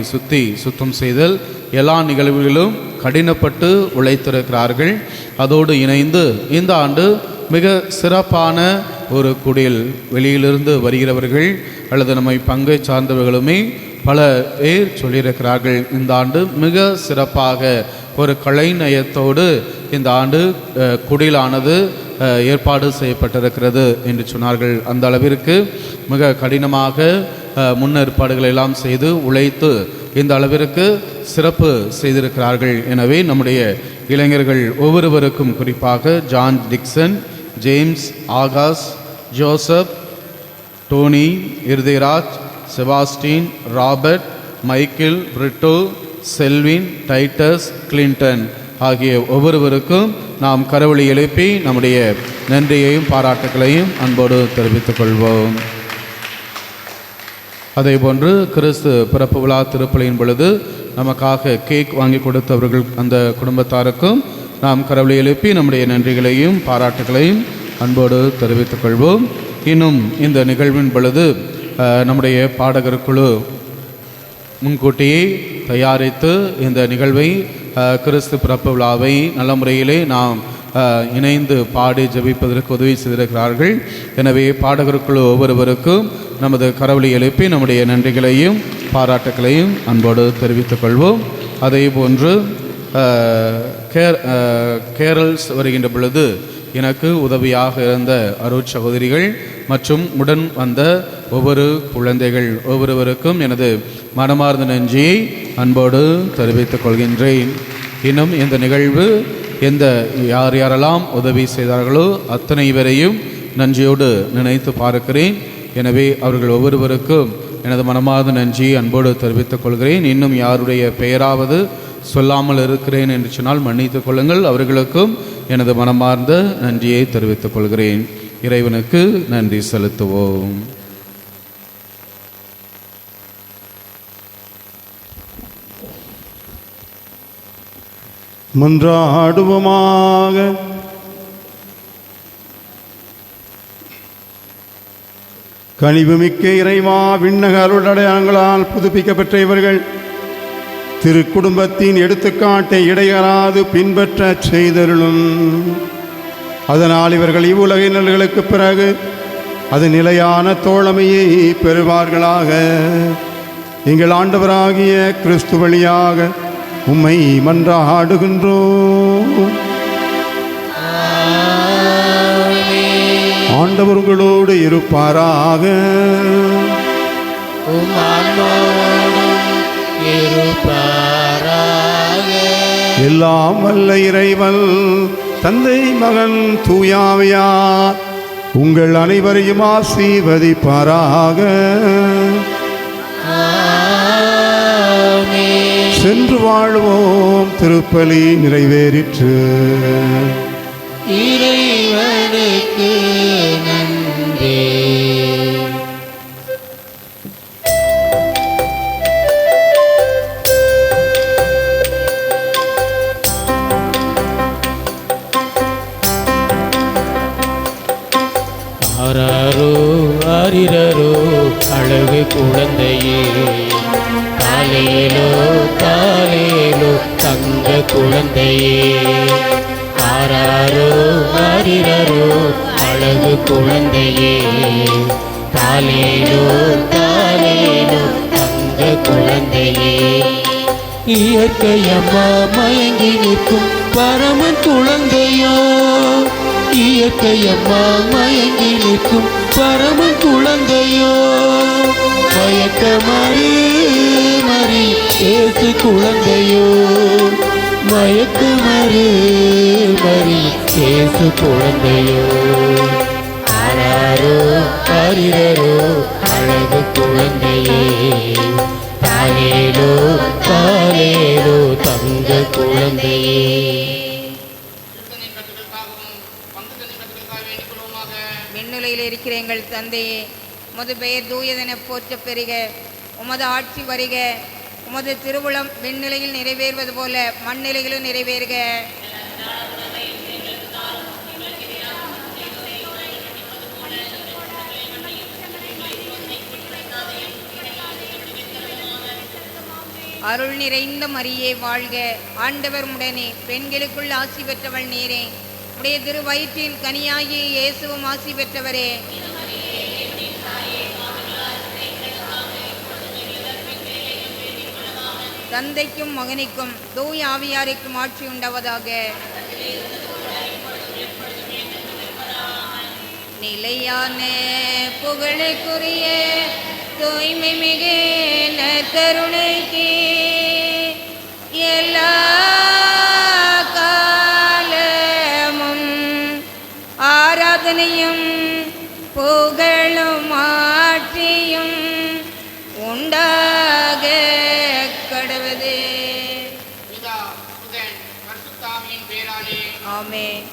சுத்தம் செய்தல், எல்லா நிகழ்வுகளிலும் கடினப்பட்டு உழைத்திருக்கிறார்கள். அதோடு இணைந்து இந்த ஆண்டு மிக சிறப்பான ஒரு குடில், வெளியிலிருந்து வருகிறவர்கள் அல்லது நம்மை பங்கை சார்ந்தவர்களுமே பல பேர் சொல்லியிருக்கிறார்கள், இந்த ஆண்டு மிக சிறப்பாக ஒரு கலை நயத்தோடு இந்த ஆண்டு குடிலானது ஏற்பாடு செய்யப்பட்டிருக்கிறது என்று சொன்னார்கள். அந்த அளவிற்கு மிக கடினமாக முன்னேற்பாடுகள் எல்லாம் செய்து உழைத்து இந்த அளவிற்கு சிறப்பு செய்திருக்கிறார்கள். எனவே நம்முடைய இளைஞர்கள் ஒவ்வொருவருக்கும், குறிப்பாக John Dixon, James, Akash, Joseph, Tony, Irudayaraj, Sebastian, Robert, Michael, Brito, Selvin, Titus, Clinton ஆகிய ஒவ்வொருவருக்கும் நாம் கரவொலி எழுப்பி நம்முடைய நன்றியையும் பாராட்டுகளையும் அன்போடு தெரிவித்துக் கொள்வோம். அதேபோன்று கிறிஸ்து பிறப்பு விழா திருப்பலியின் பொழுது நமக்காக கேக் வாங்கி கொடுத்தவர்கள் அந்த குடும்பத்தாருக்கும் நாம் கரவொலி எழுப்பி நம்முடைய நன்றிகளையும் பாராட்டுகளையும் அன்போடு தெரிவித்துக் கொள்வோம். இன்னும் இந்த நிகழ்வின் பொழுது நம்முடைய பாடகர் குழு முன்கூட்டியே தயாரித்து இந்த நிகழ்வை, கிறிஸ்து பிறப்பு விழாவை நல்ல முறையிலே நாம் இணைந்து பாடி ஜெபிப்பதற்கு உதவி செய்திருக்கிறார்கள். எனவே பாடகர் குழு ஒவ்வொருவருக்கும் நமது கரவொலி எழுப்பி நம்முடைய நன்றிகளையும் பாராட்டுகளையும் அன்போடு தெரிவித்துக் கொள்வோம். அதே போன்று கேரல்ஸ் வருகின்ற பொழுது எனக்கு உதவியாக இருந்த அருட் சகோதரிகள் மற்றும் உடன் வந்த ஒவ்வொரு குழந்தைகள் ஒவ்வொருவருக்கும் எனது மனமார்ந்த நன்றியை அன்போடு தெரிவித்துக் கொள்கின்றேன். இன்னும் இந்த நிகழ்வு யாரெல்லாம் உதவி செய்தார்களோ அத்தனை பேரையும் நன்றியோடு நினைத்து பார்க்கிறேன். எனவே அவர்கள் ஒவ்வொருவருக்கும் எனது மனமார்ந்த நன்றியை அன்போடு தெரிவித்துக் கொள்கிறேன். இன்னும் யாருடைய பெயராவது சொல்லாமல் இருக்கிறேன் என்று சொன்னால் மன்னித்துக் கொள்ளுங்கள். அவர்களுக்கும் எனது மனமார்ந்த நன்றியை தெரிவித்துக் கொள்கிறேன். இறைவனுக்கு நன்றி செலுத்துவோம். மன்றாடுவோமாக. கனிவுமிக்க இறைவா, விண்ணக அருளடையாளங்களால் புதுப்பிக்கப்பெற்ற இவர்கள் திருக்குடும்பத்தின் எடுத்துக்காட்டை இடையறாது பின்பற்றச் செய்தருளும். அதனால் இவர்கள் இவ்வுலகினர்களுக்கு பிறகு அது நிலையான தோழமையை பெறுவார்களாக. எங்கள் ஆண்டவராகிய கிறிஸ்து வழியாக உம்மை மன்றாடுகின்றோம். ஆண்டவர் உங்களோடு இருப்பாராக. எல்லாம் வல்ல இறைவன் தந்தை, மகன், தூயாவியார் உங்கள் அனைவரையும் ஆசீர்வதிப்பாராக. சென்று வாழ்வோம். திருப்பலி நிறைவேறிற்று. இறைவனுக்கு நன்றி. ஆராரோ ஆரிரரோ அழகு குழந்தையே, காலேலோ காலேலோ தங்க குழந்தையே. ஆராரோ ஆரிரரோ அழகு குழந்தையே, காலேலோ காலேலோ தங்க குழந்தையே. இயற்கையம்மா மயங்கி நிற்கும் பரமன் குழந்தையோ, இயற்கையம்மா மயங்கி நிற்கும் பரமன் குழந்தையோ. மயக்கமறி மறி ஏசு குழந்தையோ, மயக்கமறி மறி ஏசு குழந்தையோ. ஆராரோ ஆரிரரோ அழகு குழந்தையே, காலேலோ காலேலோ தங்க குழந்தையே. விண்ணுலகில் இருக்கிற எங்கள் தந்தையே, உமது பெயர் தூயதென போற்ற பெறுக. உமது ஆட்சி வருக. உமது திருவுளம் விண்ணிலையில் நிறைவேறுவது போல மண்ணிலையிலும் நிறைவேறுக. அருள் நிறைந்த மரியே வாழ்க. ஆண்டவர் உடனே பெண்களுக்குள் ஆசி பெற்றவள் நீரே. உடைய திரு வயிற்றின் கனியாகிய இயேசுவும் ஆசி பெற்றவரே. தந்தைக்கும் மகனுக்கும் தூய ஆவியாருக்கும் ஆட்சி உண்டாவதாக. நிலையான புகழுக்குரிய தூய்மை மிகு நற்கருணைக்கு எல்லா காலமும் ஆராதனையும் புகழும் ஆட்சியும் உண்டாக கடவுளே. ஆமென்.